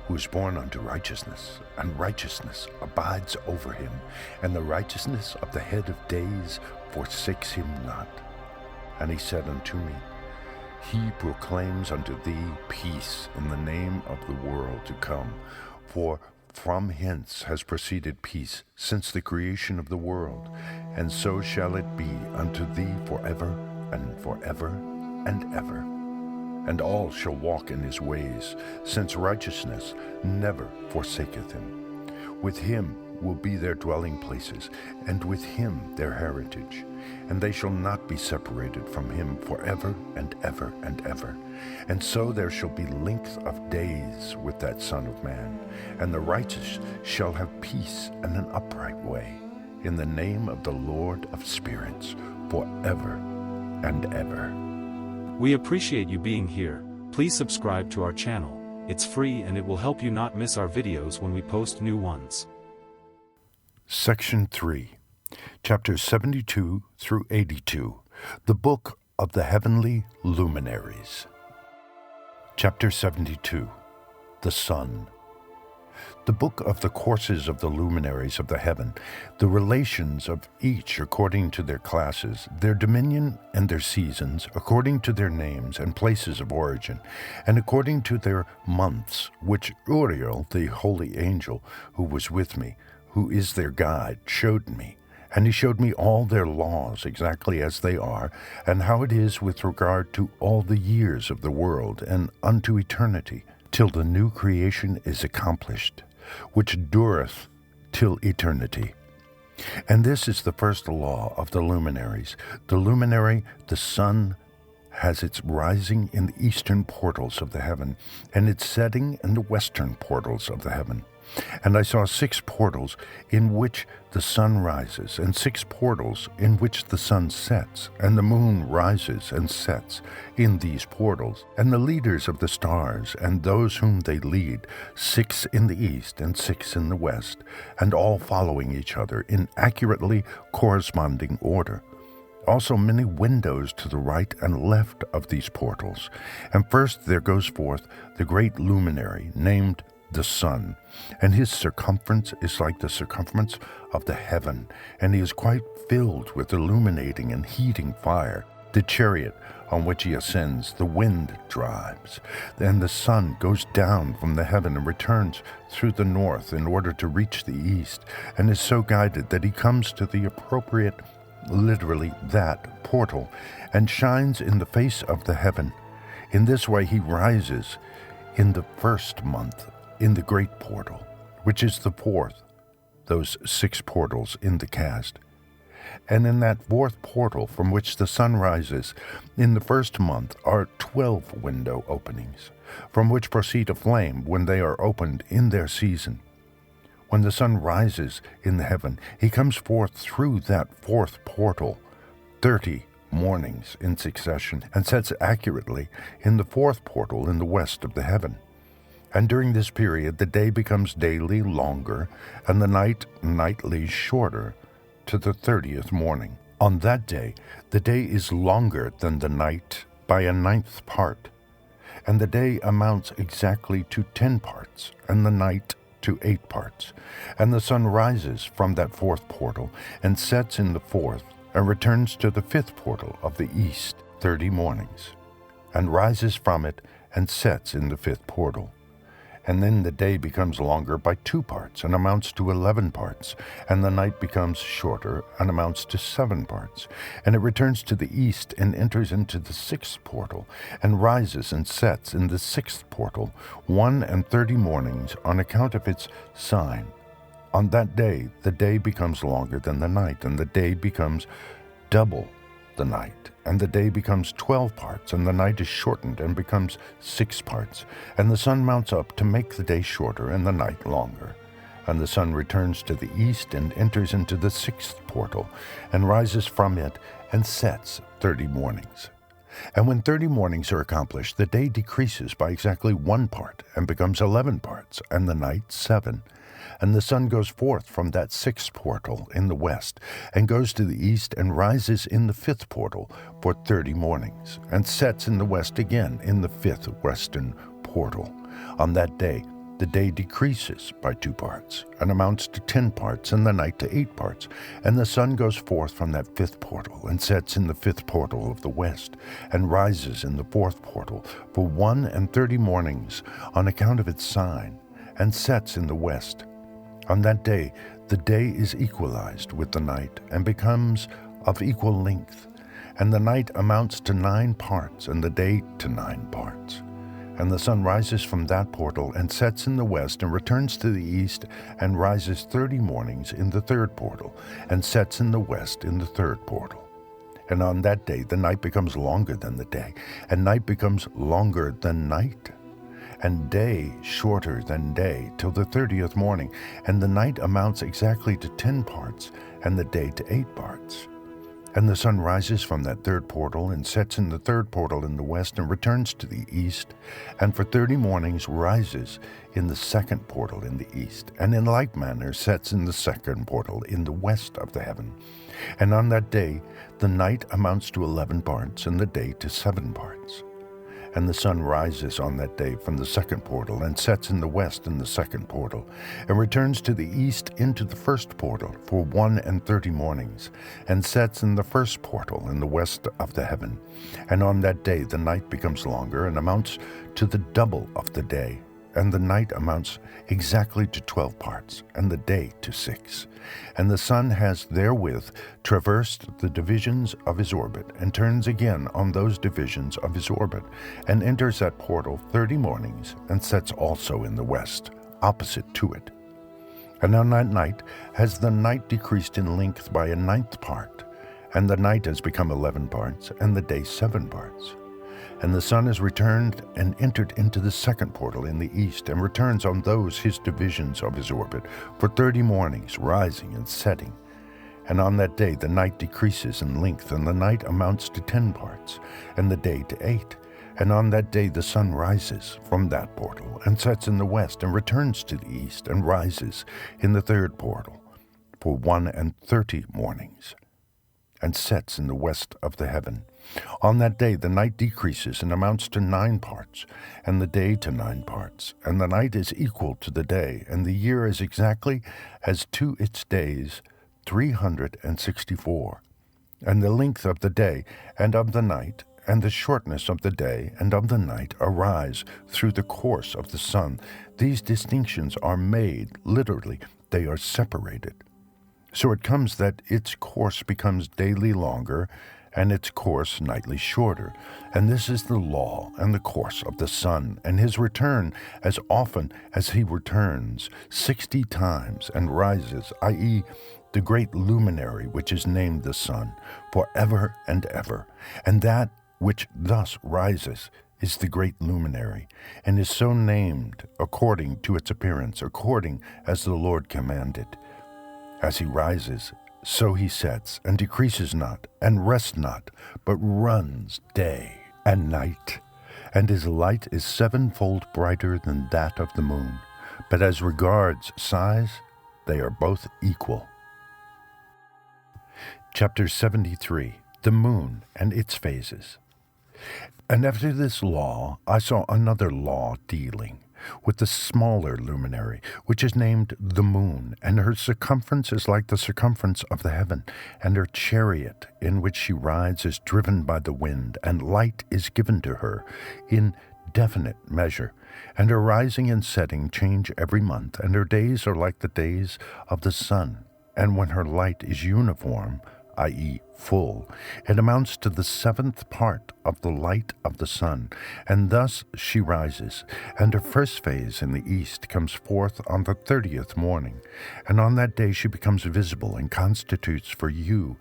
who is born unto righteousness, and righteousness abides over him, and the righteousness of the head of days forsakes him not. And he said unto me, He proclaims unto thee peace in the name of the world to come, for from hence has proceeded peace since the creation of the world, and so shall it be unto thee forever and forever and ever. And all shall walk in his ways, since righteousness never forsaketh him. With him will be their dwelling places, and with him their heritage. And they shall not be separated from him forever and ever and ever. And so there shall be length of days with that Son of Man, and the righteous shall have peace and an upright way, in the name of the Lord of Spirits, forever and ever.
We appreciate you being here. Please subscribe to our channel. It's free and it will help you not miss our videos when we post new ones.
Section 3, Chapters 72 through 82, the Book of the Heavenly Luminaries. Chapter 72, the Sun. The book of the courses of the luminaries of the heaven, the relations of each according to their classes, their dominion and their seasons, according to their names and places of origin, and according to their months, which Uriel, the holy angel, who was with me, who is their guide, showed me. And he showed me all their laws exactly as they are, and how it is with regard to all the years of the world, and unto eternity, till the new creation is accomplished, which dureth till eternity. And this is the first law of the luminaries. The luminary, the sun, has its rising in the eastern portals of the heaven, and its setting in the western portals of the heaven. And I saw 6 portals in which the sun rises, and 6 portals in which the sun sets, and the moon rises and sets in these portals, and the leaders of the stars, and those whom they lead, 6 in the east and 6 in the west, and all following each other in accurately corresponding order. Also many windows to the right and left of these portals. And first there goes forth the great luminary, named the sun, and his circumference is like the circumference of the heaven, and he is quite filled with illuminating and heating fire. The chariot on which he ascends, the wind drives. Then the sun goes down from the heaven and returns through the north in order to reach the east, and is so guided that he comes to the appropriate, literally that portal, and shines in the face of the heaven. In this way he rises in the first month in the great portal, which is the 4th, those 6 portals in the cast. And in that 4th portal from which the sun rises, in the first month are 12 window openings, from which proceed a flame when they are opened in their season. When the sun rises in the heaven, he comes forth through that 4th portal 30 mornings in succession, and sets accurately in the 4th portal in the west of the heaven. And during this period the day becomes daily longer, and the night nightly shorter, to the 30th morning. On that day the day is longer than the night by a 9th part, and the day amounts exactly to 10 parts, and the night to 8 parts. And the sun rises from that 4th portal, and sets in the 4th, and returns to the 5th portal of the east 30 mornings, and rises from it, and sets in the 5th portal. And then the day becomes longer by 2 parts, and amounts to 11 parts, and the night becomes shorter, and amounts to 7 parts. And it returns to the east, and enters into the 6th portal, and rises and sets in the 6th portal 31 mornings on account of its sign. On that day the day becomes longer than the night, and the day becomes double the night, and the day becomes 12 parts, and the night is shortened and becomes 6 parts, and the sun mounts up to make the day shorter and the night longer. And the sun returns to the east, and enters into the 6th portal, and rises from it, and sets 30 mornings. And when 30 mornings are accomplished, the day decreases by exactly 1 part, and becomes 11 parts, and the night 7. And the sun goes forth from that 6th portal in the west, and goes to the east, and rises in the 5th portal for 30 mornings, and sets in the west again in the 5th western portal. On that day the day decreases by 2 parts, and amounts to 10 parts, and the night to 8 parts. And the sun goes forth from that 5th portal, and sets in the 5th portal of the west, and rises in the 4th portal for 31 mornings on account of its sign, and sets in the west. On that day the day is equalized with the night, and becomes of equal length, and the night amounts to 9 parts, and the day to 9 parts. And the sun rises from that portal, and sets in the west, and returns to the east, and rises 30 mornings in the 3rd portal, and sets in the west in the 3rd portal. And on that day the night becomes longer than the day, and night becomes longer than night, and day shorter than day, till the 30th morning. And the night amounts exactly to 10 parts, and the day to 8 parts. And the sun rises from that 3rd portal, and sets in the 3rd portal in the west, and returns to the east, and for 30 mornings rises in the 2nd portal in the east, and in like manner sets in the 2nd portal in the west of the heaven. And on that day the night amounts to 11 parts, and the day to 7 parts. And the sun rises on that day from the 2nd portal, and sets in the west in the 2nd portal, and returns to the east into the 1st portal for 31 mornings, and sets in the 1st portal in the west of the heaven. And on that day the night becomes longer, and amounts to the double of the day, and the night amounts exactly to 12 parts, and the day to 6. And the sun has therewith traversed the divisions of his orbit, and turns again on those divisions of his orbit, and enters that portal 30 mornings, and sets also in the west, opposite to it. And on that night has the night decreased in length by a 9th part, and the night has become 11 parts, and the day 7 parts. And the sun is returned and entered into the second portal in the east, and returns on those his divisions of his orbit for 30 mornings, rising and setting. And on that day the night decreases in length, and the night amounts to 10 parts, and the day to 8. And on that day the sun rises from that portal, and sets in the west, and returns to the east, and rises in the third portal for 31 mornings, and sets in the west of the heaven. On that day the night decreases and amounts to 9 parts, and the day to 9 parts, and the night is equal to the day, and the year is exactly as to its days 364. And the length of the day and of the night, and the shortness of the day and of the night arise through the course of the sun. These distinctions are made, literally, they are separated. So it comes that its course becomes daily longer, and its course nightly shorter. And this is the law and the course of the sun, and his return as often as he returns 60 times, and rises, i.e., the great luminary which is named the sun, for ever and ever. And that which thus rises is the great luminary, and is so named according to its appearance, according as the Lord commanded. As he rises, so he sets, and decreases not, and rests not, but runs day and night. And his light is 7-fold brighter than that of the moon. But as regards size, they are both equal. Chapter 73, The Moon and Its Phases. And after this law I saw another law dealing with the smaller luminary, which is named the moon, and her circumference is like the circumference of the heaven, and her chariot in which she rides is driven by the wind, and light is given to her in definite measure, and her rising and setting change every month, and her days are like the days of the sun, and when her light is uniform, i.e., full, it amounts to the 7th part of the light of the sun, and thus she rises, and her first phase in the east comes forth on the 30th morning, and on that day she becomes visible and constitutes for you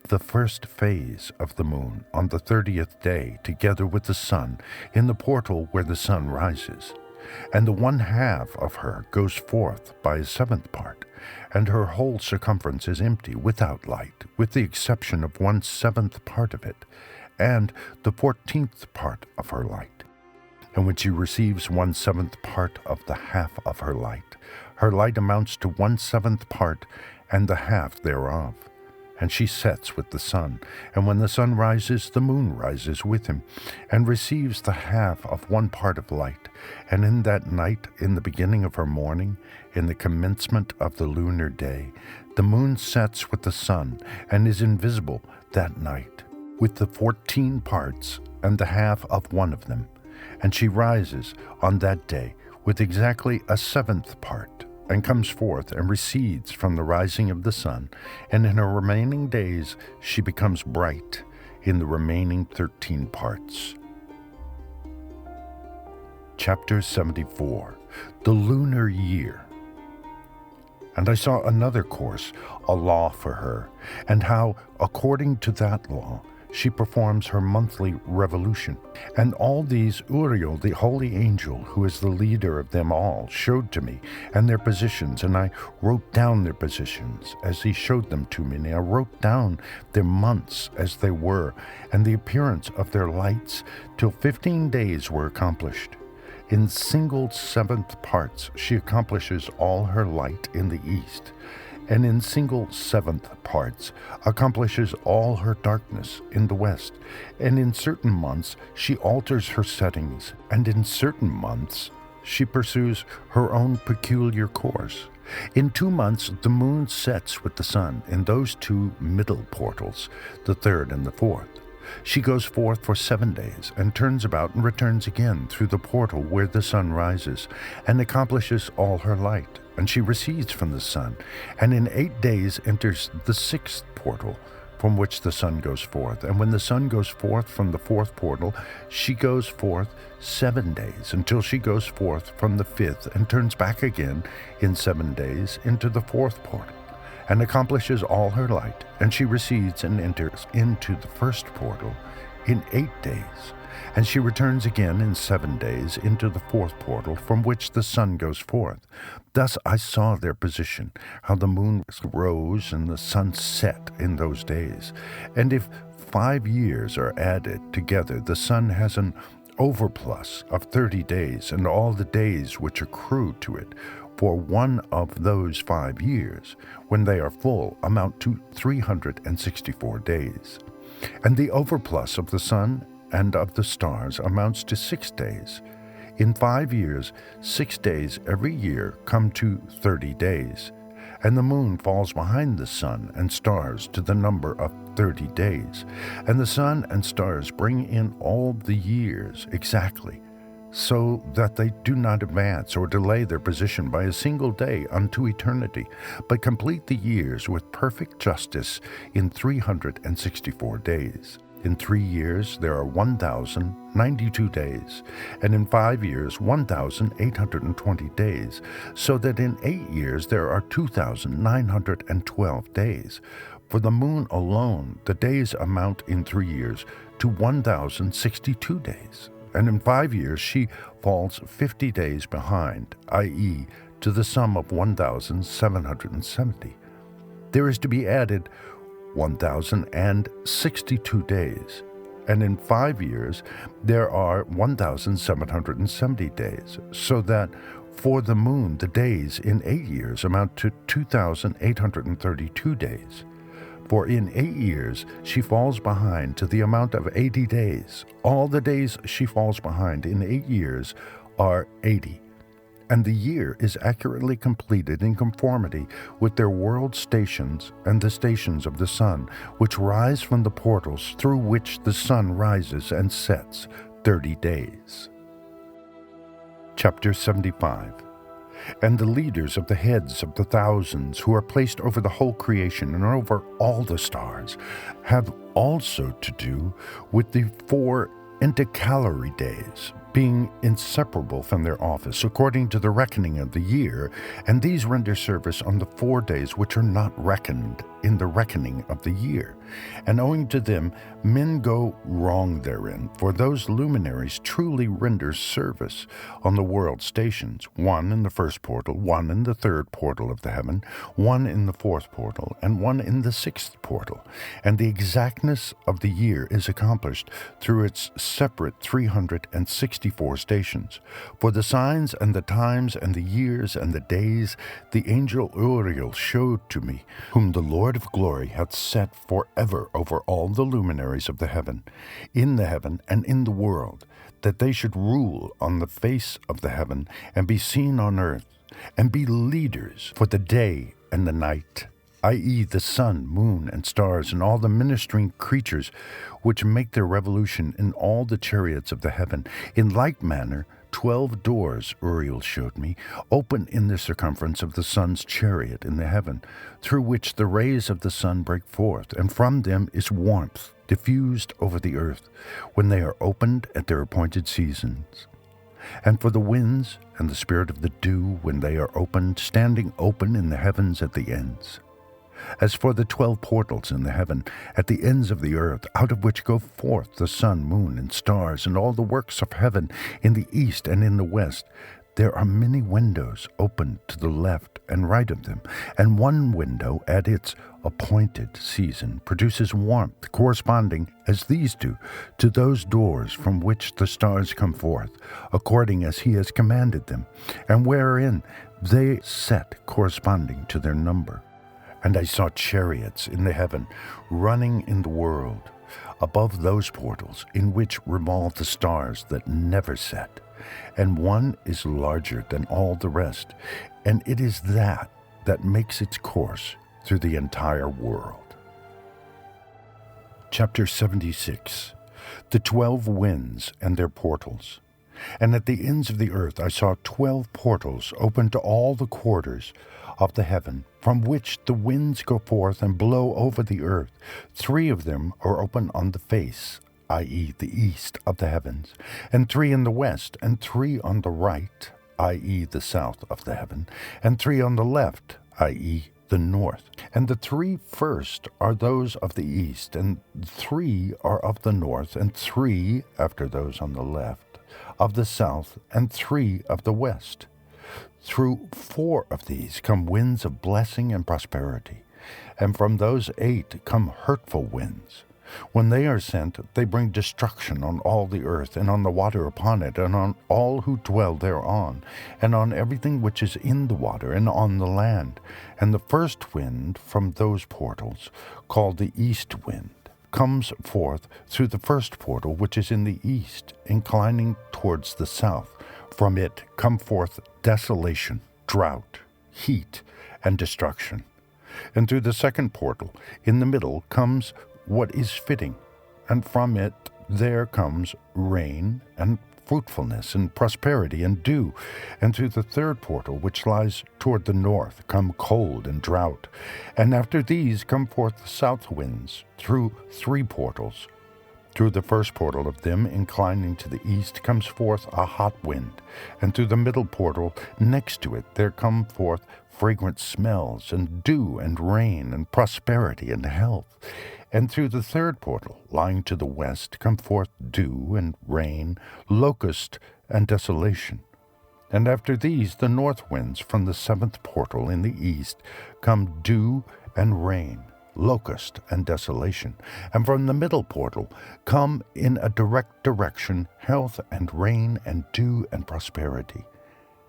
the first phase of the moon on the 30th day, together with the sun, in the portal where the sun rises. And the 1/2 of her goes forth by a 7th part, and her whole circumference is empty, without light, with the exception of 1/7 part of it, and the 14th part of her light. And when she receives 1/7 part of the half of her light amounts to 1/7 part and the half thereof. And she sets with the sun, and when the sun rises, the moon rises with him, and receives the half of 1 part of light. And in that night, in the beginning of her morning, in the commencement of the lunar day, the moon sets with the sun, and is invisible that night, with the 14 parts and the half of 1 of them. And she rises on that day with exactly a 7th part, and comes forth and recedes from the rising of the sun, and in her remaining days she becomes bright in the remaining 13 parts. Chapter 74, The Lunar Year. And I saw another course, a law for her, and how, according to that law, she performs her monthly revolution. And all these Uriel, the holy angel, who is the leader of them all, showed to me, and their positions, and I wrote down their positions as he showed them to me, and I wrote down their months as they were, and the appearance of their lights, till 15 days were accomplished. In single 7th parts she accomplishes all her light in the east, and in single 7th parts accomplishes all her darkness in the west, and in certain months she alters her settings, and in certain months she pursues her own peculiar course. In 2 months the moon sets with the sun in those 2 middle portals, the 3rd and the 4th. She goes forth for 7 days, and turns about and returns again through the portal where the sun rises, and accomplishes all her light. And she recedes from the sun, and in 8 days enters the 6th portal, from which the sun goes forth. And when the sun goes forth from the 4th portal, she goes forth 7 days, until she goes forth from the 5th, and turns back again in 7 days into the 4th portal, and accomplishes all her light. And she recedes and enters into the 1st portal in 8 days. And she returns again in 7 days into the fourth portal from which the sun goes forth. Thus I saw their position, how the moon rose and the sun set in those days. And if 5 years are added together, the sun has an overplus of 30 days, and all the days which accrue to it for one of those 5 years, when they are full, amount to 364 days. And the overplus of the sun and of the stars amounts to 6 days. In 5 years, 6 days every year come to 30 days. And the moon falls behind the sun and stars to the number of 30 days. And the sun and stars bring in all the years exactly, so that they do not advance or delay their position by a single day unto eternity, but complete the years with perfect justice in 364 days. In 3 years there are 1,092 days, and in 5 years 1,820 days, so that in 8 years there are 2,912 days. For the moon alone, the days amount in 3 years to 1,062 days. And in 5 years she falls 50 days behind, i.e., to the sum of 1,770. There is to be added 1,062 days, and in 5 years there are 1,770 days, so that for the moon the days in 8 years amount to 2,832 days. For in 8 years she falls behind to the amount of 80 days. All the days she falls behind in 8 years are 80. And the year is accurately completed in conformity with their world stations and the stations of the sun, which rise from the portals through which the sun rises and sets, 30 days. Chapter 75. And the leaders of the heads of the thousands who are placed over the whole creation and over all the stars have also to do with the 4 intercalary days, being inseparable from their office according to the reckoning of the year, and these render service on the 4 days which are not reckoned in the reckoning of the year. And owing to them men go wrong therein, for those luminaries truly render service on the world stations, 1 in the first portal, 1 in the third portal of the heaven, 1 in the fourth portal, and 1 in the sixth portal. And the exactness of the year is accomplished through its separate 364 stations. For the signs and the times and the years and the days the angel Uriel showed to me, whom the Lord of glory hath set forever over all the luminaries of the heaven, in the heaven and in the world, that they should rule on the face of the heaven, and be seen on earth, and be leaders for the day and the night, i.e., the sun, moon, and stars, and all the ministering creatures which make their revolution in all the chariots of the heaven. In like manner 12 doors, Uriel showed me, open in the circumference of the sun's chariot in the heaven, through which the rays of the sun break forth, and from them is warmth diffused over the earth, when they are opened at their appointed seasons. And for the winds and the spirit of the dew, when they are opened, standing open in the heavens at the ends. As for the 12 portals in the heaven, at the ends of the earth, out of which go forth the sun, moon, and stars, and all the works of heaven, in the east and in the west, there are many windows opened to the left and right of them, and one window at its appointed season produces warmth corresponding, as these do, to those doors from which the stars come forth, according as he has commanded them, and wherein they set corresponding to their number. And I saw chariots in the heaven, running in the world, above those portals in which revolve the stars that never set. And one is larger than all the rest, and it is that makes its course through the entire world. Chapter 76. The 12 winds and their portals. And at the ends of the earth I saw 12 portals open to all the quarters of the heaven, from which the winds go forth and blow over the earth. 3 of them are open on the face, i.e., the east of the heavens, and 3 in the west, and 3 on the right, i.e., the south of the heaven, and 3 on the left, i.e., the north. And the 3 first are those of the east, and 3 are of the north, and 3, after those on the left, of the south, and 3 of the west. Through 4 of these come winds of blessing and prosperity, and from those 8 come hurtful winds. When they are sent, they bring destruction on all the earth, and on the water upon it, and on all who dwell thereon, and on everything which is in the water, and on the land. And the first wind from those portals, called the east wind, comes forth through the first portal which is in the east, inclining towards the south. From it come forth desolation, drought, heat, and destruction. And through the second portal, in the middle, comes what is fitting, and from it there comes rain and fruitfulness and prosperity and dew. And through the third portal, which lies toward the north, come cold and drought. And after these come forth the south winds through 3 portals. Through the first portal of them, inclining to the east, comes forth a hot wind, and through the middle portal next to it there come forth fragrant smells, and dew, and rain, and prosperity, and health. And through the third portal, lying to the west, come forth dew, and rain, locust, and desolation. And after these the north winds from the 7th portal in the east come dew, and rain, locust, and desolation. And from the middle portal come in a direct direction health, and rain, and dew, and prosperity.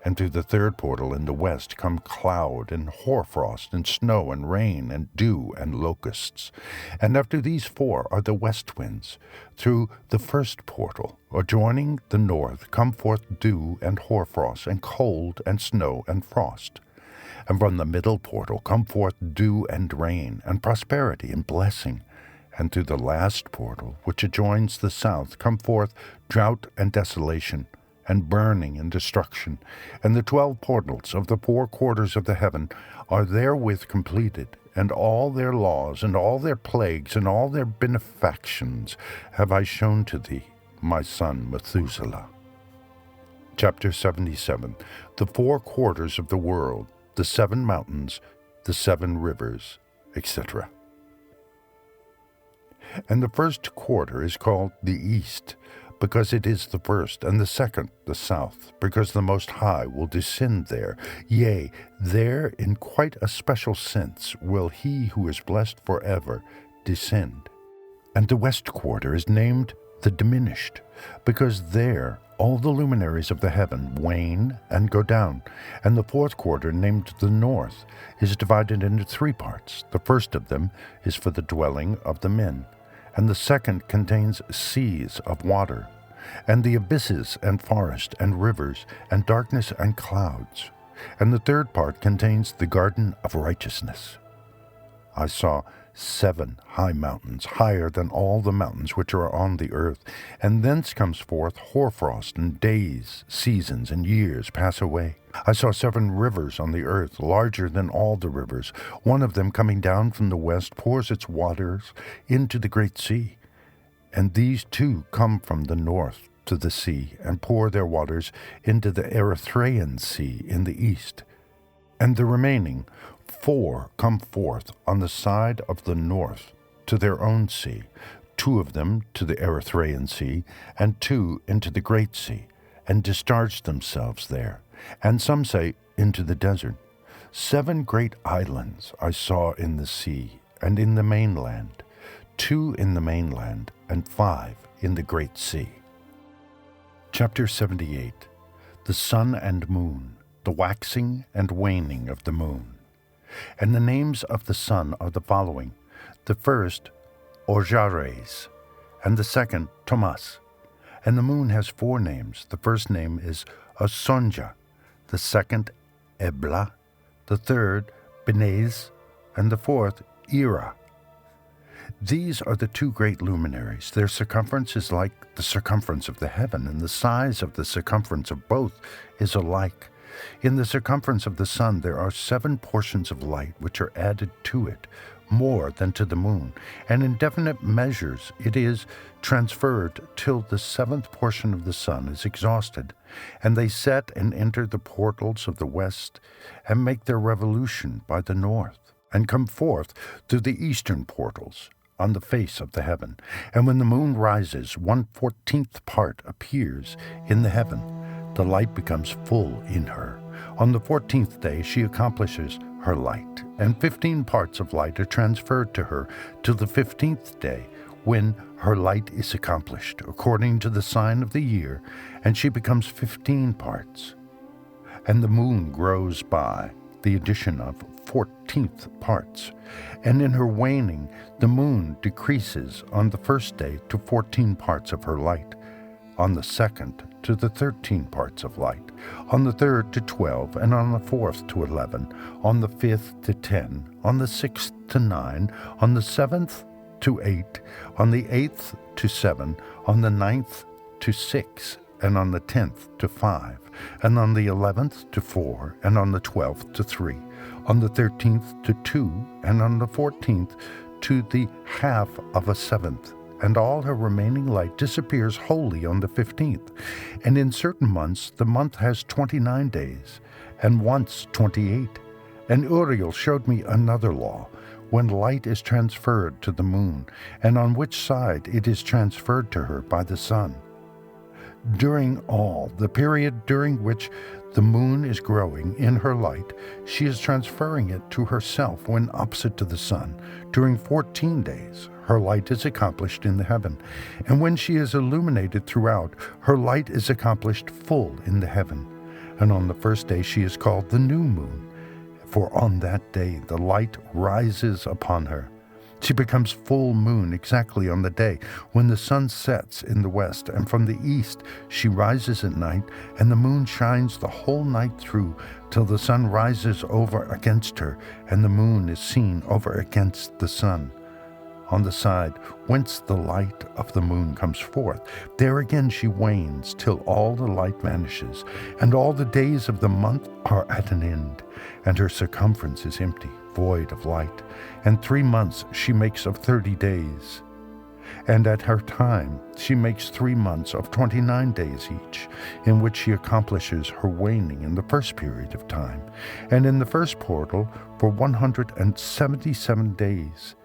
And through the third portal in the west come cloud, and hoarfrost, and snow, and rain, and dew, and locusts. And after these 4 are the west winds. Through the first portal, adjoining the north, come forth dew, and hoarfrost, and cold, and snow, and frost. And from the middle portal come forth dew, and rain, and prosperity, and blessing. And through the last portal, which adjoins the south, come forth drought, and desolation, and burning, and destruction. And the 12 portals of the 4 quarters of the heaven are therewith completed, and all their laws, and all their plagues, and all their benefactions have I shown to thee, my son Methuselah. Chapter 77. The 4 quarters of the world, the 7 mountains, the 7 rivers, etc. And the first quarter is called the east, because it is the first, and the second the south, because the Most High will descend there. Yea, there in quite a special sense will he who is blessed forever descend. And the west quarter is named the diminished, because there all the luminaries of the heaven wane and go down. And the 4th quarter, named the north, is divided into 3 parts. The first of them is for the dwelling of the men, and the second contains seas of water, and the abysses, and forest, and rivers, and darkness, and clouds. And the third part contains the garden of righteousness. I saw 7 high mountains, higher than all the mountains which are on the earth, and thence comes forth hoarfrost, and days, seasons, and years pass away. I saw 7 rivers on the earth, larger than all the rivers. One of them, coming down from the west, pours its waters into the great sea. And these 2 come from the north to the sea, and pour their waters into the Erythraean Sea in the east. And the remaining 4 come forth on the side of the north to their own sea, 2 of them to the Erythraean Sea, and 2 into the great sea, and discharge themselves there. And some say, into the desert. 7 great islands I saw in the sea, and in the mainland, 2 in the mainland, and 5 in the great sea. Chapter 78. The sun and moon, the waxing and waning of the moon. And the names of the sun are the following: the first, Orjares, and the second, Thomas. And the moon has 4 names. The first name is Osonja, the second, Ebla, the third, Benez, and the fourth, Ira. These are the 2 great luminaries. Their circumference is like the circumference of the heaven, and the size of the circumference of both is alike. In the circumference of the sun there are 7 portions of light which are added to it, more than to the moon, and in definite measures it is transferred till the 7th portion of the sun is exhausted, and they set and enter the portals of the west, and make their revolution by the north. and come forth through the eastern portals on the face of the heaven. And when the moon rises, 1/14th part appears in the heaven. The light becomes full in her. On the 14th day she accomplishes her light, and 15 parts of light are transferred to her till the 15th day, when her light is accomplished, according to the sign of the year, and she becomes 15 parts. And the moon grows by the addition of 14th parts, and in her waning the moon decreases on the first day to 14 parts of her light, on the second to the 13 parts of light, on the third to 12, and on the fourth to 11, on the fifth to 10, on the sixth to 9, on the seventh to 8, on the 8th to 7, on the 9th to 6, and on the 10th to 5, and on the 11th to 4, and on the 12th to 3, on the 13th to 2, and on the 14th to the half of a seventh. And all her remaining light disappears wholly on the 15th. And in certain months the month has 29 days, and once 28. And Uriel showed me another law, when light is transferred to the moon, and on which side it is transferred to her by the sun. During all the period during which the moon is growing in her light, she is transferring it to herself when opposite to the sun. During 14 days, her light is accomplished in the heaven, and when she is illuminated throughout, her light is accomplished full in the heaven. And on the first day she is called the new moon, for on that day the light rises upon her. She becomes full moon exactly on the day when the sun sets in the west, and from the east she rises at night, and the moon shines the whole night through, till the sun rises over against her, and the moon is seen over against the sun. On the side whence the light of the moon comes forth, there again she wanes till all the light vanishes, and all the days of the month are at an end, and her circumference is empty, void of light. And 3 months she makes of 30 days. And at her time she makes 3 months of 29 days each, in which she accomplishes her waning in the first period of time, and in the first portal for 177 days.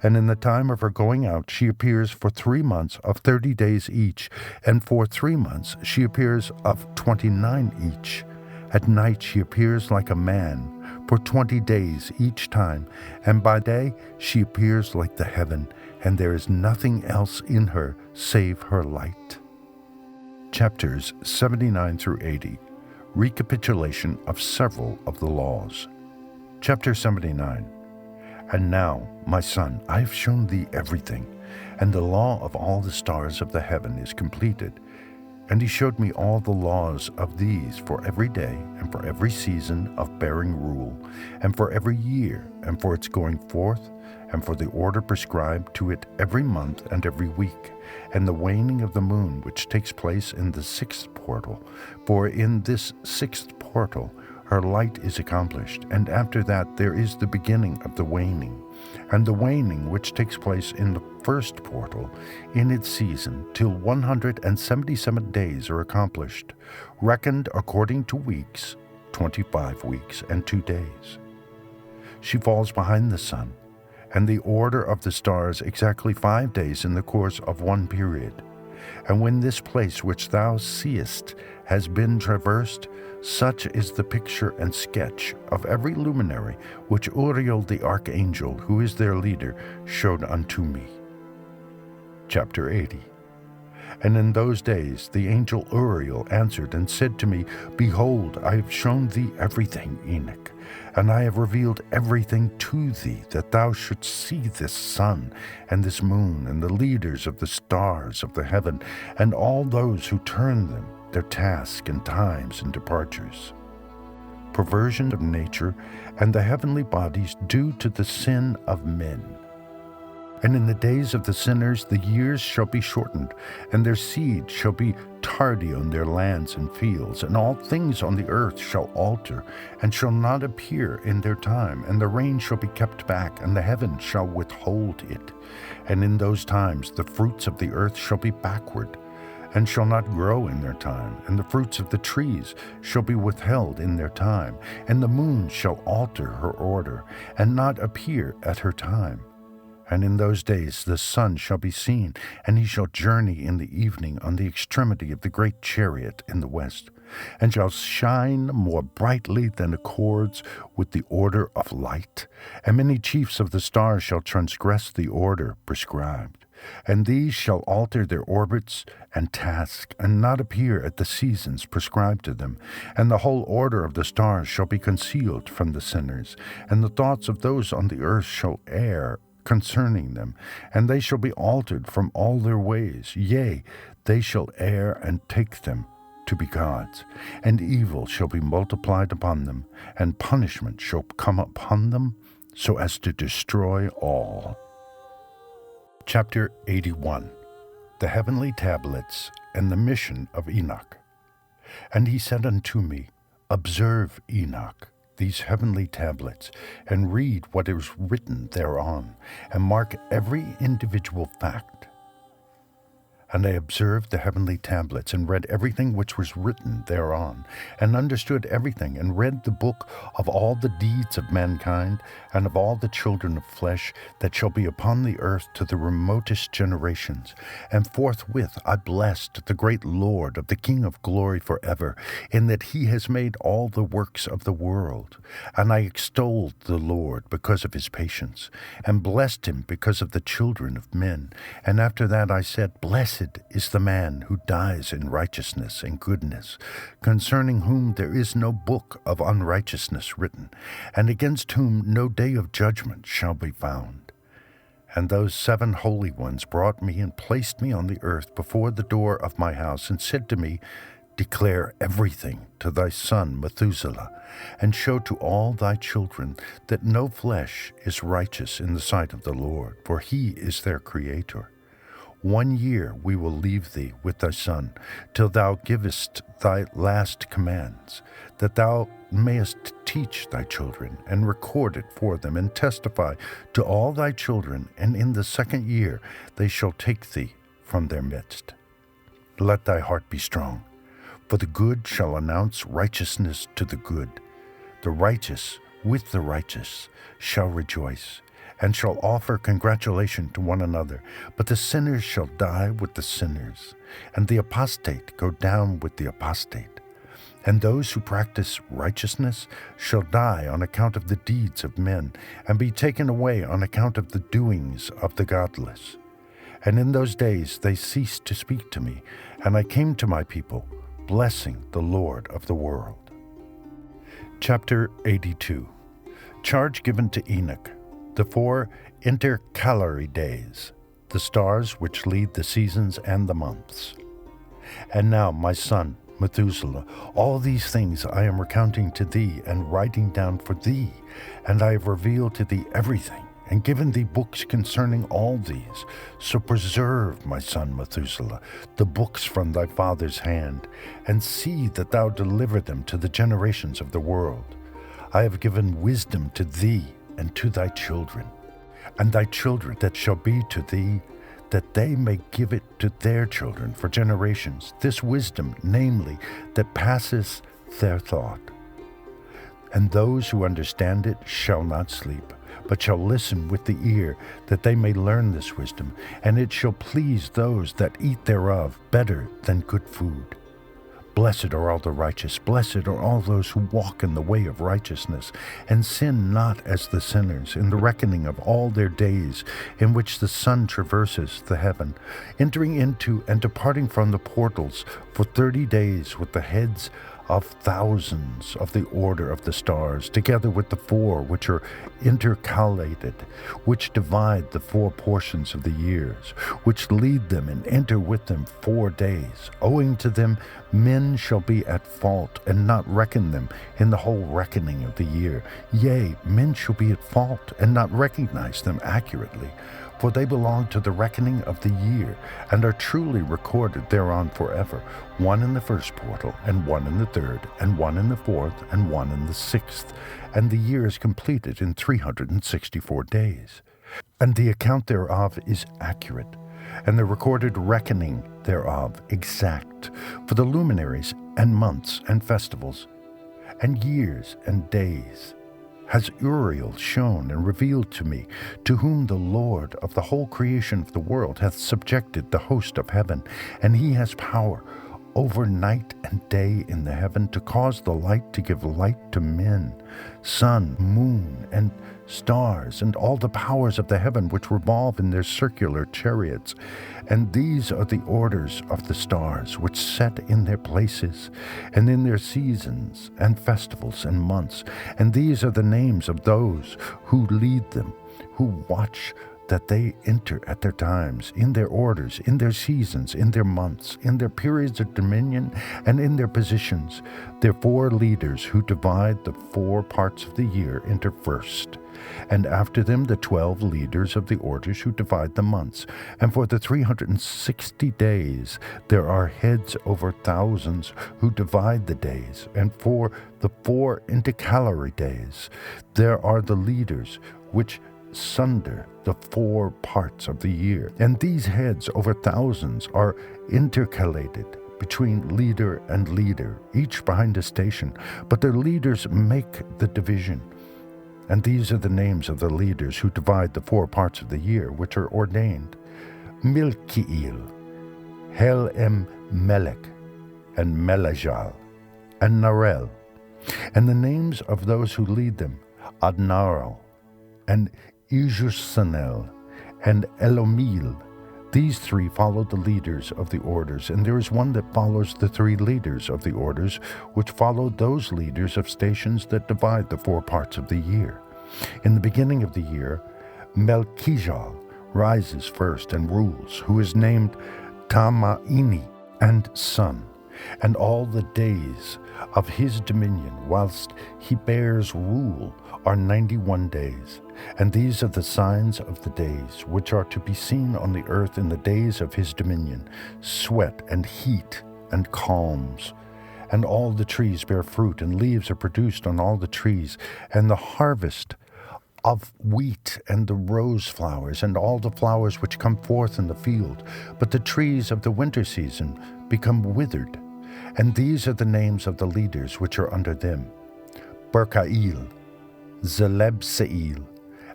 And in the time of her going out she appears for 3 months of 30 days each, and for 3 months she appears of 29 each. At night she appears like a man for 20 days each time, and by day she appears like the heaven, and there is nothing else in her save her light. Chapters 79 through 80. Recapitulation of several of the laws. Chapter 79. And now, my son, I have shown thee everything, and the law of all the stars of the heaven is completed. And he showed me all the laws of these for every day, and for every season of bearing rule, and for every year, and for its going forth, and for the order prescribed to it every month and every week, and the waning of the moon which takes place in the 6th portal. For in this 6th portal her light is accomplished, and after that there is the beginning of the waning, and the waning which takes place in the 1st portal in its season, till 177 days are accomplished, reckoned according to weeks, 25 weeks and 2 days. She falls behind the sun, and the order of the stars exactly 5 days in the course of one period. And when this place which thou seest has been traversed, such is the picture and sketch of every luminary which Uriel the archangel, who is their leader, showed unto me. Chapter 80. And in those days the angel Uriel answered and said to me, Behold, I have shown thee everything, Enoch, and I have revealed everything to thee, that thou shouldst see this sun and this moon, and the leaders of the stars of the heaven, and all those who turn them, their tasks and times and departures. Perversion of nature and the heavenly bodies due to the sin of men. And in the days of the sinners the years shall be shortened, and their seed shall be tardy on their lands and fields, and all things on the earth shall alter, and shall not appear in their time, and the rain shall be kept back, and the heaven shall withhold it. And in those times the fruits of the earth shall be backward, and shall not grow in their time, and the fruits of the trees shall be withheld in their time, and the moon shall alter her order, and not appear at her time. And in those days the sun shall be seen, and he shall journey in the evening on the extremity of the great chariot in the west, and shall shine more brightly than accords with the order of light. And many chiefs of the stars shall transgress the order prescribed, and these shall alter their orbits and task, and not appear at the seasons prescribed to them. And the whole order of the stars shall be concealed from the sinners, and the thoughts of those on the earth shall err concerning them, and they shall be altered from all their ways. Yea, they shall err and take them to be gods, and evil shall be multiplied upon them, and punishment shall come upon them, so as to destroy all. Chapter 81. The Heavenly Tablets and the Mission of Enoch. And he said unto me, Observe, Enoch, these heavenly tablets, and read what is written thereon, and mark every individual fact. And I observed the heavenly tablets, and read everything which was written thereon, and understood everything, and read the book of all the deeds of mankind, and of all the children of flesh that shall be upon the earth to the remotest generations. And forthwith I blessed the great Lord of the King of glory forever, in that he has made all the works of the world. And I extolled the Lord because of his patience, and blessed him because of the children of men. And after that I said, Blessed is the man who dies in righteousness and goodness, concerning whom there is no book of unrighteousness written, and against whom no day of judgment shall be found. And those 7 holy ones brought me and placed me on the earth before the door of my house, and said to me, Declare everything to thy son Methuselah, and show to all thy children that no flesh is righteous in the sight of the Lord, for he is their creator. 1 year we will leave thee with thy son, till thou givest thy last commands, that thou mayest teach thy children, and record it for them, and testify to all thy children, and in the 2nd year they shall take thee from their midst. Let thy heart be strong, for the good shall announce righteousness to the good. The righteous with the righteous shall rejoice, and shall offer congratulation to one another. But the sinners shall die with the sinners, and the apostate go down with the apostate. And those who practice righteousness shall die on account of the deeds of men, and be taken away on account of the doings of the godless. And in those days they ceased to speak to me, and I came to my people, blessing the Lord of the world. Chapter 82. Charge given to Enoch. The 4 intercalary days, the stars which lead the seasons and the months. And now, my son, Methuselah, all these things I am recounting to thee and writing down for thee, and I have revealed to thee everything, and given thee books concerning all these. So preserve, my son Methuselah, the books from thy father's hand, and see that thou deliver them to the generations of the world. I have given wisdom to thee, and to thy children, and thy children that shall be to thee, that they may give it to their children for generations, this wisdom, namely, that passes their thought. And those who understand it shall not sleep, but shall listen with the ear, that they may learn this wisdom, and it shall please those that eat thereof better than good food. Blessed are all the righteous, blessed are all those who walk in the way of righteousness, and sin not as the sinners, in the reckoning of all their days, in which the sun traverses the heaven, entering into and departing from the portals for 30 days with the heads of thousands of the order of the stars, together with the 4 which are intercalated, which divide the 4 portions of the years, which lead them and enter with them 4 days. Owing to them men shall be at fault, and not reckon them in the whole reckoning of the year. Yea, men shall be at fault, and not recognize them accurately, for they belong to the reckoning of the year, and are truly recorded thereon forever, 1 in the 1st portal, and 1 in the 3rd, and 1 in the 4th, and 1 in the 6th, and the year is completed in 364 days. And the account thereof is accurate, and the recorded reckoning thereof exact, for the luminaries and months and festivals, and years and days, has Uriel shown and revealed to me, to whom the Lord of the whole creation of the world hath subjected the host of heaven, and he has power over night and day in the heaven, to cause the light to give light to men, sun, moon, and stars, and all the powers of the heaven which revolve in their circular chariots. And these are the orders of the stars, which set in their places, and in their seasons, and festivals, and months. And these are the names of those who lead them, who watch that they enter at their times, in their orders, in their seasons, in their months, in their periods of dominion, and in their positions. Their 4 leaders who divide the 4 parts of the year enter first, and after them the 12 leaders of the orders who divide the months. And for the 360 days there are heads over thousands who divide the days, and for the 4 intercalary days there are the leaders which sunder the 4 parts of the year. And these heads over thousands are intercalated between leader and leader, each behind a station, but their leaders make the division. And these are the names of the leaders who divide the 4 parts of the year, which are ordained: Milkiel, Melech, and Melajal, and Narel. And the names of those who lead them: Adnaral, and Ijursanel, and Elomil. These 3 follow the leaders of the orders, and there is one that follows the 3 leaders of the orders, which follow those leaders of stations that divide the 4 parts of the year. In the beginning of the year, Melchijal rises first and rules, who is named Tamaini, and son, and all the days of his dominion, whilst he bears rule, are 91 days. And these are the signs of the days, which are to be seen on the earth in the days of his dominion: sweat and heat and calms. And all the trees bear fruit, and leaves are produced on all the trees, and the harvest of wheat and the rose flowers, and all the flowers which come forth in the field. But the trees of the winter season become withered. And these are the names of the leaders which are under them: Berkail, Zelebseel,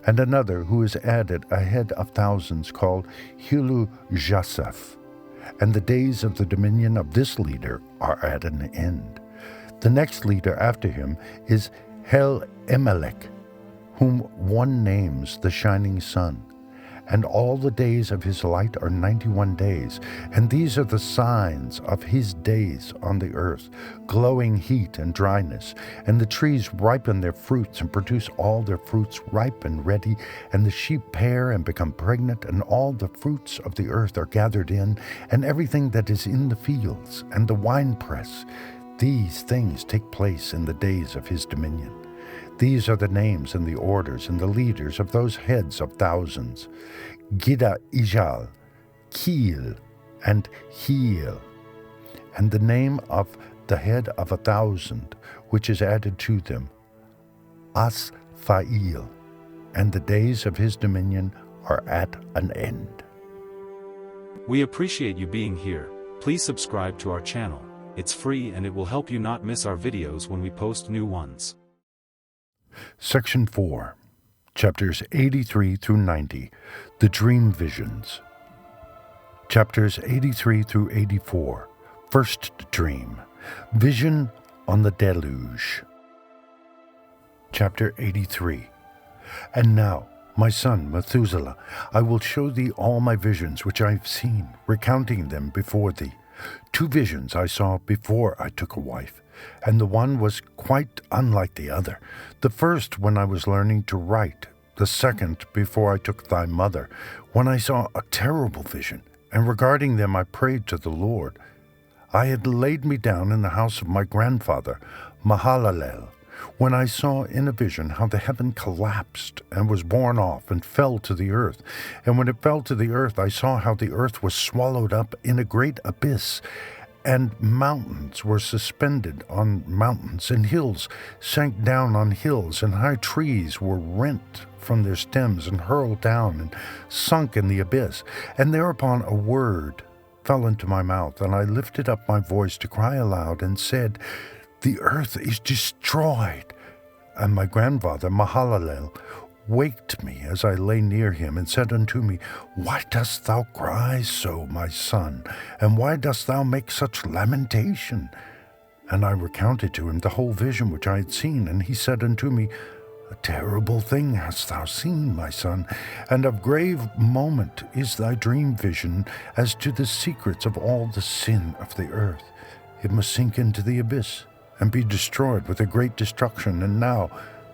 and another who is added, a head of thousands, called Hilu Jasaph. And the days of the dominion of this leader are at an end. The next leader after him is Hel Emelech, whom one names the shining sun. And all the days of his light are 91 days. And these are the signs of his days on the earth: glowing heat and dryness. And the trees ripen their fruits, and produce all their fruits ripe and ready. And the sheep pair and become pregnant, and all the fruits of the earth are gathered in, and everything that is in the fields, and the winepress. These things take place in the days of his dominion. These are the names and the orders and the leaders of those heads of thousands: Gida Ijal, Keel, and Heel. And the name of the head of 1,000, which is added to them, Asphael. And the days of his dominion are at an end.
We appreciate you being here. Please subscribe to our channel. It's free and it will help you not miss our videos when we post new ones.
Section 4, Chapters 83 through 90, The Dream Visions. Chapters 83 through 84, First Dream, Vision on the Deluge. Chapter 83. And now, my son Methuselah, I will show thee all my visions which I have seen, recounting them before thee. 2 visions I saw before I took a wife, and the one was quite unlike the other. The first when I was learning to write, the second before I took thy mother, when I saw a terrible vision, and regarding them I prayed to the Lord. I had laid me down in the house of my grandfather, Mahalalel, when I saw in a vision how the heaven collapsed and was borne off and fell to the earth. And when it fell to the earth, I saw how the earth was swallowed up in a great abyss, and mountains were suspended on mountains, and hills sank down on hills, and high trees were rent from their stems and hurled down and sunk in the abyss. And thereupon a word fell into my mouth, and I lifted up my voice to cry aloud and said, "The earth is destroyed." And my grandfather Mahalalel waked me as I lay near him, and said unto me, "Why dost thou cry so, my son? And why dost thou make such lamentation?" And I recounted to him the whole vision which I had seen, and he said unto me, "A terrible thing hast thou seen, my son, and of grave moment is thy dream vision as to the secrets of all the sin of the earth. It must sink into the abyss, and be destroyed with a great destruction. And now,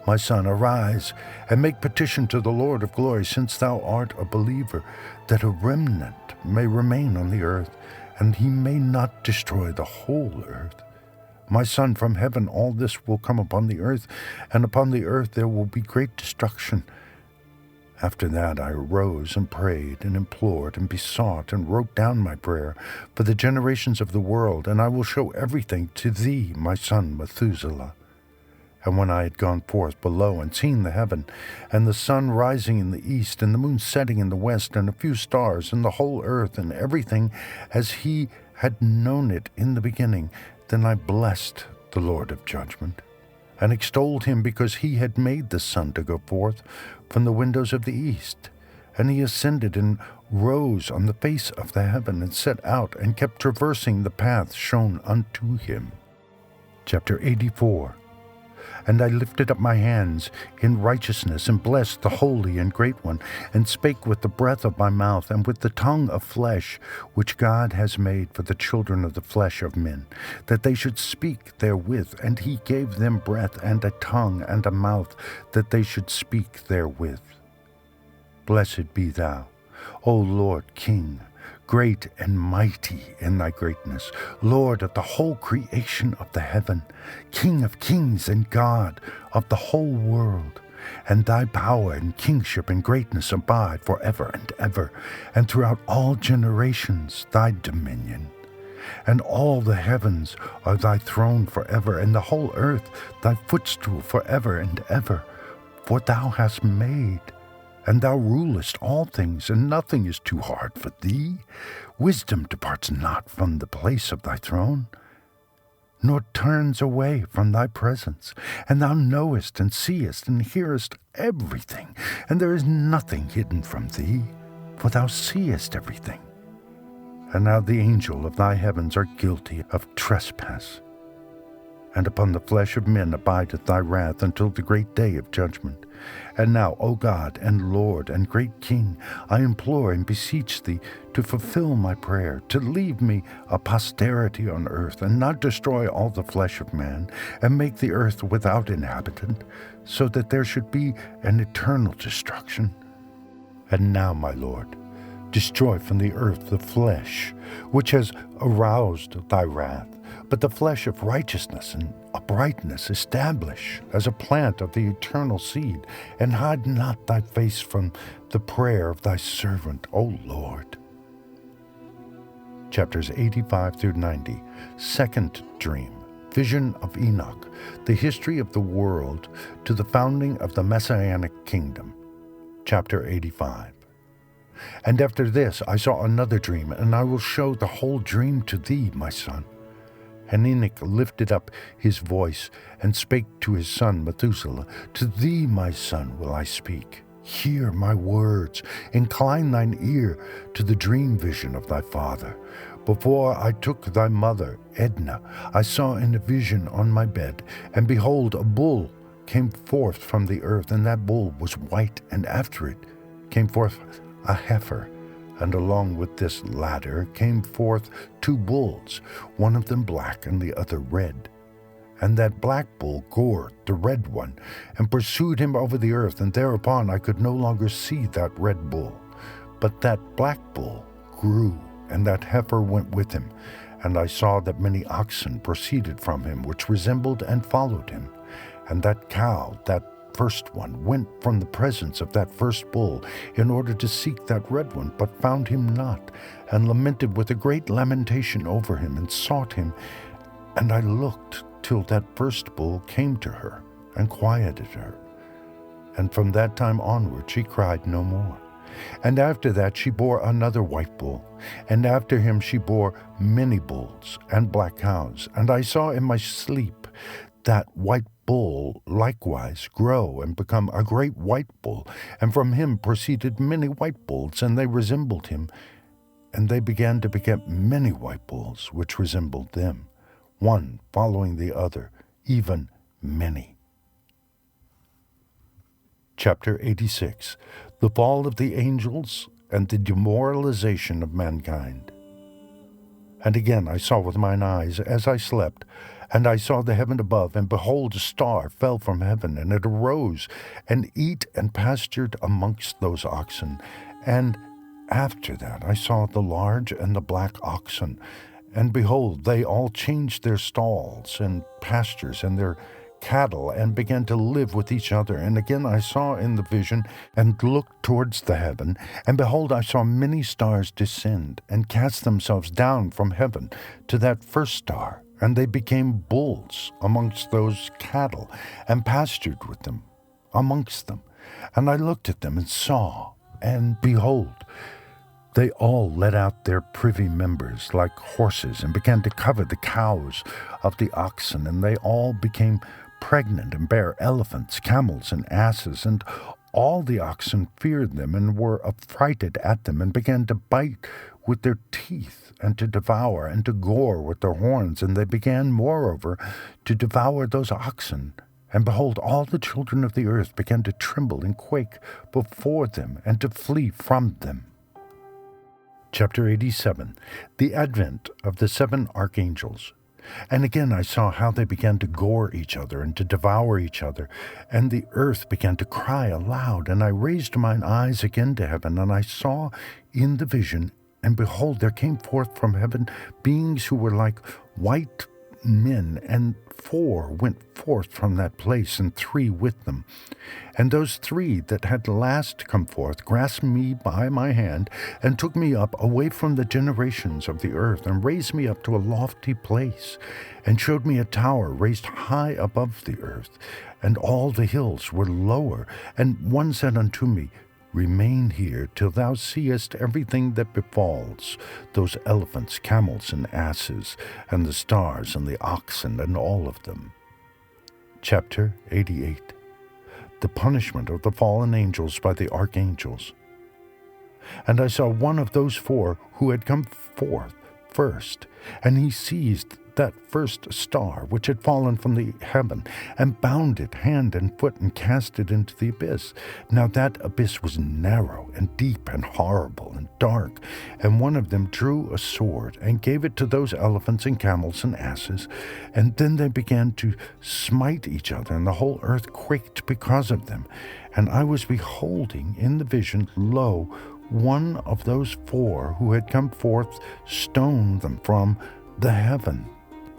my son, arise, and make petition to the Lord of glory, since thou art a believer, that a remnant may remain on the earth, and he may not destroy the whole earth. My son, from heaven all this will come upon the earth, and upon the earth there will be great destruction." After that I arose and prayed and implored and besought and wrote down my prayer for the generations of the world, and I will show everything to thee, my son Methuselah. And when I had gone forth below and seen the heaven, and the sun rising in the east, and the moon setting in the west, and a few stars, and the whole earth, and everything as he had known it in the beginning, then I blessed the Lord of judgment, and extolled him because he had made the sun to go forth from the windows of the east. And he ascended and rose on the face of the heaven, and set out, and kept traversing the path shown unto him. Chapter 84. And I lifted up my hands in righteousness, and blessed the Holy and Great One, and spake with the breath of my mouth, and with the tongue of flesh, which God has made for the children of the flesh of men, that they should speak therewith. And he gave them breath, and a tongue, and a mouth, that they should speak therewith. Blessed be thou, O Lord King, great and mighty in thy greatness, Lord of the whole creation of the heaven, King of kings and God of the whole world. And thy power and kingship and greatness abide forever and ever, and throughout all generations thy dominion. And all the heavens are thy throne forever, and the whole earth thy footstool forever and ever. For thou hast made, and thou rulest all things, and nothing is too hard for thee. Wisdom departs not from the place of thy throne, nor turns away from thy presence. And thou knowest and seest and hearest everything, and there is nothing hidden from thee, for thou seest everything. And now the angel of thy heavens are guilty of trespass, and upon the flesh of men abideth thy wrath until the great day of judgment. And now, O God and Lord and great King, I implore and beseech thee to fulfill my prayer, to leave me a posterity on earth, and not destroy all the flesh of man, and make the earth without inhabitant, so that there should be an eternal destruction. And now, my Lord, destroy from the earth the flesh which has aroused thy wrath, but the flesh of righteousness and uprightness establish as a plant of the eternal seed, and hide not thy face from the prayer of thy servant, O Lord. Chapters 85 through 90. Second dream, vision of Enoch, the history of the world to the founding of the Messianic kingdom. Chapter 85. And after this I saw another dream, and I will show the whole dream to thee, my son. And Enoch lifted up his voice, and spake to his son Methuselah, To thee, my son, will I speak. Hear my words, incline thine ear to the dream vision of thy father. Before I took thy mother, Edna, I saw in a vision on my bed, and behold, a bull came forth from the earth, and that bull was white, and after it came forth a heifer. And along with this latter came forth two bulls, one of them black and the other red. And that black bull gored the red one, and pursued him over the earth, and thereupon I could no longer see that red bull. But that black bull grew, and that heifer went with him. And I saw that many oxen proceeded from him, which resembled and followed him. And that cow, that first one, went from the presence of that first bull in order to seek that red one, but found him not, and lamented with a great lamentation over him, and sought him. And I looked till that first bull came to her, and quieted her. and from that time onward she cried no more. And after that she bore another white bull, and after him she bore many bulls and black cows. And I saw in my sleep that white bull likewise grow and become a great white bull, and from him proceeded many white bulls, and they resembled him. And they began to beget many white bulls, which resembled them, one following the other, even many. Chapter 86. The Fall of the Angels and the Demoralization of Mankind. And again I saw with mine eyes as I slept, and I saw the heaven above, and behold, a star fell from heaven, and it arose, and eat and pastured amongst those oxen. And after that I saw the large and the black oxen, and behold, they all changed their stalls and pastures and their cattle, and began to live with each other. And again I saw in the vision, and looked towards the heaven, and behold, I saw many stars descend, and cast themselves down from heaven to that first star, and they became bulls amongst those cattle, and pastured with them amongst them. And I looked at them, and saw, and behold, they all let out their privy members like horses, and began to cover the cows of the oxen, and they all became pregnant, and bare elephants, camels, and asses, and all the oxen feared them, and were affrighted at them, and began to bite with their teeth, and to devour, and to gore with their horns. And they began moreover to devour those oxen. And behold, all the children of the earth began to tremble and quake before them, and to flee from them. Chapter 87. The Advent of the 7 Archangels. And again I saw how they began to gore each other, and to devour each other, and the earth began to cry aloud. And I raised mine eyes again to heaven, and I saw in the vision, and behold, there came forth from heaven beings who were like white men, and 4 went forth from that place, and 3 with them. And those 3 that had last come forth grasped me by my hand, and took me up away from the generations of the earth, and raised me up to a lofty place, and showed me a tower raised high above the earth, and all the hills were lower. And one said unto me, Remain here till thou seest everything that befalls those elephants, camels, and asses, and the stars, and the oxen, and all of them. Chapter 88. The Punishment of the Fallen Angels by the Archangels. And I saw one of those 4 who had come forth first, and he seized that first star which had fallen from the heaven, and bound it hand and foot, and cast it into the abyss. Now that abyss was narrow, and deep, and horrible, and dark. And one of them drew a sword, and gave it to those elephants, and camels, and asses. And then they began to smite each other, and the whole earth quaked because of them. And I was beholding in the vision, lo, one of those 4 who had come forth stoned them from the heaven,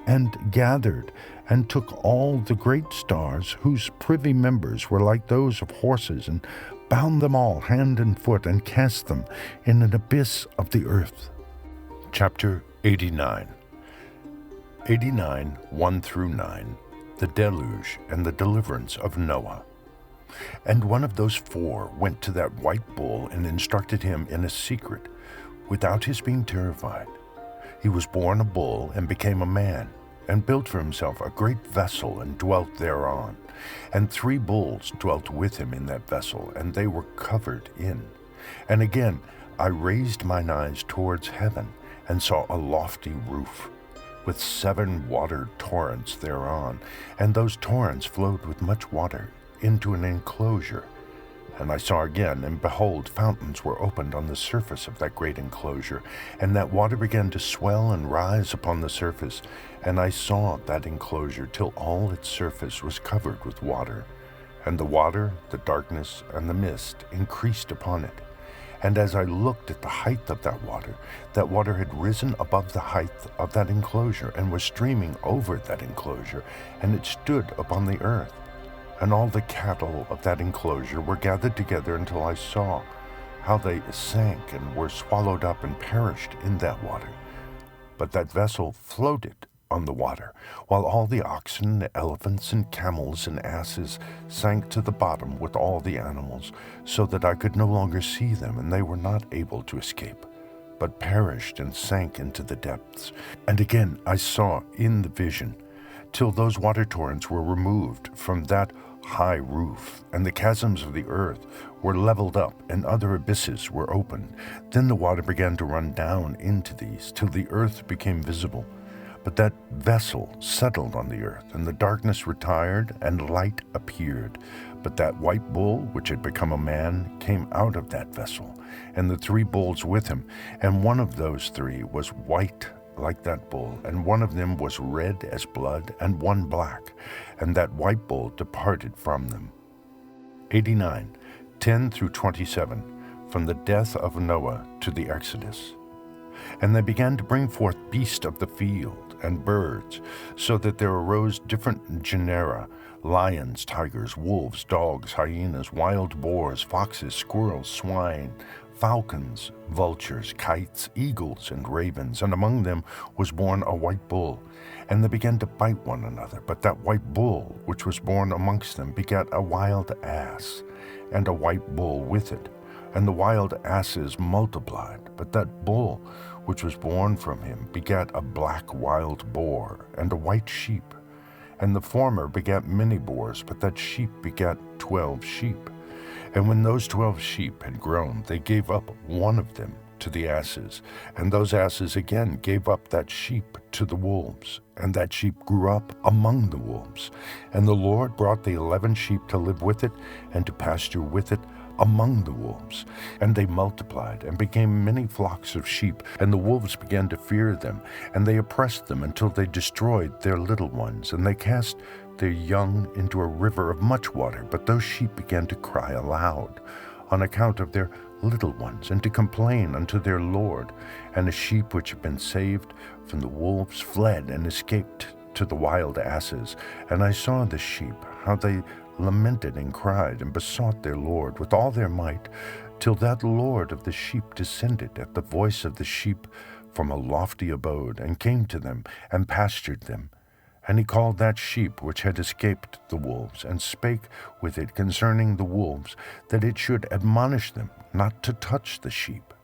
and gathered, and took all the great stars, whose privy members were like those of horses, and bound them all hand and foot, and cast them in an abyss of the earth. Chapter 89. 89, 1-9. The Deluge and the Deliverance of Noah. And one of those 4 went to that white bull, and instructed him in a secret, without his being terrified. He was born a bull, and became a man, and built for himself a great vessel, and dwelt thereon. And 3 bulls dwelt with him in that vessel, and they were covered in. And again I raised mine eyes towards heaven, and saw a lofty roof, with 7 watered torrents thereon, and those torrents flowed with much water into an enclosure. And I saw again, and behold, fountains were opened on the surface of that great enclosure, and that water began to swell and rise upon the surface. And I saw that enclosure till all its surface was covered with water. And the water, the darkness, and the mist increased upon it. And as I looked at the height of that water had risen above the height of that enclosure, and was streaming over that enclosure, and it stood upon the earth. And all the cattle of that enclosure were gathered together until I saw how they sank and were swallowed up and perished in that water. But that vessel floated on the water, while all the oxen, elephants, and camels and asses sank to the bottom with all the animals, so that I could no longer see them, and they were not able to escape, but perished and sank into the depths. And again I saw in the vision, till those water torrents were removed from that high roof, and the chasms of the earth were leveled up, and other abysses were opened. Then the water began to run down into these, till the earth became visible. But that vessel settled on the earth, and the darkness retired, and light appeared. But that white bull, which had become a man, came out of that vessel, and the 3 bulls with him. And one of those 3 was white like that bull, and one of them was red as blood, and one black. And that white bull departed from them. 89, 10 through 27, from the death of Noah to the Exodus. And they began to bring forth beasts of the field and birds, so that there arose different genera: lions, tigers, wolves, dogs, hyenas, wild boars, foxes, squirrels, swine, falcons, vultures, kites, eagles, and ravens. And among them was born a white bull. And they began to bite one another. But that white bull, which was born amongst them, begat a wild ass, and a white bull with it. And the wild asses multiplied. But that bull, which was born from him, begat a black wild boar, and a white sheep. And the former begat many boars, but that sheep begat 12 sheep. And when those 12 sheep had grown, they gave up one of them to the asses, and those asses again gave up that sheep to the wolves, and that sheep grew up among the wolves. And the Lord brought the 11 sheep to live with it, and to pasture with it among the wolves. And they multiplied, and became many flocks of sheep, and the wolves began to fear them, and they oppressed them until they destroyed their little ones, and they cast their young into a river of much water. But those sheep began to cry aloud on account of their little ones, and to complain unto their Lord. And the sheep which had been saved from the wolves fled and escaped to the wild asses. And I saw the sheep, how they lamented and cried, and besought their Lord with all their might, till that Lord of the sheep descended at the voice of the sheep from a lofty abode, and came to them, and pastured them. And he called that sheep which had escaped the wolves, and spake with it concerning the wolves, that it should admonish them not to touch the sheep.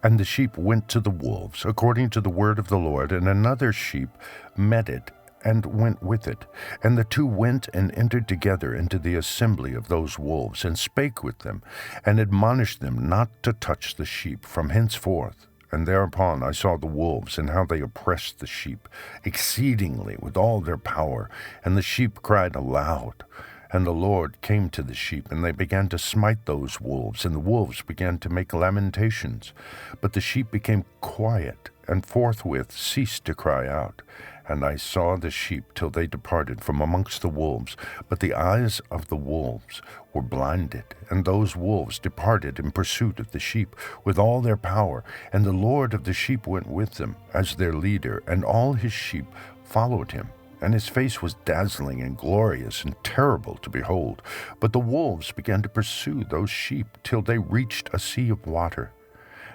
And the sheep went to the wolves, according to the word of the Lord, and another sheep met it, and went with it. And the 2 went and entered together into the assembly of those wolves, and spake with them, and admonished them not to touch the sheep from henceforth. And thereupon I saw the wolves, and how they oppressed the sheep exceedingly with all their power. And the sheep cried aloud. And the Lord came to the sheep, and they began to smite those wolves, and the wolves began to make lamentations. But the sheep became quiet, and forthwith ceased to cry out. And I saw the sheep till they departed from amongst the wolves. But the eyes of the wolves were blinded, and those wolves departed in pursuit of the sheep with all their power. And the Lord of the sheep went with them as their leader, and all his sheep followed him. And his face was dazzling and glorious and terrible to behold. But the wolves began to pursue those sheep till they reached a sea of water.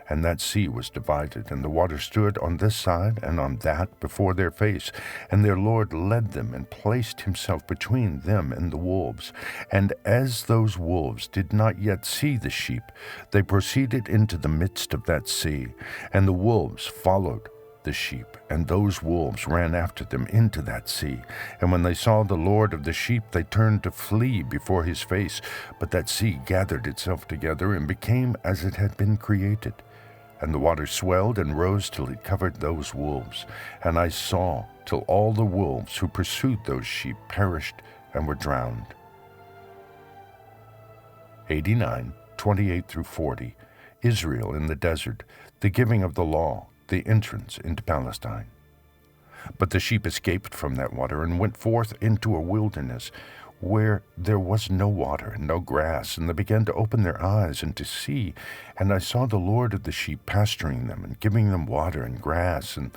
And that sea was divided, and the water stood on this side and on that before their face. And their Lord led them, and placed himself between them and the wolves. And as those wolves did not yet see the sheep, they proceeded into the midst of that sea. And the wolves followed the sheep, and those wolves ran after them into that sea. And when they saw the Lord of the sheep, they turned to flee before his face. But that sea gathered itself together, and became as it had been created. And the water swelled and rose till it covered those wolves. And I saw till all the wolves who pursued those sheep perished and were drowned. 89, 28 through 40. Israel in the desert, the giving of the law, the entrance into Palestine. But the sheep escaped from that water, and went forth into a wilderness, where there was no water and no grass. And they began to open their eyes and to see. And I saw the Lord of the sheep pasturing them, and giving them water and grass, and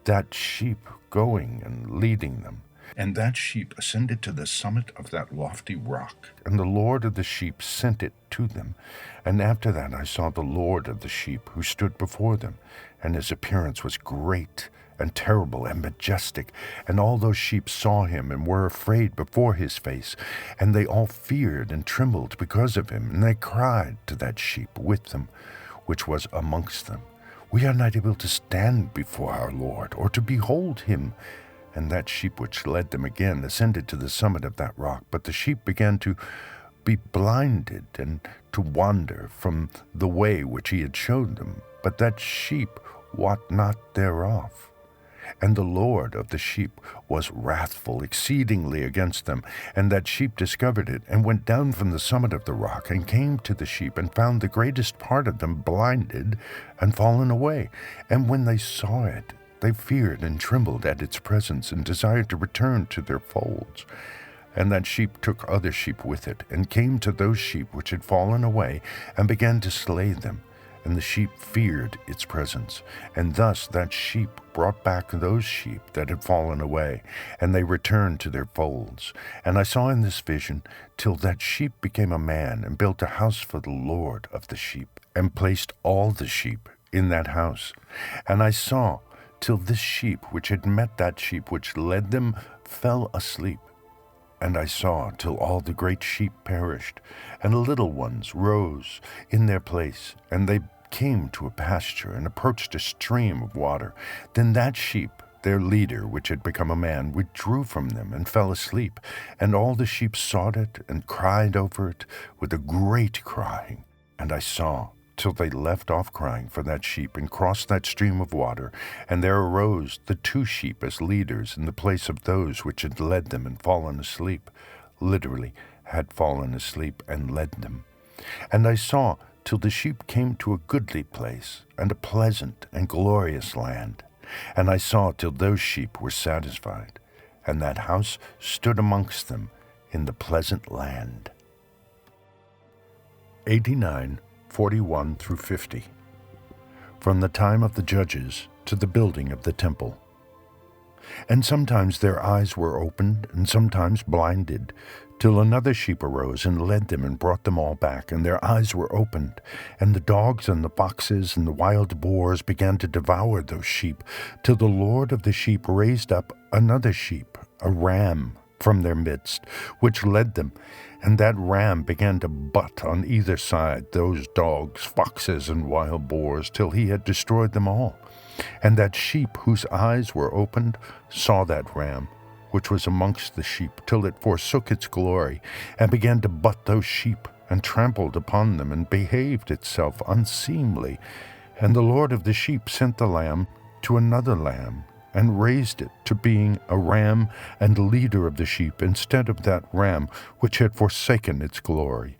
that sheep going and leading them.
And that sheep ascended to the summit of that lofty rock.
And the Lord of the sheep sent it to them. And after that I saw the Lord of the sheep, who stood before them, and his appearance was great, and terrible and majestic, and all those sheep saw him and were afraid before his face, and they all feared and trembled because of him, and they cried to that sheep with them, which was amongst them, We are not able to stand before our Lord, or to behold him. And that sheep which led them again ascended to the summit of that rock, but the sheep began to be blinded and to wander from the way which he had showed them, but that sheep wot not thereof. And the Lord of the sheep was wrathful exceedingly against them, and that sheep discovered it, and went down from the summit of the rock, and came to the sheep, and found the greatest part of them blinded and fallen away. And when they saw it, they feared and trembled at its presence, and desired to return to their folds. And that sheep took other sheep with it, and came to those sheep which had fallen away, and began to slay them. And the sheep feared its presence. And thus that sheep brought back those sheep that had fallen away, and they returned to their folds. And I saw in this vision till that sheep became a man, and built a house for the Lord of the sheep, and placed all the sheep in that house. And I saw till this sheep which had met that sheep which led them fell asleep. And I saw till all the great sheep perished, and the little ones rose in their place, and they came to a pasture, and approached a stream of water. Then that sheep, their leader, which had become a man, withdrew from them, and fell asleep. And all the sheep sought it, and cried over it with a great crying. And I saw till they left off crying for that sheep, and crossed that stream of water. And there arose the two sheep as leaders in the place of those which had led them and fallen asleep, literally had fallen asleep and led them. And I saw till the sheep came to a goodly place, and a pleasant and glorious land. And I saw till those sheep were satisfied, and that house stood amongst them in the pleasant land. 89:41 through 50. From the time of the judges to the building of the temple. And sometimes their eyes were opened, and sometimes blinded, till another sheep arose and led them and brought them all back, and their eyes were opened. And the dogs and the foxes and the wild boars began to devour those sheep, till the Lord of the sheep raised up another sheep, a ram, from their midst, which led them. And that ram began to butt on either side those dogs, foxes, and wild boars, till he had destroyed them all. And that sheep whose eyes were opened saw that ram, which was amongst the sheep, till it forsook its glory, and began to butt those sheep, and trampled upon them, and behaved itself unseemly. And the Lord of the sheep sent the lamb to another lamb, and raised it to being a ram and leader of the sheep, instead of that ram which had forsaken its glory.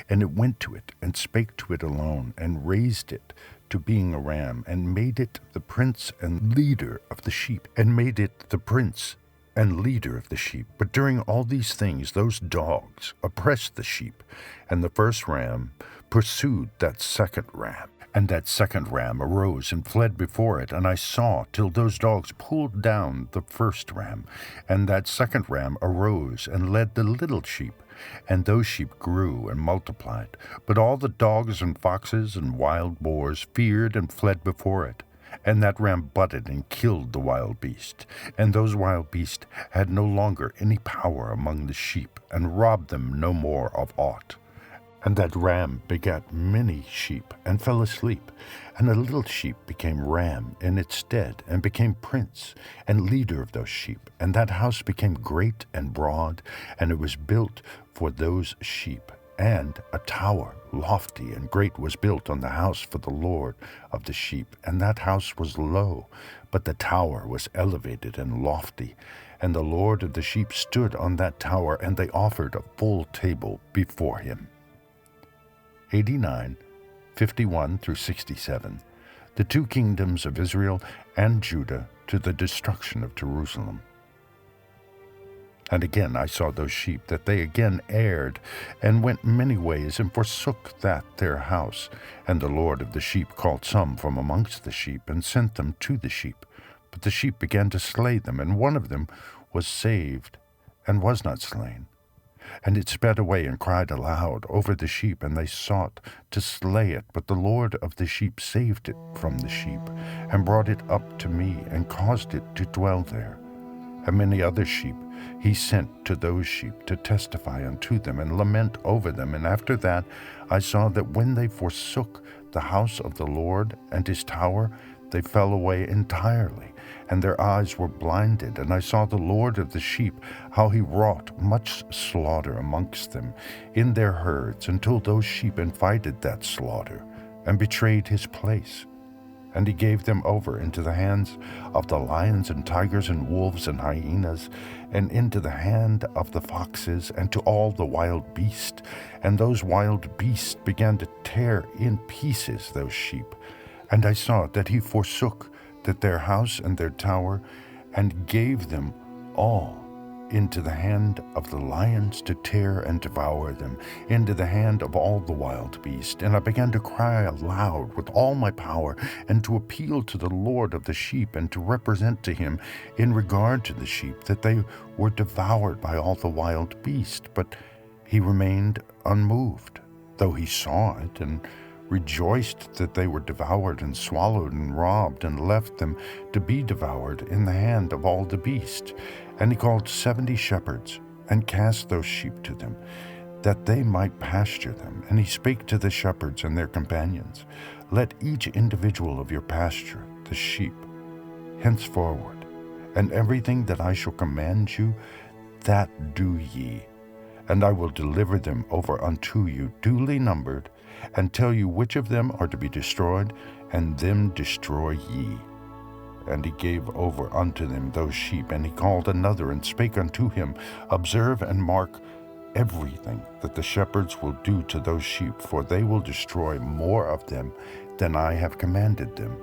And it went to it, and spake to it alone, and raised it to being a ram, and made it the prince and leader of the sheep, and made it the prince and leader of the sheep. But during all these things those dogs oppressed the sheep, and the first ram pursued that second ram. And that second ram arose and fled before it, and I saw till those dogs pulled down the first ram. And that second ram arose and led the little sheep, and those sheep grew and multiplied. But all the dogs and foxes and wild boars feared and fled before it. And that ram butted and killed the wild beast. And those wild beasts had no longer any power among the sheep, and robbed them no more of aught. And that ram begat many sheep, and fell asleep. And a little sheep became ram in its stead, and became prince and leader of those sheep. And that house became great and broad, and it was built for those sheep. And a tower lofty and great was built on the house for the Lord of the sheep. And that house was low, but the tower was elevated and lofty. And the Lord of the sheep stood on that tower, and they offered a full table before him. 89:51 through 67. The two kingdoms of Israel and Judah to the destruction of Jerusalem. And again I saw those sheep, that they again erred, and went many ways, and forsook that their house. And the Lord of the sheep called some from amongst the sheep, and sent them to the sheep. But the sheep began to slay them, and one of them was saved, and was not slain. And it sped away and cried aloud over the sheep, and they sought to slay it. But the Lord of the sheep saved it from the sheep, and brought it up to me, and caused it to dwell there. And many other sheep he sent to those sheep to testify unto them, and lament over them. And after that I saw that when they forsook the house of the Lord and his tower, they fell away entirely, and their eyes were blinded. And I saw the Lord of the sheep, how he wrought much slaughter amongst them in their herds, until those sheep invited that slaughter, and betrayed his place. And he gave them over into the hands of the lions and tigers and wolves and hyenas, and into the hand of the foxes, and to all the wild beasts. And those wild beasts began to tear in pieces those sheep. And I saw that he forsook their house and their tower, and gave them all into the hand of the lions to tear and devour them, into the hand of all the wild beasts. And I began to cry aloud with all my power, and to appeal to the Lord of the sheep, and to represent to him in regard to the sheep that they were devoured by all the wild beasts. But he remained unmoved, though he saw it, and rejoiced that they were devoured and swallowed and robbed, and left them to be devoured in the hand of all the beasts. And he called 70 shepherds, and cast those sheep to them, that they might pasture them. And he spake to the shepherds and their companions, Let each individual of your pasture the sheep henceforward, and everything that I shall command you, that do ye. And I will deliver them over unto you, duly numbered, and tell you which of them are to be destroyed, and them destroy ye. And he gave over unto them those sheep. And he called another, and spake unto him, Observe and mark everything that the shepherds will do to those sheep, for they will destroy more of them than I have commanded them.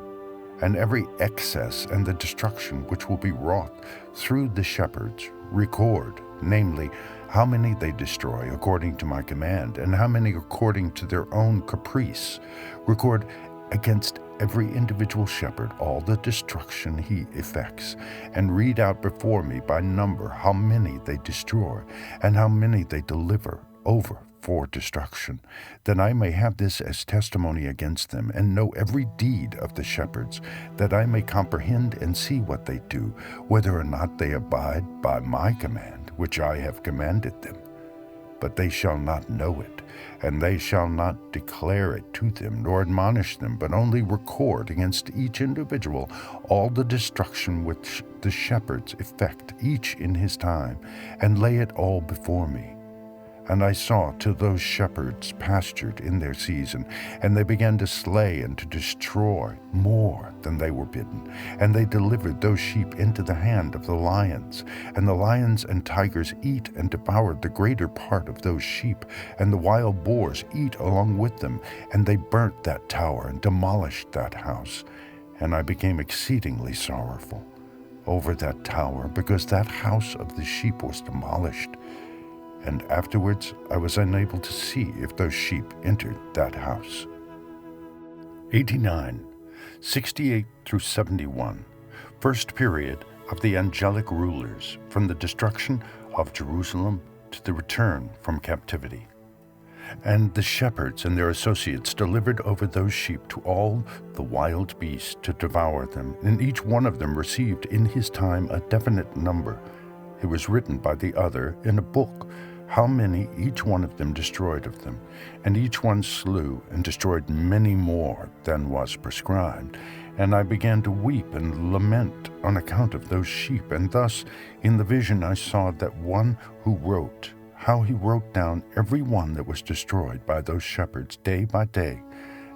And every excess and the destruction which will be wrought through the shepherds record, namely, how many they destroy according to my command, and how many according to their own caprice. Record against every individual shepherd all the destruction he effects, and read out before me by number how many they destroy, and how many they deliver over for destruction, that I may have this as testimony against them, and know every deed of the shepherds, that I may comprehend and see what they do, whether or not they abide by my command, which I have commanded them. But they shall not know it, and they shall not declare it to them, nor admonish them, but only record against each individual all the destruction which the shepherds effect, each in his time, and lay it all before me. And I saw till those shepherds pastured in their season, and they began to slay and to destroy more than they were bidden. And they delivered those sheep into the hand of the lions. And the lions and tigers eat and devoured the greater part of those sheep, and the wild boars eat along with them. And they burnt that tower and demolished that house. And I became exceedingly sorrowful over that tower, because that house of the sheep was demolished. And afterwards I was unable to see if those sheep entered that house. 89, 68 through 71, first period of the angelic rulers, from the destruction of Jerusalem to the return from captivity. And the shepherds and their associates delivered over those sheep to all the wild beasts to devour them, and each one of them received in his time a definite number. It was written by the other in a book, how many each one of them destroyed of them. And each one slew and destroyed many more than was prescribed. And I began to weep and lament on account of those sheep. And thus in the vision I saw that one who wrote, how he wrote down every one that was destroyed by those shepherds day by day,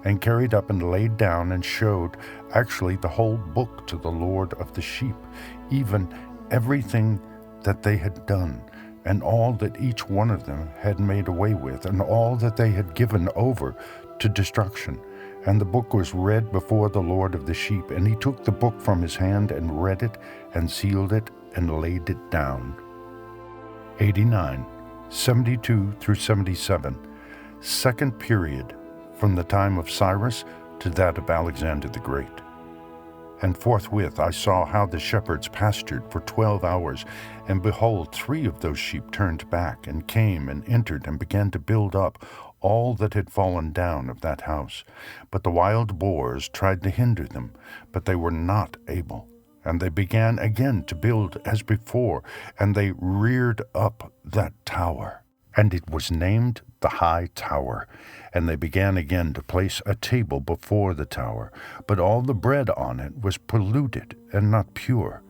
and carried up and laid down and showed actually the whole book to the Lord of the sheep, even everything that they had done, and all that each one of them had made away with, and all that they had given over to destruction. And the book was read before the Lord of the sheep, and he took the book from his hand and read it, and sealed it, and laid it down. 89, 72 through 77, second period, from the time of Cyrus to that of Alexander the Great. And forthwith I saw how the shepherds pastured for 12 hours, and behold, 3 of those sheep turned back, and came and entered, and began to build up all that had fallen down of that house. But the wild boars tried to hinder them, but they were not able. And they began again to build as before, and they reared up that tower. And it was named the High Tower. And they began again to place a table before the tower, but all the bread on it was polluted and not pure.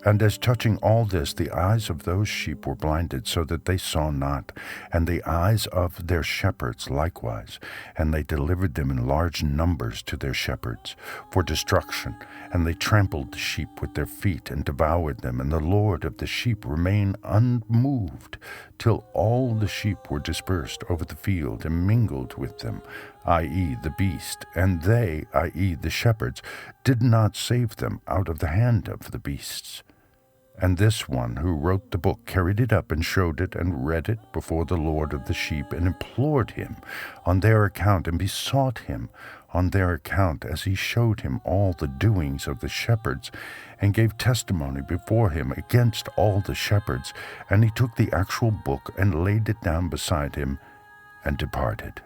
And as touching all this, the eyes of those sheep were blinded, so that they saw not, and the eyes of their shepherds likewise. And they delivered them in large numbers to their shepherds for destruction. And they trampled the sheep with their feet, and devoured them. And the Lord of the sheep remained unmoved, till all the sheep were dispersed over the field, and mingled with them, i.e. the beast. And they, i.e. the shepherds, did not save them out of the hand of the beasts. And this one who wrote the book carried it up and showed it and read it before the Lord of the sheep, and implored him on their account, and besought him on their account, as he showed him all the doings of the shepherds, and gave testimony before him against all the shepherds. And he took the actual book and laid it down beside him, and departed.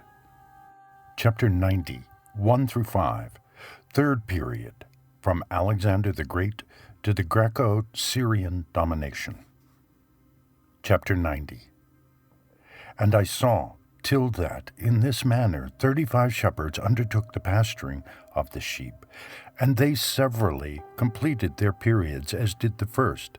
Chapter 90, 1-5, Third Period, from Alexander the Great to the Greco-Syrian domination. Chapter 90. And I saw, till that, in this manner, 35 shepherds undertook the pasturing of the sheep, and they severally completed their periods, as did the first,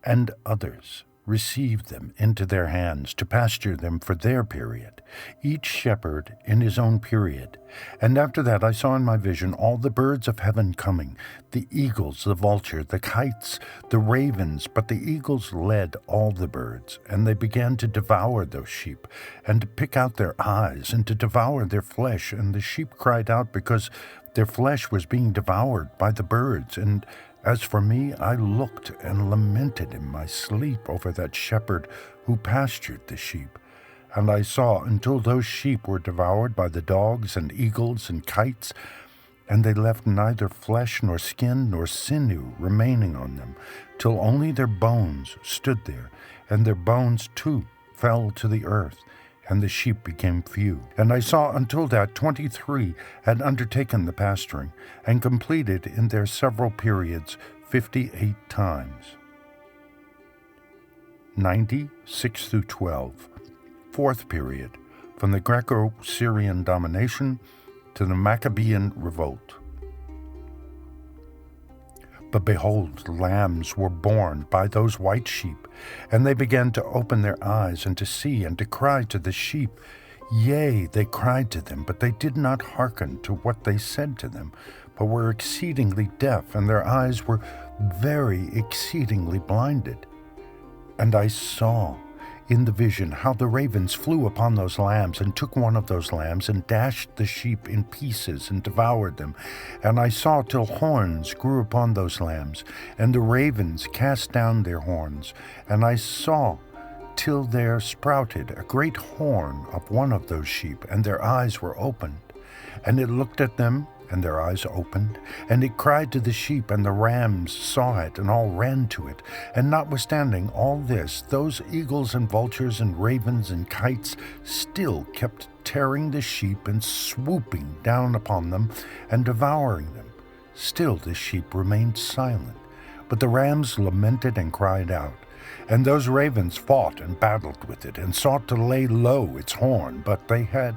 and others received them into their hands to pasture them for their period, each shepherd in his own period. And after that I saw in my vision all the birds of heaven coming, the eagles, the vulture, the kites, the ravens, but the eagles led all the birds, and they began to devour those sheep, and to pick out their eyes, and to devour their flesh. And the sheep cried out, because their flesh was being devoured by the birds. And as for me, I looked and lamented in my sleep over that shepherd who pastured the sheep. And I saw until those sheep were devoured by the dogs and eagles and kites, and they left neither flesh nor skin nor sinew remaining on them, till only their bones stood there, and their bones too fell to the earth, and the sheep became few. And I saw until that 23 had undertaken the pasturing, and completed in their several periods 58 times. 90, 6-12, Fourth Period, from the Greco-Syrian domination to the Maccabean revolt. But behold, lambs were born by those white sheep, and they began to open their eyes, and to see, and to cry to the sheep. Yea, they cried to them, but they did not hearken to what they said to them, but were exceedingly deaf, and their eyes were very exceedingly blinded. And I saw in the vision how the ravens flew upon those lambs, and took one of those lambs, and dashed the sheep in pieces, and devoured them. And I saw till horns grew upon those lambs, and the ravens cast down their horns. And I saw till there sprouted a great horn of one of those sheep, and their eyes were opened. And it looked at them, and their eyes opened, and it cried to the sheep, and the rams saw it, and all ran to it. And notwithstanding all this, those eagles and vultures and ravens and kites still kept tearing the sheep, and swooping down upon them, and devouring them. Still the sheep remained silent, but the rams lamented and cried out. And those ravens fought and battled with it, and sought to lay low its horn, but they had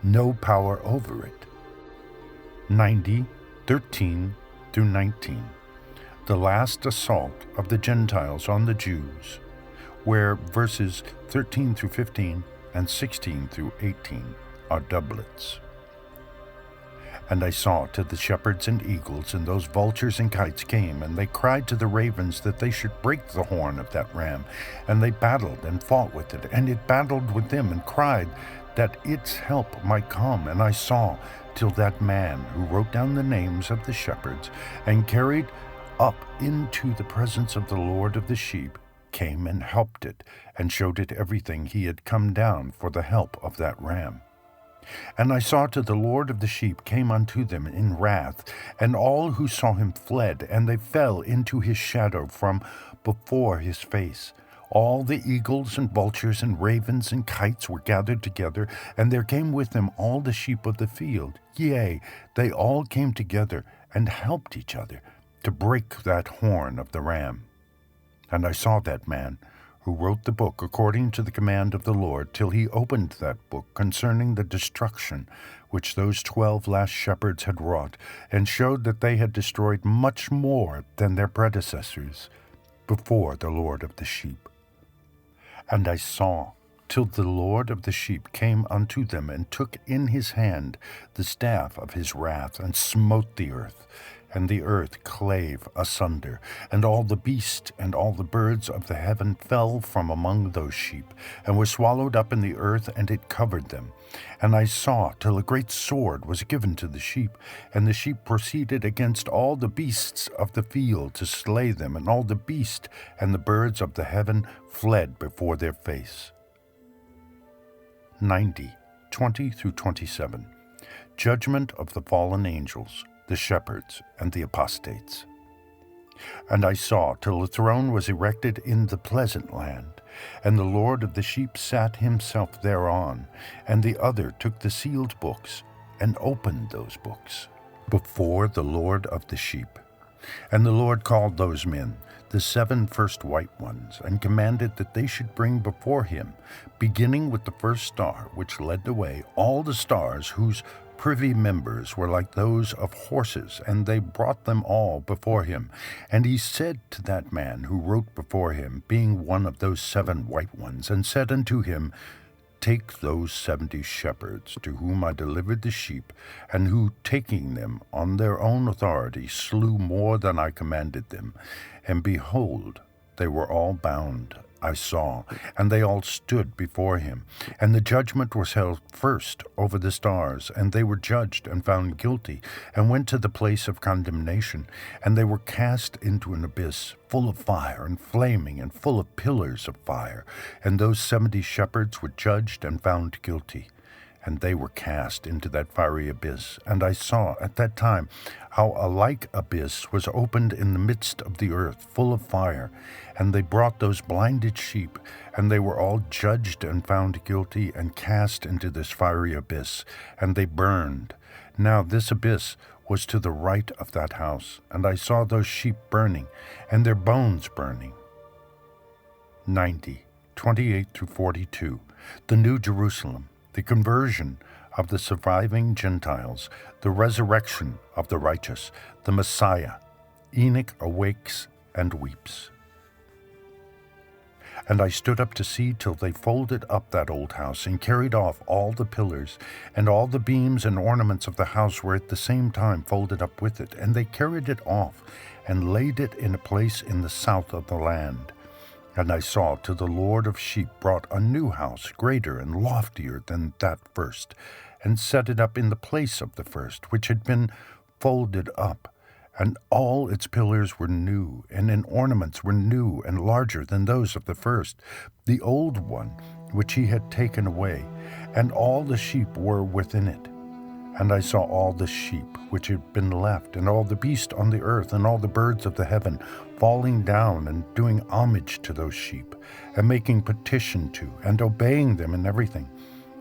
no power over it. 90, 13-19, the last assault of the Gentiles on the Jews, where verses 13-15 and 16-18 are doublets. And I saw till the shepherds and eagles and those vultures and kites came, and they cried to the ravens that they should break the horn of that ram. And they battled and fought with it, and it battled with them, and cried that its help might come. And I saw till that man who wrote down the names of the shepherds, and carried up into the presence of the Lord of the sheep, came and helped it, and showed it everything he had come down for the help of that ram. And I saw till the Lord of the sheep came unto them in wrath, and all who saw him fled, and they fell into his shadow from before his face. All the eagles and vultures and ravens and kites were gathered together, and there came with them all the sheep of the field. Yea, they all came together and helped each other to break that horn of the ram. And I saw that man who wrote the book according to the command of the Lord, till he opened that book concerning the destruction which those 12 last shepherds had wrought, and showed that they had destroyed much more than their predecessors before the Lord of the sheep. And I saw till the Lord of the sheep came unto them, and took in his hand the staff of his wrath, and smote the earth. And the earth clave asunder, and all the beasts and all the birds of the heaven fell from among those sheep, and were swallowed up in the earth, and it covered them. And I saw till a great sword was given to the sheep, and the sheep proceeded against all the beasts of the field to slay them, and all the beasts and the birds of the heaven fled before their face. 90, 20 through 27. Judgment of the fallen angels, the shepherds, and the apostates. And I saw till the throne was erected in the pleasant land, and the Lord of the sheep sat himself thereon, and the other took the sealed books, and opened those books before the Lord of the sheep. And the Lord called those men, the 7 first white ones, and commanded that they should bring before him, beginning with the first star which led the way, all the stars whose privy members were like those of horses, and they brought them all before him. And he said to that man who wrote before him, being one of those 7 white ones, and said unto him, Take those 70 shepherds to whom I delivered the sheep, and who, taking them on their own authority, slew more than I commanded them. And behold, they were all bound, I saw, and they all stood before him. And the judgment was held first over the stars, and they were judged and found guilty, and went to the place of condemnation. And they were cast into an abyss, full of fire, and flaming, and full of pillars of fire. And those 70 shepherds were judged and found guilty. And they were cast into that fiery abyss. And I saw at that time how a like abyss was opened in the midst of the earth, full of fire. And they brought those blinded sheep, and they were all judged and found guilty, and cast into this fiery abyss, and they burned. Now this abyss was to the right of that house, and I saw those sheep burning, and their bones burning. 90, 28 through 42. The New Jerusalem, the conversion of the surviving Gentiles, the resurrection of the righteous, the Messiah. Enoch awakes and weeps. And I stood up to see till they folded up that old house, and carried off all the pillars, and all the beams and ornaments of the house were at the same time folded up with it. And they carried it off, and laid it in a place in the south of the land. And I saw till the Lord of sheep brought a new house, greater and loftier than that first, and set it up in the place of the first, which had been folded up. And all its pillars were new, and its ornaments were new and larger than those of the first, the old one which he had taken away, and all the sheep were within it. And I saw all the sheep which had been left, and all the beasts on the earth, and all the birds of the heaven, falling down and doing homage to those sheep, and making petition to, and obeying them in everything.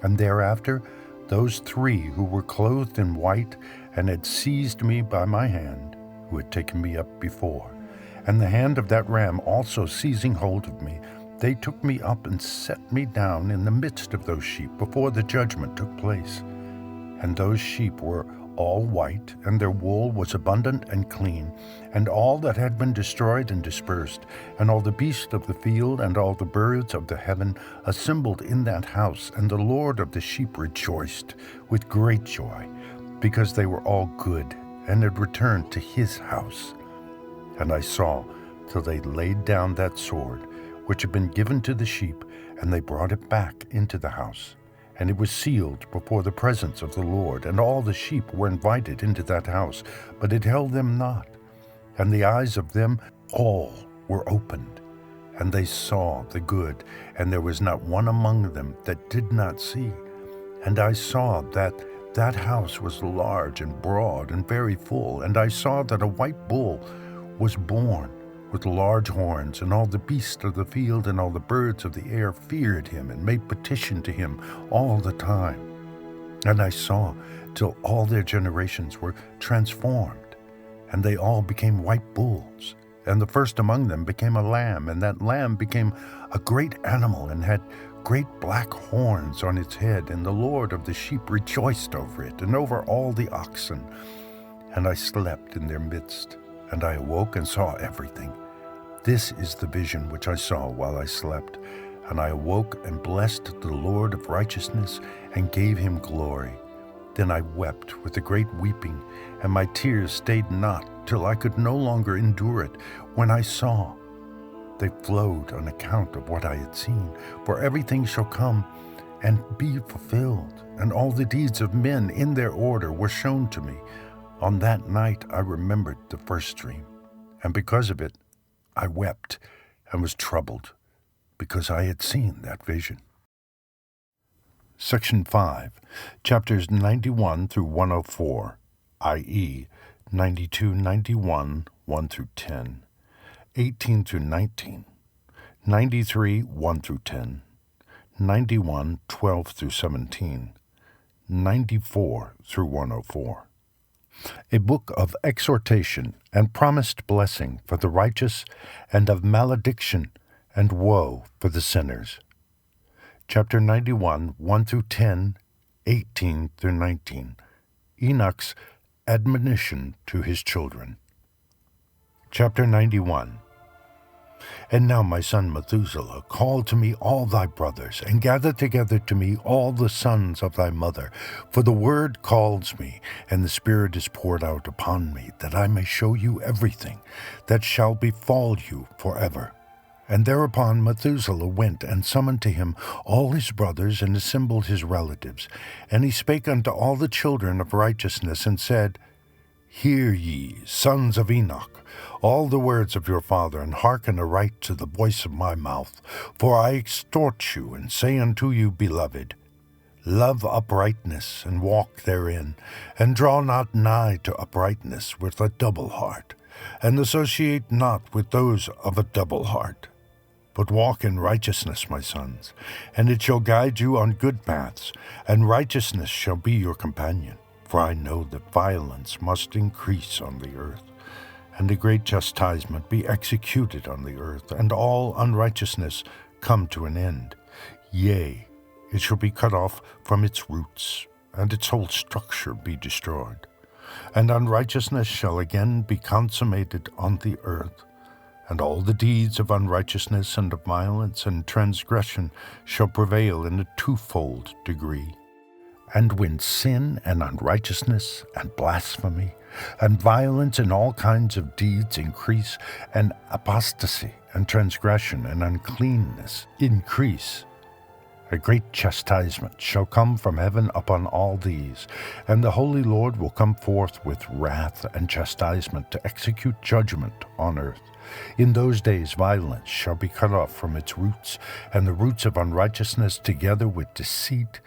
And thereafter those 3 who were clothed in white, and had seized me by my hand, who had taken me up before, and the hand of that ram also seizing hold of me, they took me up and set me down in the midst of those sheep before the judgment took place. And those sheep were all white, and their wool was abundant and clean, and all that had been destroyed and dispersed, and all the beasts of the field and all the birds of the heaven assembled in that house, and the Lord of the sheep rejoiced with great joy, because they were all good, and had returned to his house. And I saw till they laid down that sword, which had been given to the sheep, and they brought it back into the house. And it was sealed before the presence of the Lord, and all the sheep were invited into that house, but it held them not. And the eyes of them all were opened, and they saw the good, and there was not one among them that did not see. And I saw that house was large and broad and very full, and I saw that a white bull was born with large horns, and all the beasts of the field and all the birds of the air feared him and made petition to him all the time. And I saw till all their generations were transformed, and they all became white bulls. And the first among them became a lamb, and that lamb became a great animal and had great black horns on its head, and the Lord of the sheep rejoiced over it and over all the oxen. And I slept in their midst, and I awoke and saw everything. This is the vision which I saw while I slept. And I awoke and blessed the Lord of righteousness and gave him glory. Then I wept with a great weeping, and my tears stayed not till I could no longer endure it. When I saw, they flowed on account of what I had seen. For everything shall come and be fulfilled, and all the deeds of men in their order were shown to me. On that night I remembered the first dream, and because of it I wept and was troubled, because I had seen that vision. Section 5, chapters 91 through 104, i.e., 92, 91, 1 through 10, 18 through 19, 93, 1 through 10, 91, 12 through 17, 94 through 104. A book of exhortation and promised blessing for the righteous, and of malediction and woe for the sinners. Chapter 91, 1 through 10, 18 through 19. Enoch's admonition to his children. Chapter 91. And now, my son Methuselah, call to me all thy brothers, and gather together to me all the sons of thy mother. For the word calls me, and the Spirit is poured out upon me, that I may show you everything that shall befall you forever. And thereupon Methuselah went and summoned to him all his brothers, and assembled his relatives. And he spake unto all the children of righteousness, and said, Hear ye, sons of Enoch, all the words of your father, and hearken aright to the voice of my mouth. For I exhort you, and say unto you, beloved, love uprightness, and walk therein, and draw not nigh to uprightness with a double heart, and associate not with those of a double heart. But walk in righteousness, my sons, and it shall guide you on good paths, and righteousness shall be your companion. For I know that violence must increase on the earth, and a great chastisement be executed on the earth, and all unrighteousness come to an end. Yea, it shall be cut off from its roots, and its whole structure be destroyed. And unrighteousness shall again be consummated on the earth, and all the deeds of unrighteousness and of violence and transgression shall prevail in a twofold degree. And when sin and unrighteousness and blasphemy and violence and all kinds of deeds increase, and apostasy and transgression and uncleanness increase, a great chastisement shall come from heaven upon all these, and the Holy Lord will come forth with wrath and chastisement to execute judgment on earth. In those days violence shall be cut off from its roots, and the roots of unrighteousness together with deceit,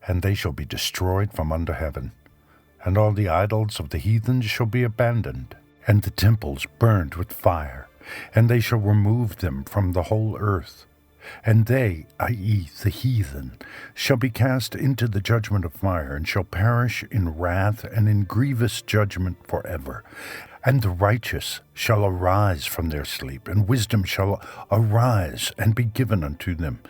and they shall be destroyed from under heaven. And all the idols of the heathens shall be abandoned, and the temples burned with fire, and they shall remove them from the whole earth. And they, i.e., the heathen, shall be cast into the judgment of fire, and shall perish in wrath and in grievous judgment forever. And the righteous shall arise from their sleep, and wisdom shall arise and be given unto them.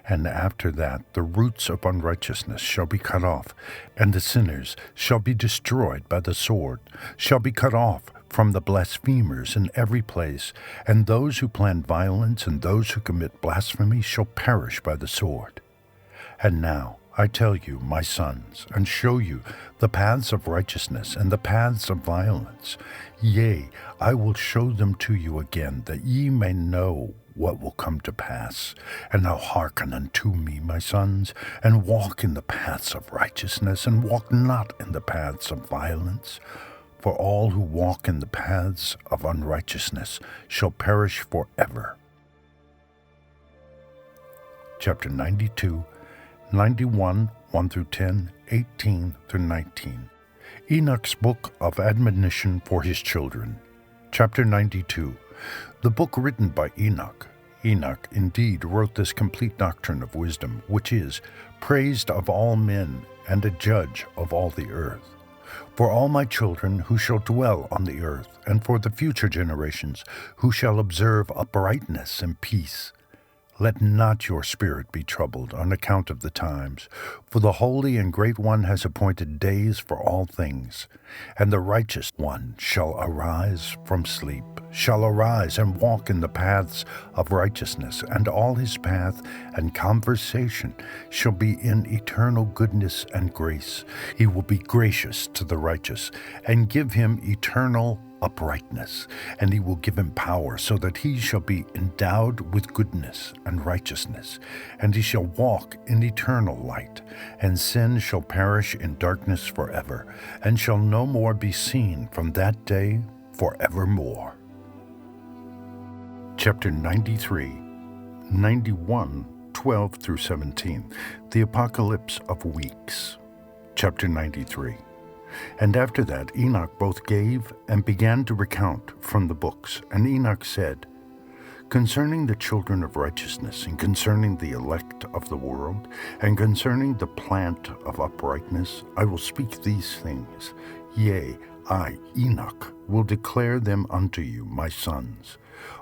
And after that the roots of unrighteousness shall be cut off, and the sinners shall be destroyed by the sword, shall be cut off from the blasphemers in every place, and those who plan violence and those who commit blasphemy shall perish by the sword. And now I tell you, my sons, and show you the paths of righteousness and the paths of violence. Yea, I will show them to you again, that ye may know what will come to pass. And now hearken unto me, my sons, and walk in the paths of righteousness, and walk not in the paths of violence. For all who walk in the paths of unrighteousness shall perish forever. Chapter 92, 91, 1 through 10, 18 through 19. Enoch's Book of Admonition for His Children. Chapter 92. The book written by Enoch. Enoch indeed wrote this complete doctrine of wisdom, which is praised of all men and a judge of all the earth. For all my children who shall dwell on the earth, and for the future generations who shall observe uprightness and peace. Let not your spirit be troubled on account of the times, for the Holy and Great One has appointed days for all things, and the Righteous One shall arise from sleep, shall arise and walk in the paths of righteousness, and all his path and conversation shall be in eternal goodness and grace. He will be gracious to the righteous, and give him eternal uprightness, and he will give him power, so that he shall be endowed with goodness and righteousness, and he shall walk in eternal light, and sin shall perish in darkness forever, and shall no more be seen from that day forevermore. Chapter 93, 91, 12 through 17. The Apocalypse of Weeks. Chapter 93. And after that Enoch both gave and began to recount from the books. And Enoch said, concerning the children of righteousness, and concerning the elect of the world, and concerning the plant of uprightness, I will speak these things. Yea, I, Enoch, will declare them unto you, my sons,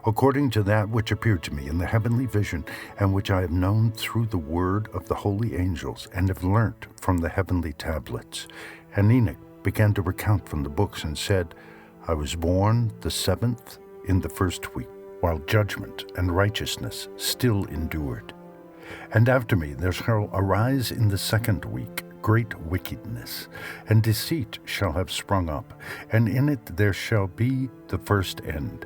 according to that which appeared to me in the heavenly vision, and which I have known through the word of the holy angels, and have learnt from the heavenly tablets. And Enoch began to recount from the books, and said, I was born the 7th in the first week, while judgment and righteousness still endured. And after me there shall arise in the 2nd week great wickedness, and deceit shall have sprung up, and in it there shall be the first end.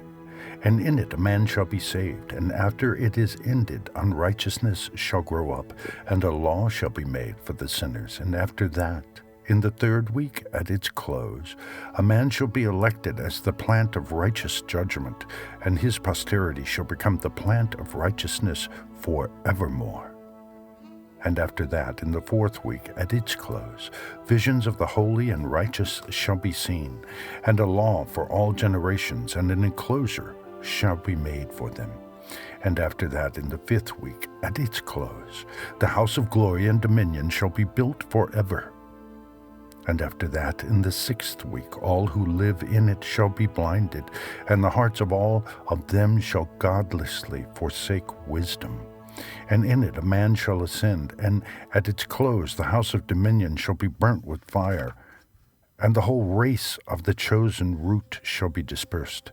And in it a man shall be saved, and after it is ended unrighteousness shall grow up, and a law shall be made for the sinners. And after that, in the 3rd week at its close, a man shall be elected as the plant of righteous judgment, and his posterity shall become the plant of righteousness forevermore. And after that, in the 4th week at its close, visions of the holy and righteous shall be seen, and a law for all generations, and an enclosure shall be made for them. And after that, in the 5th week at its close, the house of glory and dominion shall be built forever. And after that, in the 6th week, all who live in it shall be blinded, and the hearts of all of them shall godlessly forsake wisdom. And in it a man shall ascend, and at its close the house of dominion shall be burnt with fire, and the whole race of the chosen root shall be dispersed.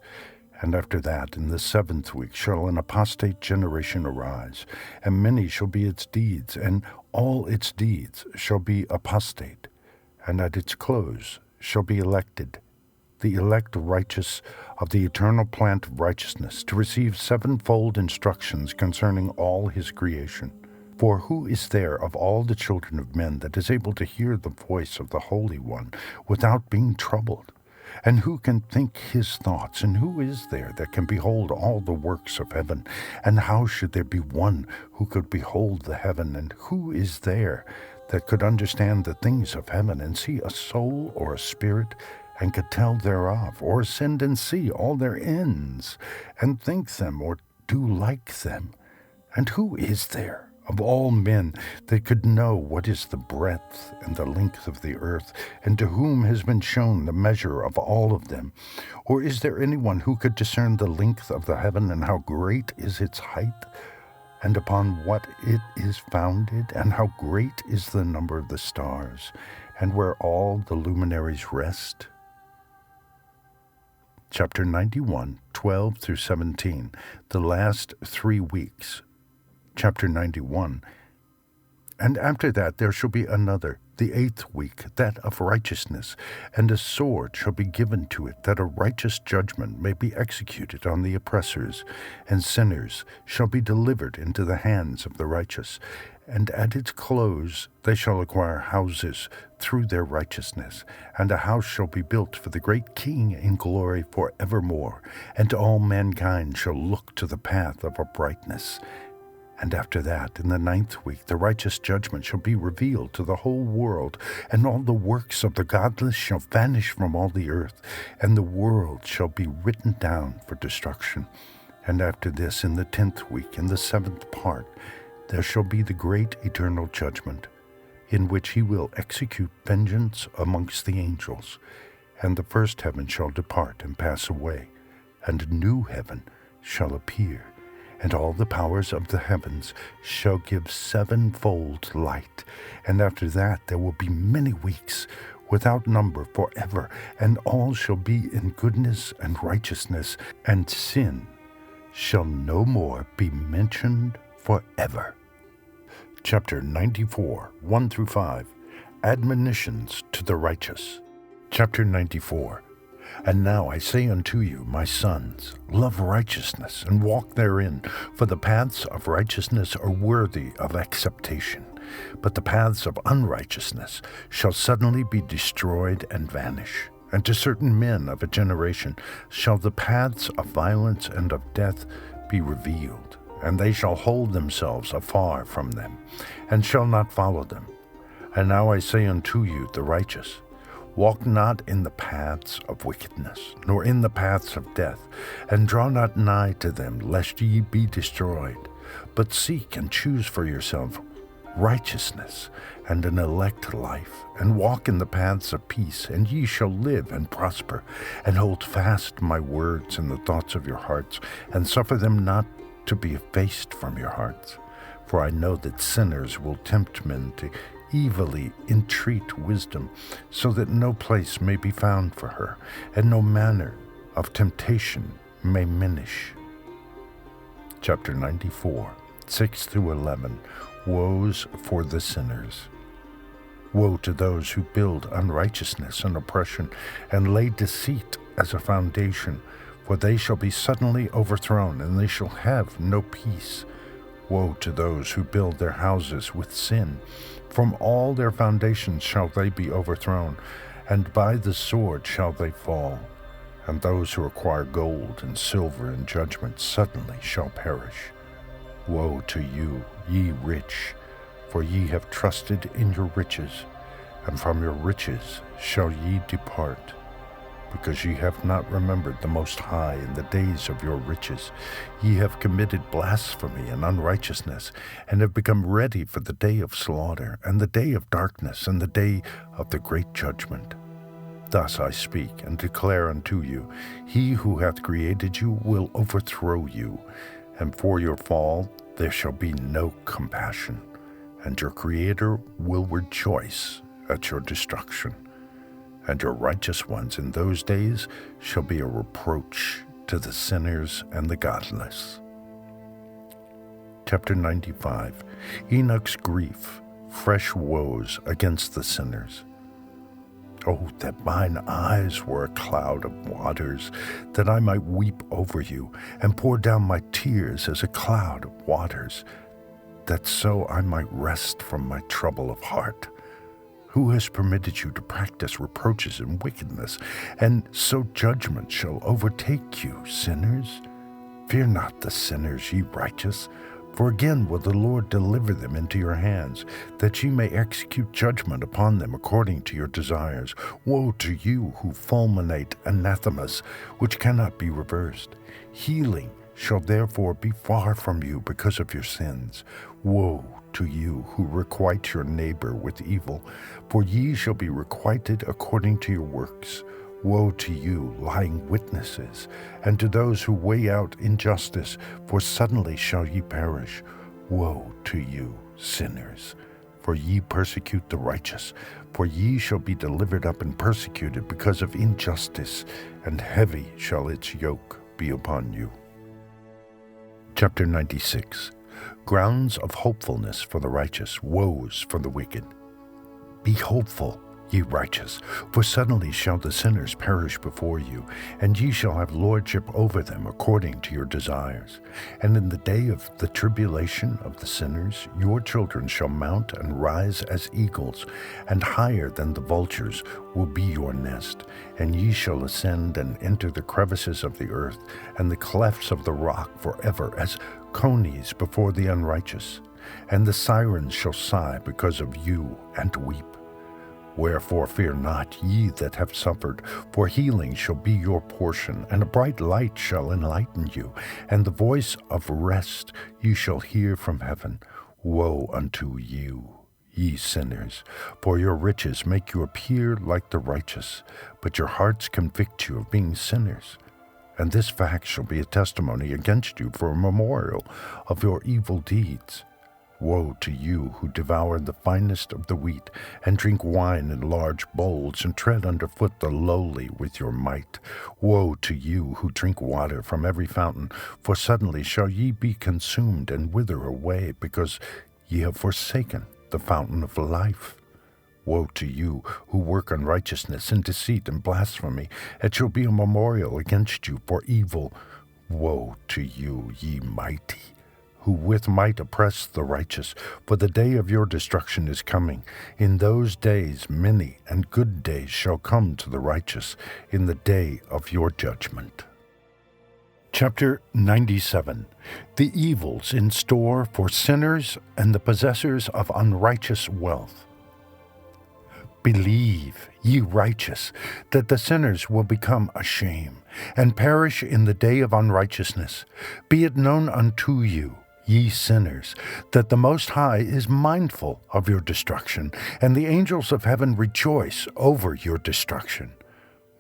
And after that, in the 7th week, shall an apostate generation arise, and many shall be its deeds, and all its deeds shall be apostate. And at its close shall be elected, the elect righteous of the eternal plant of righteousness, to receive 7-fold instructions concerning all his creation. For who is there of all the children of men that is able to hear the voice of the Holy One without being troubled? And who can think his thoughts? And who is there that can behold all the works of heaven? And how should there be one who could behold the heaven? And who is there that could understand the things of heaven, and see a soul or a spirit, and could tell thereof, or ascend and see all their ends, and think them, or do like them? And who is there of all men that could know what is the breadth and the length of the earth, and to whom has been shown the measure of all of them? Or is there anyone who could discern the length of the heaven, and how great is its height, and upon what it is founded, and how great is the number of the stars, and where all the luminaries rest? Chapter 91, 12 through 17, the last 3 weeks. Chapter 91. And after that there shall be another, the 8th week, that of righteousness, and a sword shall be given to it, that a righteous judgment may be executed on the oppressors, and sinners shall be delivered into the hands of the righteous. And at its close they shall acquire houses through their righteousness, and a house shall be built for the great King in glory forevermore, and all mankind shall look to the path of uprightness. And after that, in the 9th week, the righteous judgment shall be revealed to the whole world, and all the works of the godless shall vanish from all the earth, and the world shall be written down for destruction. And after this, in the 10th week, in the 7th part, there shall be the great eternal judgment, in which he will execute vengeance amongst the angels. And the first heaven shall depart and pass away, and a new heaven shall appear. And all the powers of the heavens shall give sevenfold light. And after that there will be many weeks, without number forever, and all shall be in goodness and righteousness, and sin shall no more be mentioned forever. Chapter 94, 1-5, Admonitions to the Righteous. Chapter 94. And now I say unto you, my sons, love righteousness, and walk therein, for the paths of righteousness are worthy of acceptation. But the paths of unrighteousness shall suddenly be destroyed and vanish. And to certain men of a generation shall the paths of violence and of death be revealed, and they shall hold themselves afar from them, and shall not follow them. And now I say unto you, the righteous, walk not in the paths of wickedness, nor in the paths of death, and draw not nigh to them, lest ye be destroyed. But seek and choose for yourself righteousness and an elect life, and walk in the paths of peace, and ye shall live and prosper. And hold fast my words in the thoughts of your hearts, and suffer them not to be effaced from your hearts. For I know that sinners will tempt men to evilly entreat wisdom, so that no place may be found for her, and no manner of temptation may minish. Chapter 94, 6-11, Woes for the sinners. Woe to those who build unrighteousness and oppression, and lay deceit as a foundation, for they shall be suddenly overthrown, and they shall have no peace. Woe to those who build their houses with sin. From all their foundations shall they be overthrown, and by the sword shall they fall. And those who acquire gold and silver in judgment suddenly shall perish. Woe to you, ye rich, for ye have trusted in your riches, and from your riches shall ye depart. Because ye have not remembered the Most High in the days of your riches, ye have committed blasphemy and unrighteousness, and have become ready for the day of slaughter, and the day of darkness, and the day of the great judgment. Thus I speak and declare unto you, he who hath created you will overthrow you, and for your fall there shall be no compassion, and your Creator will rejoice at your destruction. And your righteous ones in those days shall be a reproach to the sinners and the godless. Chapter 95. Enoch's grief, fresh woes against the sinners. Oh, that mine eyes were a cloud of waters, that I might weep over you, and pour down my tears as a cloud of waters, that so I might rest from my trouble of heart. Who has permitted you to practice reproaches and wickedness, and so judgment shall overtake you, sinners? Fear not the sinners, ye righteous, for again will the Lord deliver them into your hands, that ye may execute judgment upon them according to your desires. Woe to you who fulminate anathemas, which cannot be reversed. Healing shall therefore be far from you because of your sins. Woe to you who requite your neighbor with evil, for ye shall be requited according to your works. Woe to you, lying witnesses, and to those who weigh out injustice, for suddenly shall ye perish. Woe to you, sinners, for ye persecute the righteous, for ye shall be delivered up and persecuted because of injustice, and heavy shall its yoke be upon you. Chapter 96. Grounds of hopefulness for the righteous, woes for the wicked. Be hopeful, ye righteous, for suddenly shall the sinners perish before you, and ye shall have lordship over them according to your desires. And in the day of the tribulation of the sinners, your children shall mount and rise as eagles, and higher than the vultures will be your nest. And ye shall ascend and enter the crevices of the earth, and the clefts of the rock forever, as conies before the unrighteous, and the sirens shall sigh because of you and weep. Wherefore fear not, ye that have suffered, for healing shall be your portion, and a bright light shall enlighten you, and the voice of rest ye shall hear from heaven. Woe unto you, ye sinners, for your riches make you appear like the righteous, but your hearts convict you of being sinners. And this fact shall be a testimony against you for a memorial of your evil deeds. Woe to you who devour the finest of the wheat, and drink wine in large bowls, and tread underfoot the lowly with your might. Woe to you who drink water from every fountain, for suddenly shall ye be consumed and wither away, because ye have forsaken the fountain of life. Woe to you who work unrighteousness and deceit and blasphemy. It shall be a memorial against you for evil. Woe to you, ye mighty, who with might oppress the righteous, for the day of your destruction is coming. In those days many and good days shall come to the righteous, in the day of your judgment. Chapter 97. The evils in store for sinners and the possessors of unrighteous wealth. Believe, ye righteous, that the sinners will become a shame, and perish in the day of unrighteousness. Be it known unto you, ye sinners, that the Most High is mindful of your destruction, and the angels of heaven rejoice over your destruction.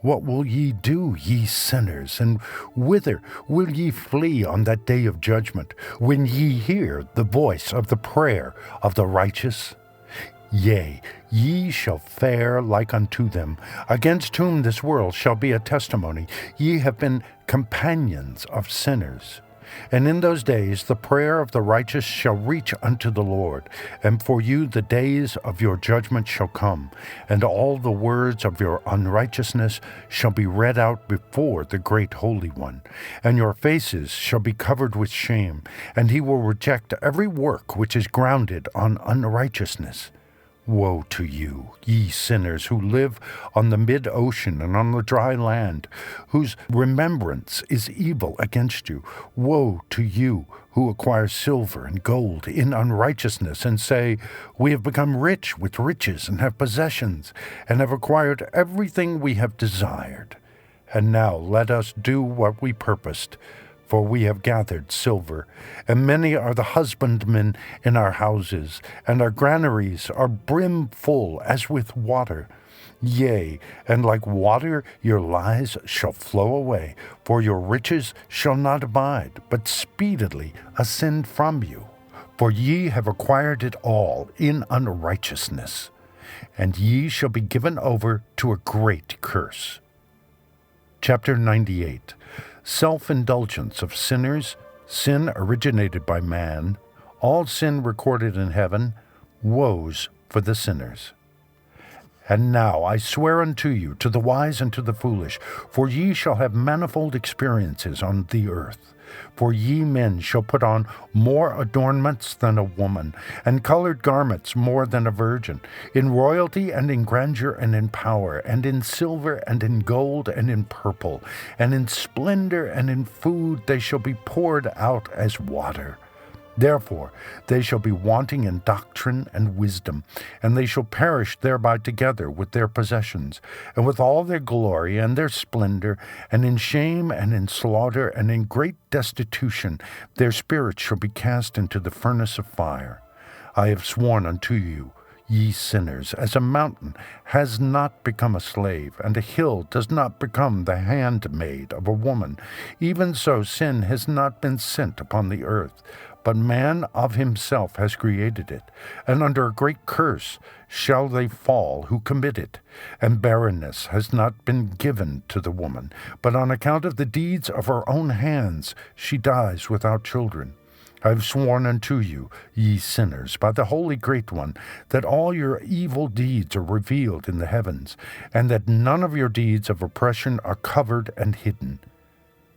What will ye do, ye sinners, and whither will ye flee on that day of judgment, when ye hear the voice of the prayer of the righteous? Yea, ye shall fare like unto them, against whom this world shall be a testimony. Ye have been companions of sinners. And in those days the prayer of the righteous shall reach unto the Lord, and for you the days of your judgment shall come, and all the words of your unrighteousness shall be read out before the great Holy One, and your faces shall be covered with shame, and he will reject every work which is grounded on unrighteousness. Woe to you, ye sinners, who live on the mid-ocean and on the dry land, whose remembrance is evil against you. Woe to you, who acquire silver and gold in unrighteousness, and say, We have become rich with riches, and have possessions, and have acquired everything we have desired. And now let us do what we purposed. For we have gathered silver, and many are the husbandmen in our houses, and our granaries are brimful as with water. Yea, and like water your lies shall flow away, for your riches shall not abide, but speedily ascend from you. For ye have acquired it all in unrighteousness, and ye shall be given over to a great curse. Chapter 98. Self-indulgence of sinners, sin originated by man, all sin recorded in heaven, woes for the sinners. And now I swear unto you, to the wise and to the foolish, for ye shall have manifold experiences on the earth. For ye men shall put on more adornments than a woman, and colored garments more than a virgin, in royalty and in grandeur and in power, and in silver and in gold and in purple, and in splendor and in food they shall be poured out as water. Therefore they shall be wanting in doctrine and wisdom, and they shall perish thereby together with their possessions, and with all their glory and their splendor, and in shame and in slaughter and in great destitution their spirits shall be cast into the furnace of fire. I have sworn unto you, ye sinners, as a mountain has not become a slave, and a hill does not become the handmaid of a woman, even so sin has not been sent upon the earth, but man of himself has created it, and under a great curse shall they fall who commit it. And barrenness has not been given to the woman, but on account of the deeds of her own hands she dies without children. I have sworn unto you, ye sinners, by the Holy Great One, that all your evil deeds are revealed in the heavens, and that none of your deeds of oppression are covered and hidden.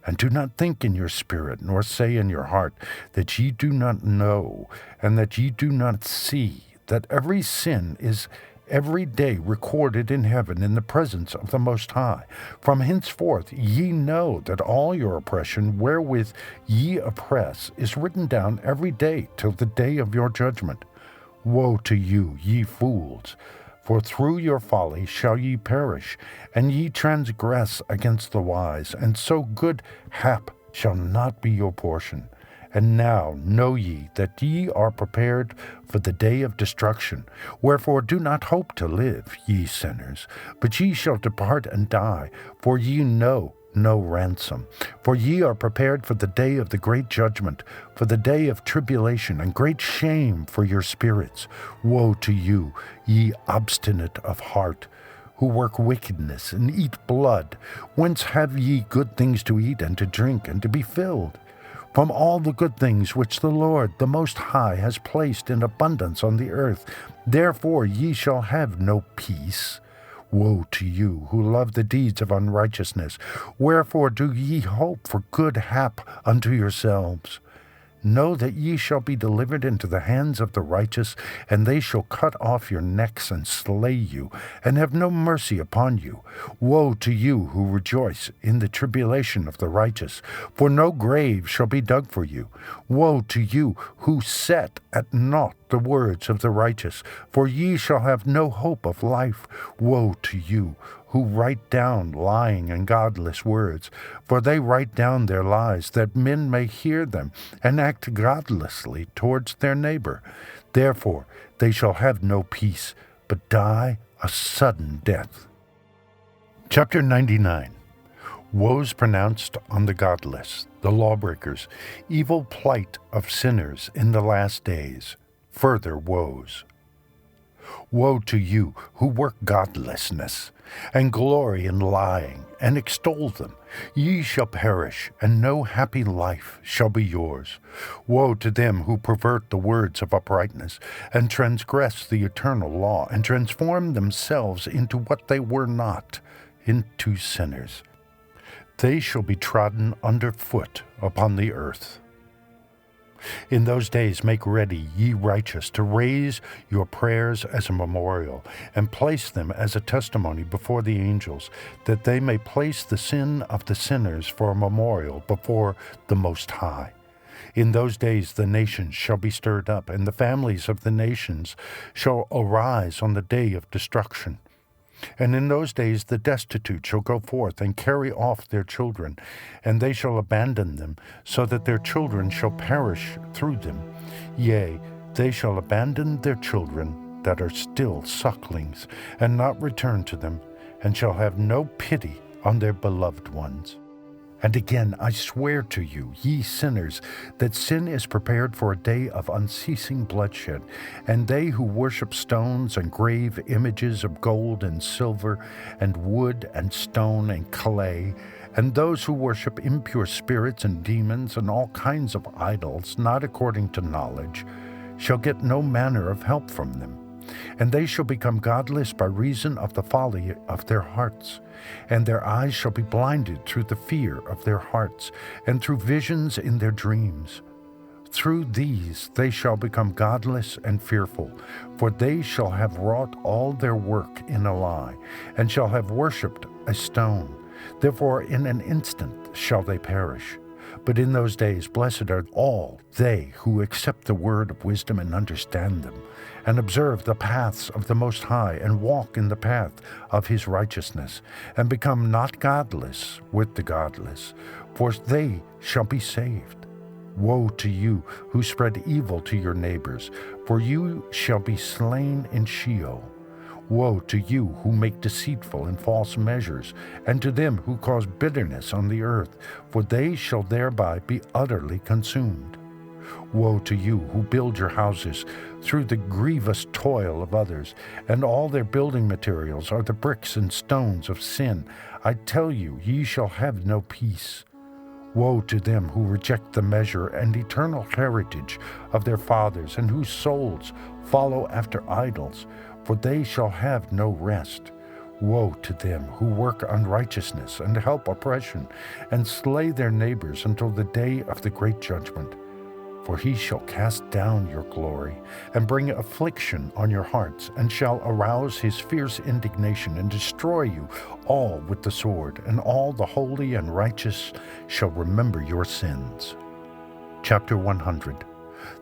And do not think in your spirit, nor say in your heart, that ye do not know, and that ye do not see, that every sin is every day recorded in heaven in the presence of the Most High. From henceforth ye know that all your oppression wherewith ye oppress is written down every day till the day of your judgment. Woe to you, ye fools! For through your folly shall ye perish, and ye transgress against the wise, and so good hap shall not be your portion. And now know ye that ye are prepared for the day of destruction. Wherefore do not hope to live, ye sinners, but ye shall depart and die, for ye know no ransom. For ye are prepared for the day of the great judgment, for the day of tribulation and great shame for your spirits. Woe to you, ye obstinate of heart, who work wickedness and eat blood. Whence have ye good things to eat and to drink and to be filled? From all the good things which the Lord, the Most High, has placed in abundance on the earth. Therefore ye shall have no peace. Woe to you who love the deeds of unrighteousness. Wherefore do ye hope for good hap unto yourselves? Know that ye shall be delivered into the hands of the righteous, and they shall cut off your necks and slay you, and have no mercy upon you. Woe to you who rejoice in the tribulation of the righteous, for no grave shall be dug for you. Woe to you who set at naught the words of the righteous, for ye shall have no hope of life. Woe to you who write down lying and godless words, for they write down their lies, that men may hear them, and act godlessly towards their neighbor. Therefore they shall have no peace, but die a sudden death. Chapter 99. Woes pronounced on the godless, the lawbreakers, evil plight of sinners in the last days, further woes. Woe to you who work godlessness, and glory in lying, and extol them. Ye shall perish, and no happy life shall be yours. Woe to them who pervert the words of uprightness, and transgress the eternal law, and transform themselves into what they were not, into sinners. They shall be trodden under foot upon the earth. In those days make ready, ye righteous, to raise your prayers as a memorial, and place them as a testimony before the angels, that they may place the sin of the sinners for a memorial before the Most High. In those days the nations shall be stirred up, and the families of the nations shall arise on the day of destruction. And in those days the destitute shall go forth and carry off their children, and they shall abandon them, so that their children shall perish through them. Yea, they shall abandon their children that are still sucklings, and not return to them, and shall have no pity on their beloved ones. And again I swear to you, ye sinners, that sin is prepared for a day of unceasing bloodshed, and they who worship stones and grave images of gold and silver and wood and stone and clay, and those who worship impure spirits and demons and all kinds of idols, not according to knowledge, shall get no manner of help from them. And they shall become godless by reason of the folly of their hearts, and their eyes shall be blinded through the fear of their hearts, and through visions in their dreams. Through these they shall become godless and fearful, for they shall have wrought all their work in a lie, and shall have worshipped a stone. Therefore in an instant shall they perish. But in those days blessed are all they who accept the word of wisdom and understand them, and observe the paths of the Most High, and walk in the path of his righteousness, and become not godless with the godless, for they shall be saved. Woe to you who spread evil to your neighbors, for you shall be slain in Sheol. Woe to you who make deceitful and false measures, and to them who cause bitterness on the earth, for they shall thereby be utterly consumed. Woe to you who build your houses through the grievous toil of others, and all their building materials are the bricks and stones of sin. I tell you, ye shall have no peace. Woe to them who reject the measure and eternal heritage of their fathers, and whose souls follow after idols, for they shall have no rest. Woe to them who work unrighteousness and help oppression, and slay their neighbors until the day of the great judgment. For he shall cast down your glory, and bring affliction on your hearts, and shall arouse his fierce indignation, and destroy you all with the sword, and all the holy and righteous shall remember your sins. Chapter 100.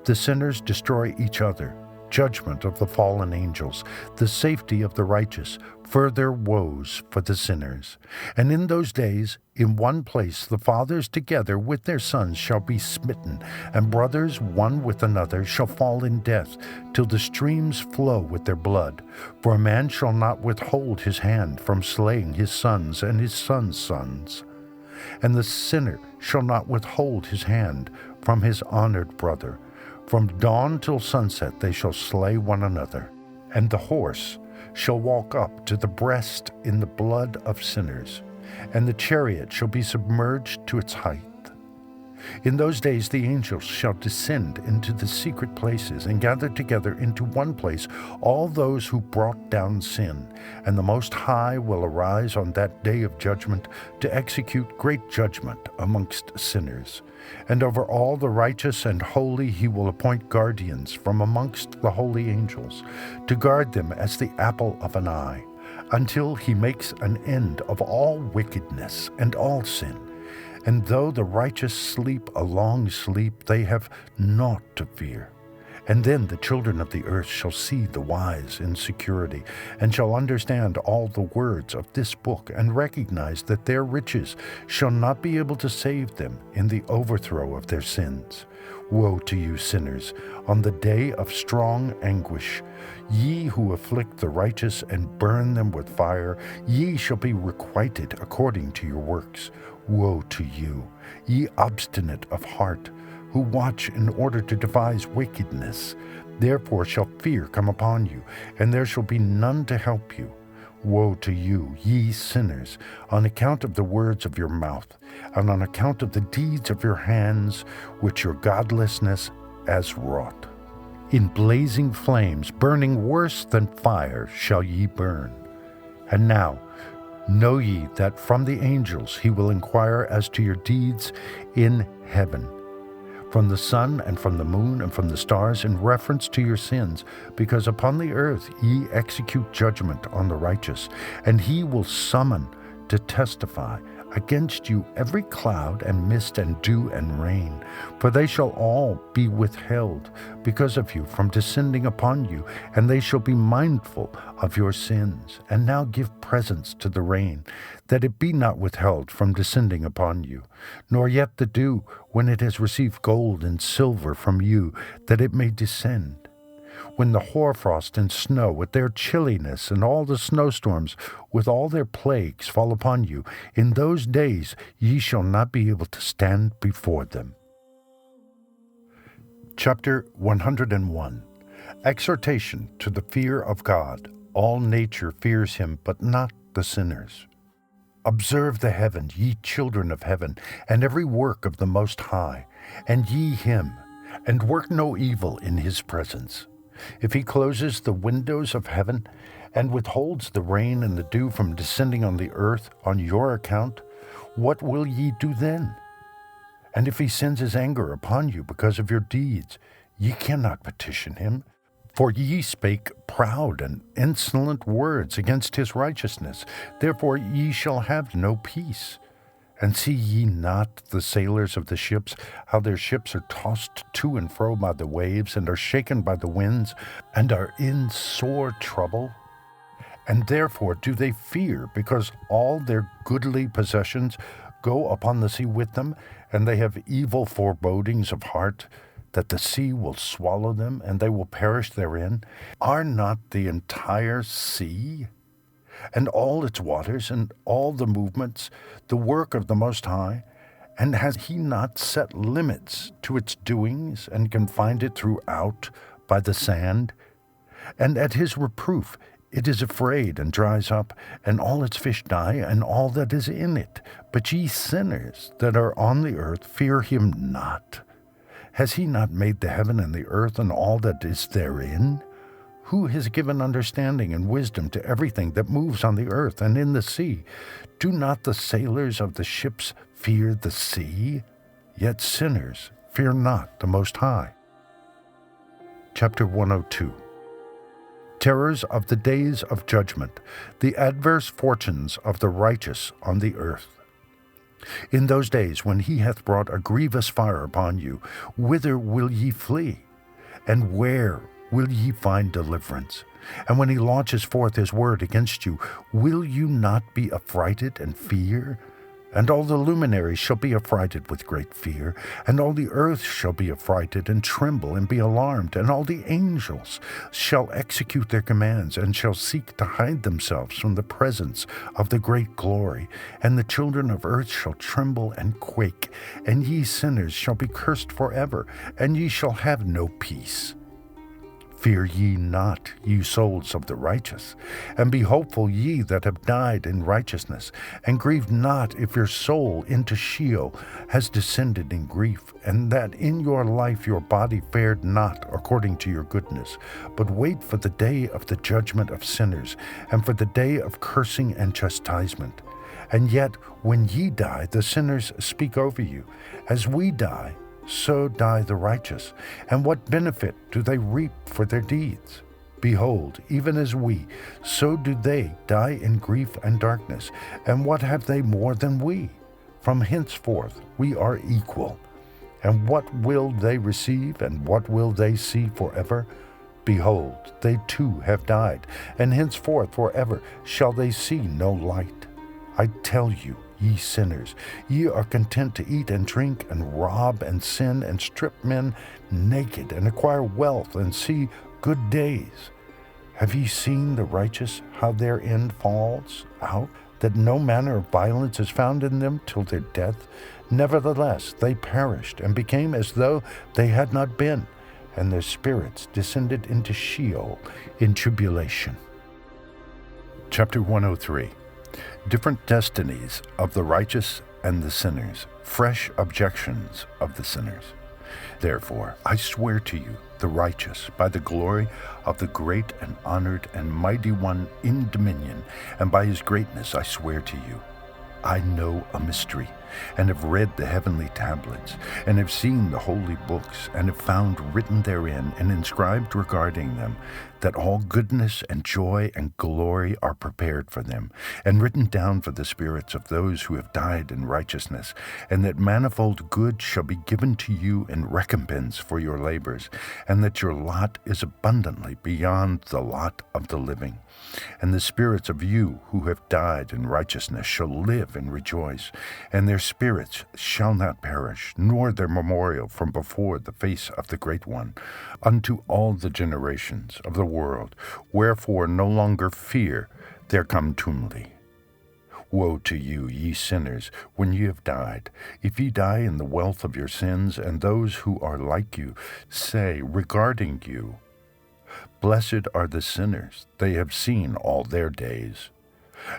The sinners destroy each other, judgment of the fallen angels, the safety of the righteous, further woes for the sinners. And in those days, in one place the fathers together with their sons shall be smitten, and brothers one with another shall fall in death, till the streams flow with their blood. For a man shall not withhold his hand from slaying his sons and his sons' sons. And the sinner shall not withhold his hand from his honored brother. From dawn till sunset they shall slay one another. And the horse shall walk up to the breast in the blood of sinners, and the chariot shall be submerged to its height. In those days the angels shall descend into the secret places, and gather together into one place all those who brought down sin. And the Most High will arise on that day of judgment to execute great judgment amongst sinners. And over all the righteous and holy he will appoint guardians from amongst the holy angels, to guard them as the apple of an eye, until he makes an end of all wickedness and all sin. And though the righteous sleep a long sleep, they have naught to fear. And then the children of the earth shall see the wise in security, and shall understand all the words of this book, and recognize that their riches shall not be able to save them in the overthrow of their sins. Woe to you, sinners, on the day of strong anguish! Ye who afflict the righteous and burn them with fire, ye shall be requited according to your works. Woe to you, ye obstinate of heart, who watch in order to devise wickedness. Therefore shall fear come upon you, and there shall be none to help you. Woe to you, ye sinners, on account of the words of your mouth, and on account of the deeds of your hands, which your godlessness has wrought. In blazing flames, burning worse than fire, shall ye burn. And now, know ye that from the angels he will inquire as to your deeds in heaven, from the sun and from the moon and from the stars, in reference to your sins, because upon the earth ye execute judgment on the righteous, and he will summon to testify against you every cloud and mist and dew and rain, for they shall all be withheld because of you from descending upon you, and they shall be mindful of your sins. And now give presents to the rain, that it be not withheld from descending upon you, nor yet the dew when it has received gold and silver from you, that it may descend. When the hoarfrost and snow with their chilliness, and all the snowstorms with all their plagues fall upon you, in those days ye shall not be able to stand before them. Chapter 101. Exhortation to the fear of God. All nature fears him, but not the sinners. Observe the heaven, ye children of heaven, and every work of the Most High, and ye him, and work no evil in his presence. If he closes the windows of heaven, and withholds the rain and the dew from descending on the earth on your account, what will ye do then? And if he sends his anger upon you because of your deeds, ye cannot petition him. For ye spake proud and insolent words against his righteousness. Therefore ye shall have no peace. And see ye not the sailors of the ships, how their ships are tossed to and fro by the waves, and are shaken by the winds, and are in sore trouble? And therefore do they fear, because all their goodly possessions go upon the sea with them, and they have evil forebodings of heart, that the sea will swallow them, and they will perish therein. Are not the entire sea, and all its waters, and all the movements, the work of the Most High? And has he not set limits to its doings, and confined it throughout by the sand? And at his reproof it is afraid, and dries up, and all its fish die, and all that is in it. But ye sinners that are on the earth, fear him not. Has he not made the heaven and the earth, and all that is therein? Who has given understanding and wisdom to everything that moves on the earth and in the sea? Do not the sailors of the ships fear the sea? Yet sinners fear not the Most High. Chapter 102. Terrors of the days of judgment, the adverse fortunes of the righteous on the earth. In those days when he hath brought a grievous fire upon you, whither will ye flee? And where will ye find deliverance? And when he launches forth his word against you, will you not be affrighted and fear? And all the luminaries shall be affrighted with great fear, and all the earth shall be affrighted and tremble and be alarmed, and all the angels shall execute their commands, and shall seek to hide themselves from the presence of the great glory. And the children of earth shall tremble and quake, and ye sinners shall be cursed forever, and ye shall have no peace. Fear ye not, ye souls of the righteous, and be hopeful ye that have died in righteousness, and grieve not if your soul into Sheol has descended in grief, and that in your life your body fared not according to your goodness. But wait for the day of the judgment of sinners, and for the day of cursing and chastisement. And yet when ye die, the sinners speak over you. As we die, so die the righteous. And what benefit do they reap for their deeds? Behold, even as we, so do they die in grief and darkness. And what have they more than we? From henceforth we are equal. And what will they receive, and what will they see forever? Behold, they too have died, and henceforth forever shall they see no light. I tell you, ye sinners, ye are content to eat and drink, and rob and sin, and strip men naked, and acquire wealth, and see good days. Have ye seen the righteous, how their end falls out, that no manner of violence is found in them till their death? Nevertheless they perished, and became as though they had not been, and their spirits descended into Sheol in tribulation. Chapter 103. Different destinies of the righteous and the sinners, fresh objections of the sinners. Therefore, I swear to you, the righteous, by the glory of the great and honored and mighty one in dominion, and by his greatness I swear to you, I know a mystery, and have read the heavenly tablets, and have seen the holy books, and have found written therein and inscribed regarding them, that all goodness and joy and glory are prepared for them, and written down for the spirits of those who have died in righteousness, and that manifold good shall be given to you in recompense for your labors, and that your lot is abundantly beyond the lot of the living. And the spirits of you who have died in righteousness shall live and rejoice, and their spirits shall not perish, nor their memorial from before the face of the Great One, unto all the generations of the world. Wherefore no longer fear their contumely. Woe to you, ye sinners, when ye have died, if ye die in the wealth of your sins, and those who are like you say regarding you, Blessed are the sinners, they have seen all their days.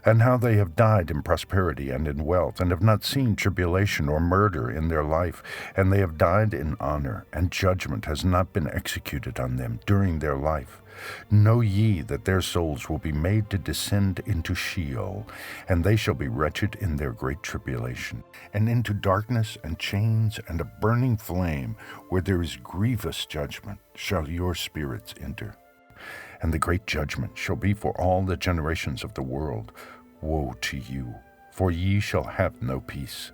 And how they have died in prosperity and in wealth, and have not seen tribulation or murder in their life, and they have died in honor, and judgment has not been executed on them during their life. Know ye that their souls will be made to descend into Sheol, and they shall be wretched in their great tribulation, and into darkness and chains and a burning flame, where there is grievous judgment, shall your spirits enter. And the great judgment shall be for all the generations of the world. Woe to you, for ye shall have no peace.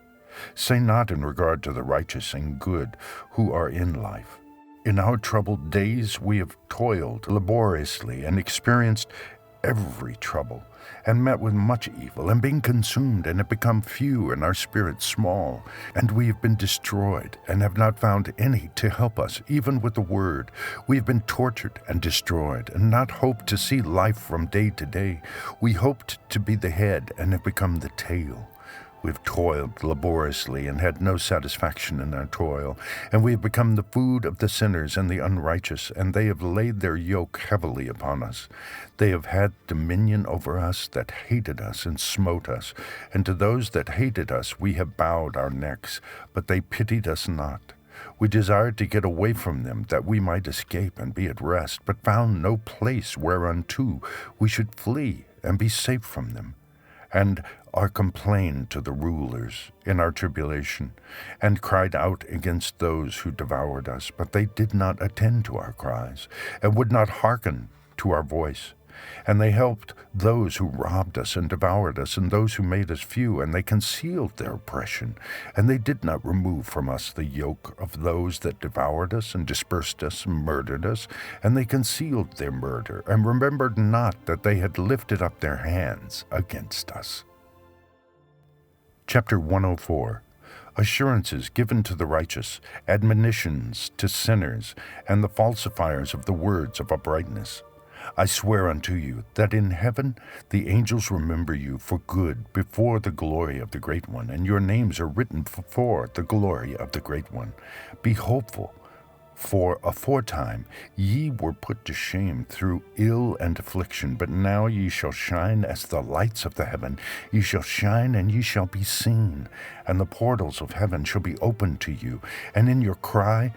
Say not in regard to the righteous and good who are in life, In our troubled days we have toiled laboriously and experienced every trouble, and met with much evil, and been consumed, and have become few, and our spirits small. And we have been destroyed, and have not found any to help us, even with the word. We have been tortured and destroyed, and not hoped to see life from day to day. We hoped to be the head, and have become the tail. We have toiled laboriously and had no satisfaction in our toil, and we have become the food of the sinners and the unrighteous, and they have laid their yoke heavily upon us. They have had dominion over us that hated us and smote us, and to those that hated us we have bowed our necks, but they pitied us not. We desired to get away from them, that we might escape and be at rest, but found no place whereunto we should flee and be safe from them. And our complaint to the rulers in our tribulation, and cried out against those who devoured us, but they did not attend to our cries, and would not hearken to our voice. And they helped those who robbed us and devoured us, and those who made us few, and they concealed their oppression. And they did not remove from us the yoke of those that devoured us, and dispersed us, and murdered us. And they concealed their murder, and remembered not that they had lifted up their hands against us. Chapter 104. Assurances given to the righteous, admonitions to sinners, and the falsifiers of the words of uprightness. I swear unto you that in heaven the angels remember you for good before the glory of the Great One, and your names are written before the glory of the Great One. Be hopeful, for aforetime ye were put to shame through ill and affliction, but now ye shall shine as the lights of the heaven. Ye shall shine, and ye shall be seen, and the portals of heaven shall be opened to you. And in your cry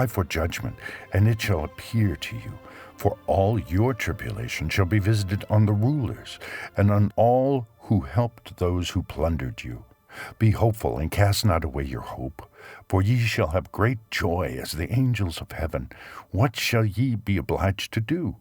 for judgment, and it shall appear to you. For all your tribulation shall be visited on the rulers, and on all who helped those who plundered you. Be hopeful, and cast not away your hope, for ye shall have great joy as the angels of heaven. What shall ye be obliged to do?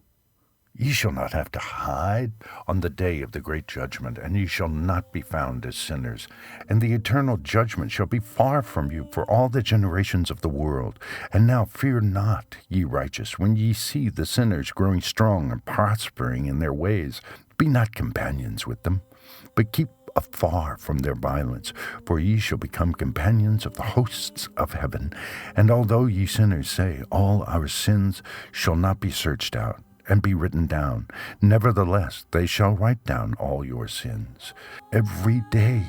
Ye shall not have to hide on the day of the great judgment, and ye shall not be found as sinners. And the eternal judgment shall be far from you for all the generations of the world. And now fear not, ye righteous, when ye see the sinners growing strong and prospering in their ways. Be not companions with them, but keep afar from their violence, for ye shall become companions of the hosts of heaven. And although ye sinners say, all our sins shall not be searched out, and be written down, nevertheless they shall write down all your sins every day.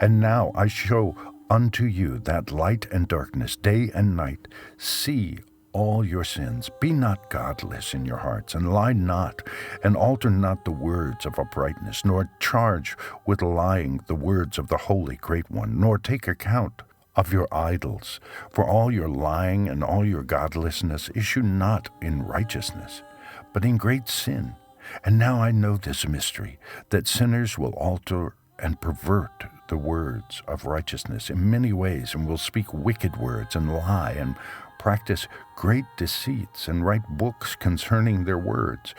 And now I show unto you that light and darkness, day and night. See all your sins. Be not godless in your hearts, and lie not, and alter not the words of uprightness, nor charge with lying the words of the Holy Great One, nor take account of your idols. For all your lying and all your godlessness issue not in righteousness, but in great sin. And now I know this mystery, that sinners will alter and pervert the words of righteousness in many ways, and will speak wicked words, and lie, and practice great deceits, and write books concerning their words.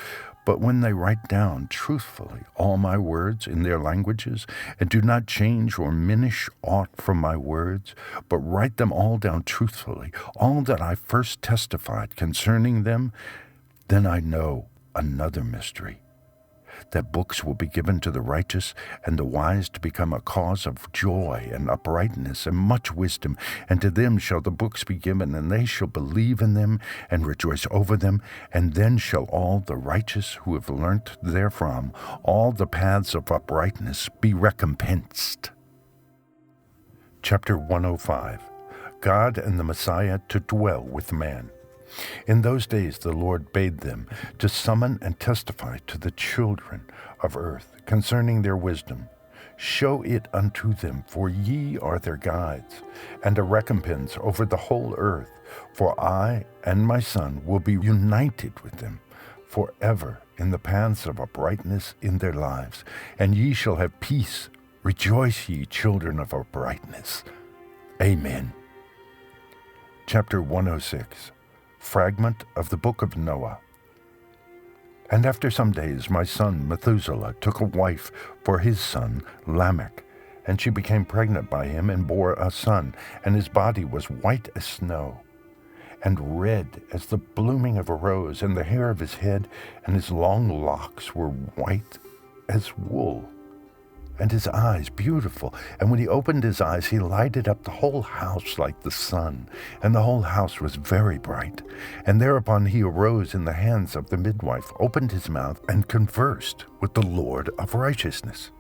But when they write down truthfully all my words in their languages, and do not change or minish aught from my words, but write them all down truthfully, all that I first testified concerning them, then I know another mystery, that books will be given to the righteous and the wise to become a cause of joy and uprightness and much wisdom. And to them shall the books be given, and they shall believe in them and rejoice over them. And then shall all the righteous who have learnt therefrom all the paths of uprightness be recompensed. Chapter 105. God and the Messiah to dwell with man. In those days the Lord bade them to summon and testify to the children of earth concerning their wisdom. Show it unto them, for ye are their guides, and a recompense over the whole earth. For I and my Son will be united with them forever in the paths of uprightness in their lives. And ye shall have peace. Rejoice ye, children of uprightness. Amen. Chapter 106. Fragment of the Book of Noah. And after some days my son Methuselah took a wife for his son Lamech, and she became pregnant by him and bore a son, and his body was white as snow, and red as the blooming of a rose, and the hair of his head and his long locks were white as wool, and his eyes beautiful. And when he opened his eyes, he lighted up the whole house like the sun, and the whole house was very bright. And thereupon he arose in the hands of the midwife, opened his mouth, and conversed with the Lord of righteousness.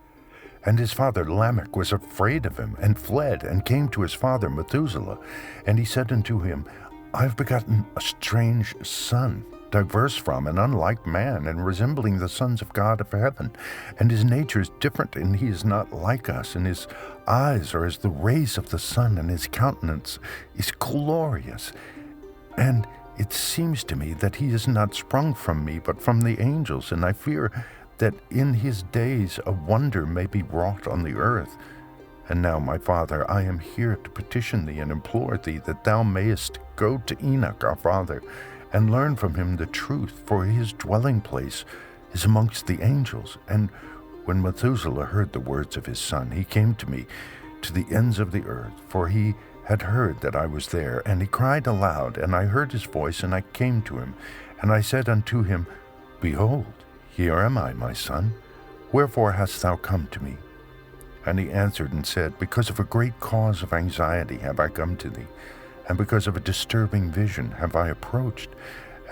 And his father Lamech was afraid of him, and fled, and came to his father Methuselah. And he said unto him, I have begotten a strange son, diverse from and unlike man, and resembling the sons of God of heaven. And his nature is different, and he is not like us, and his eyes are as the rays of the sun, and his countenance is glorious. And it seems to me that he is not sprung from me, but from the angels, and I fear that in his days a wonder may be wrought on the earth. And now, my father, I am here to petition thee and implore thee that thou mayest go to Enoch our father, and learn from him the truth, for his dwelling place is amongst the angels. And when Methuselah heard the words of his son, he came to me to the ends of the earth, for he had heard that I was there. And he cried aloud, and I heard his voice, and I came to him. And I said unto him, Behold, here am I, my son. Wherefore hast thou come to me? And he answered and said, Because of a great cause of anxiety have I come to thee, and because of a disturbing vision have I approached.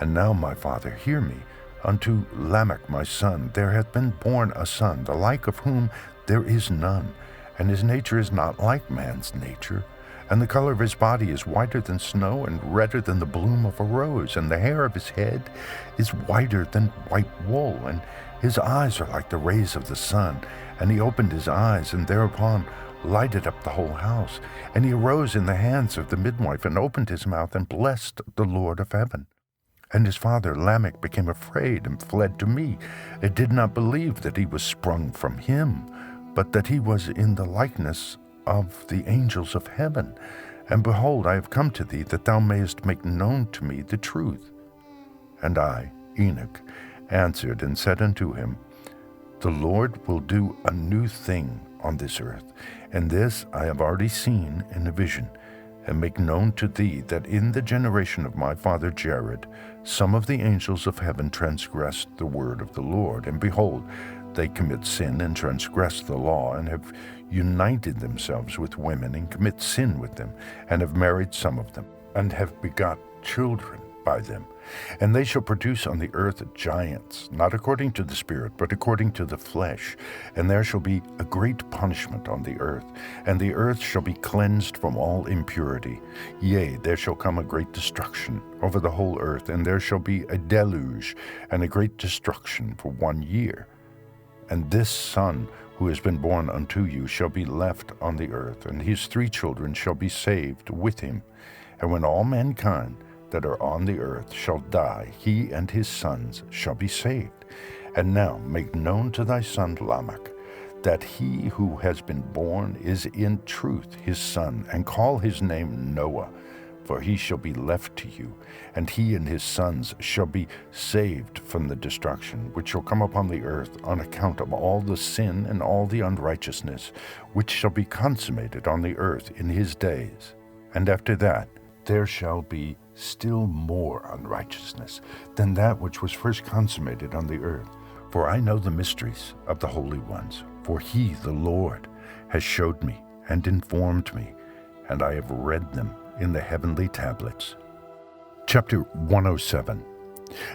And now, my father, hear me. Unto Lamech my son there hath been born a son, the like of whom there is none, and his nature is not like man's nature. And the color of his body is whiter than snow, and redder than the bloom of a rose, and the hair of his head is whiter than white wool, and his eyes are like the rays of the sun. And he opened his eyes, and thereupon lighted up the whole house. And he arose in the hands of the midwife, and opened his mouth, and blessed the Lord of heaven. And his father Lamech became afraid, and fled to me, and did not believe that he was sprung from him, but that he was in the likeness of the angels of heaven. And behold, I have come to thee, that thou mayest make known to me the truth. And I, Enoch, answered and said unto him, The Lord will do a new thing on this earth, and this I have already seen in a vision, and make known to thee that in the generation of my father Jared, some of the angels of heaven transgressed the word of the Lord, and behold, they commit sin and transgress the law, and have united themselves with women, and commit sin with them, and have married some of them, and have begot children by them. And they shall produce on the earth giants, not according to the Spirit, but according to the flesh. And there shall be a great punishment on the earth, and the earth shall be cleansed from all impurity. Yea, there shall come a great destruction over the whole earth, and there shall be a deluge and a great destruction for 1 year. And this son who has been born unto you shall be left on the earth, and his 3 children shall be saved with him. And when all mankind that are on the earth shall die, he and his sons shall be saved. And now make known to thy son Lamech that he who has been born is in truth his son, and call his name Noah, for he shall be left to you, and he and his sons shall be saved from the destruction which shall come upon the earth on account of all the sin and all the unrighteousness which shall be consummated on the earth in his days. And after that there shall be still more unrighteousness than that which was first consummated on the earth. For I know the mysteries of the holy ones, for he, the Lord, has showed me and informed me, and I have read them in the heavenly tablets. Chapter 107.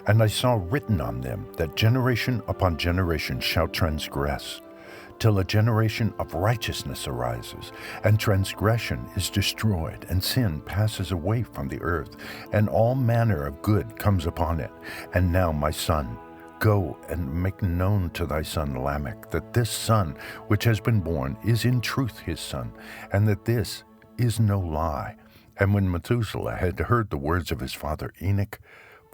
And I saw written on them that generation upon generation shall transgress, till a generation of righteousness arises, and transgression is destroyed, and sin passes away from the earth, and all manner of good comes upon it. And now, my son, go and make known to thy son Lamech that this son which has been born is in truth his son, and that this is no lie. And when Methuselah had heard the words of his father Enoch,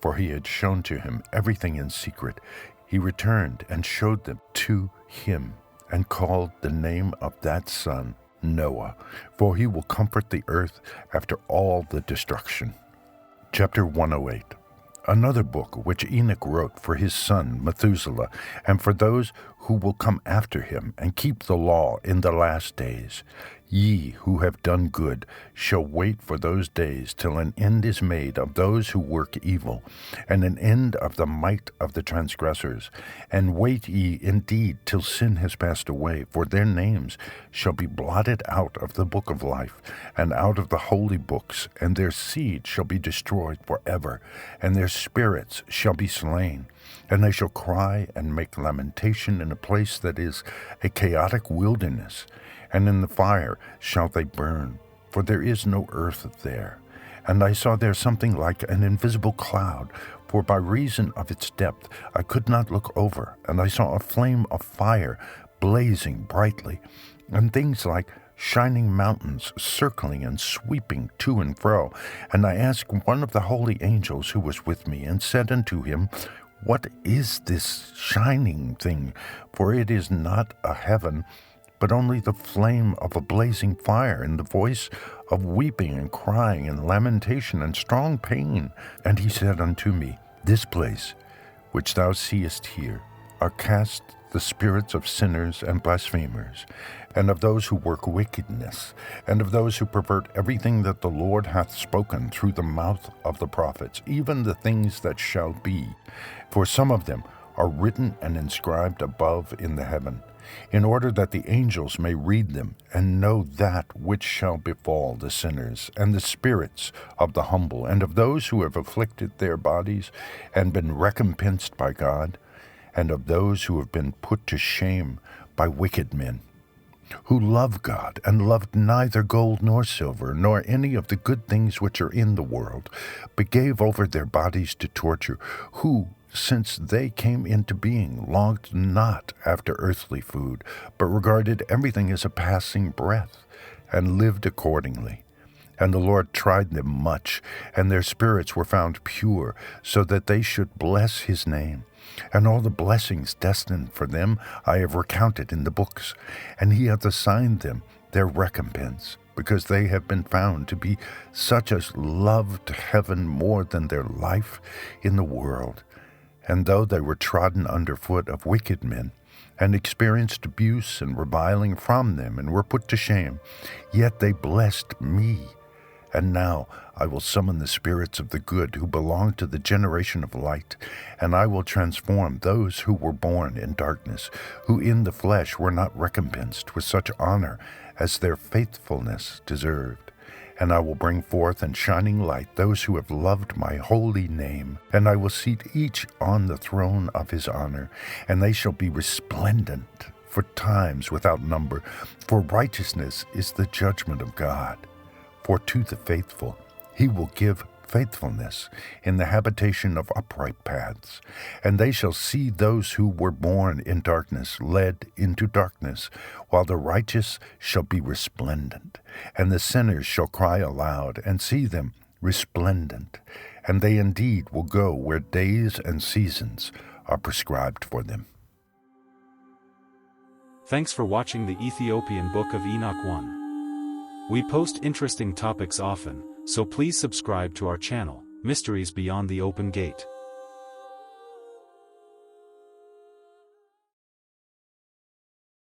for he had shown to him everything in secret, he returned and showed them to him, and called the name of that son Noah, for he will comfort the earth after all the destruction. Chapter 108. Another book which Enoch wrote for his son Methuselah, and for those who will come after him, and keep the law in the last days. Ye who have done good shall wait for those days till an end is made of those who work evil, and an end of the might of the transgressors. And wait ye indeed till sin has passed away, for their names shall be blotted out of the book of life, and out of the holy books, and their seed shall be destroyed forever, and their spirits shall be slain. And they shall cry and make lamentation in a place that is a chaotic wilderness, and in the fire shall they burn, for there is no earth there. And I saw there something like an invisible cloud, for by reason of its depth I could not look over. And I saw a flame of fire blazing brightly, and things like shining mountains circling and sweeping to and fro. And I asked one of the holy angels who was with me, and said unto him, What is this shining thing? For it is not a heaven, but only the flame of a blazing fire, and the voice of weeping and crying and lamentation and strong pain. And he said unto me, This place, which thou seest here, are cast the spirits of sinners and blasphemers, and of those who work wickedness, and of those who pervert everything that the Lord hath spoken through the mouth of the prophets, even the things that shall be. For some of them are written and inscribed above in the heaven, in order that the angels may read them, and know that which shall befall the sinners, and the spirits of the humble, and of those who have afflicted their bodies, and been recompensed by God, and of those who have been put to shame by wicked men, who love God, and loved neither gold nor silver, nor any of the good things which are in the world, but gave over their bodies to torture, who, since they came into being, longed not after earthly food, but regarded everything as a passing breath, and lived accordingly. And the Lord tried them much, and their spirits were found pure, so that they should bless his name. And all the blessings destined for them I have recounted in the books, and he hath assigned them their recompense, because they have been found to be such as loved heaven more than their life in the world. And though they were trodden under foot of wicked men, and experienced abuse and reviling from them, and were put to shame, yet they blessed me. And now I will summon the spirits of the good who belong to the generation of light, and I will transform those who were born in darkness, who in the flesh were not recompensed with such honor as their faithfulness deserved. And I will bring forth in shining light those who have loved my holy name, and I will seat each on the throne of his honor, and they shall be resplendent for times without number, for righteousness is the judgment of God. For to the faithful he will give faithfulness in the habitation of upright paths. And they shall see those who were born in darkness led into darkness, while the righteous shall be resplendent. And the sinners shall cry aloud, and see them resplendent. And they indeed will go where days and seasons are prescribed for them.
Thanks for watching the Ethiopian Book of Enoch 1. We post interesting topics often, so please subscribe to our channel, Mysteries Beyond the Open Gate.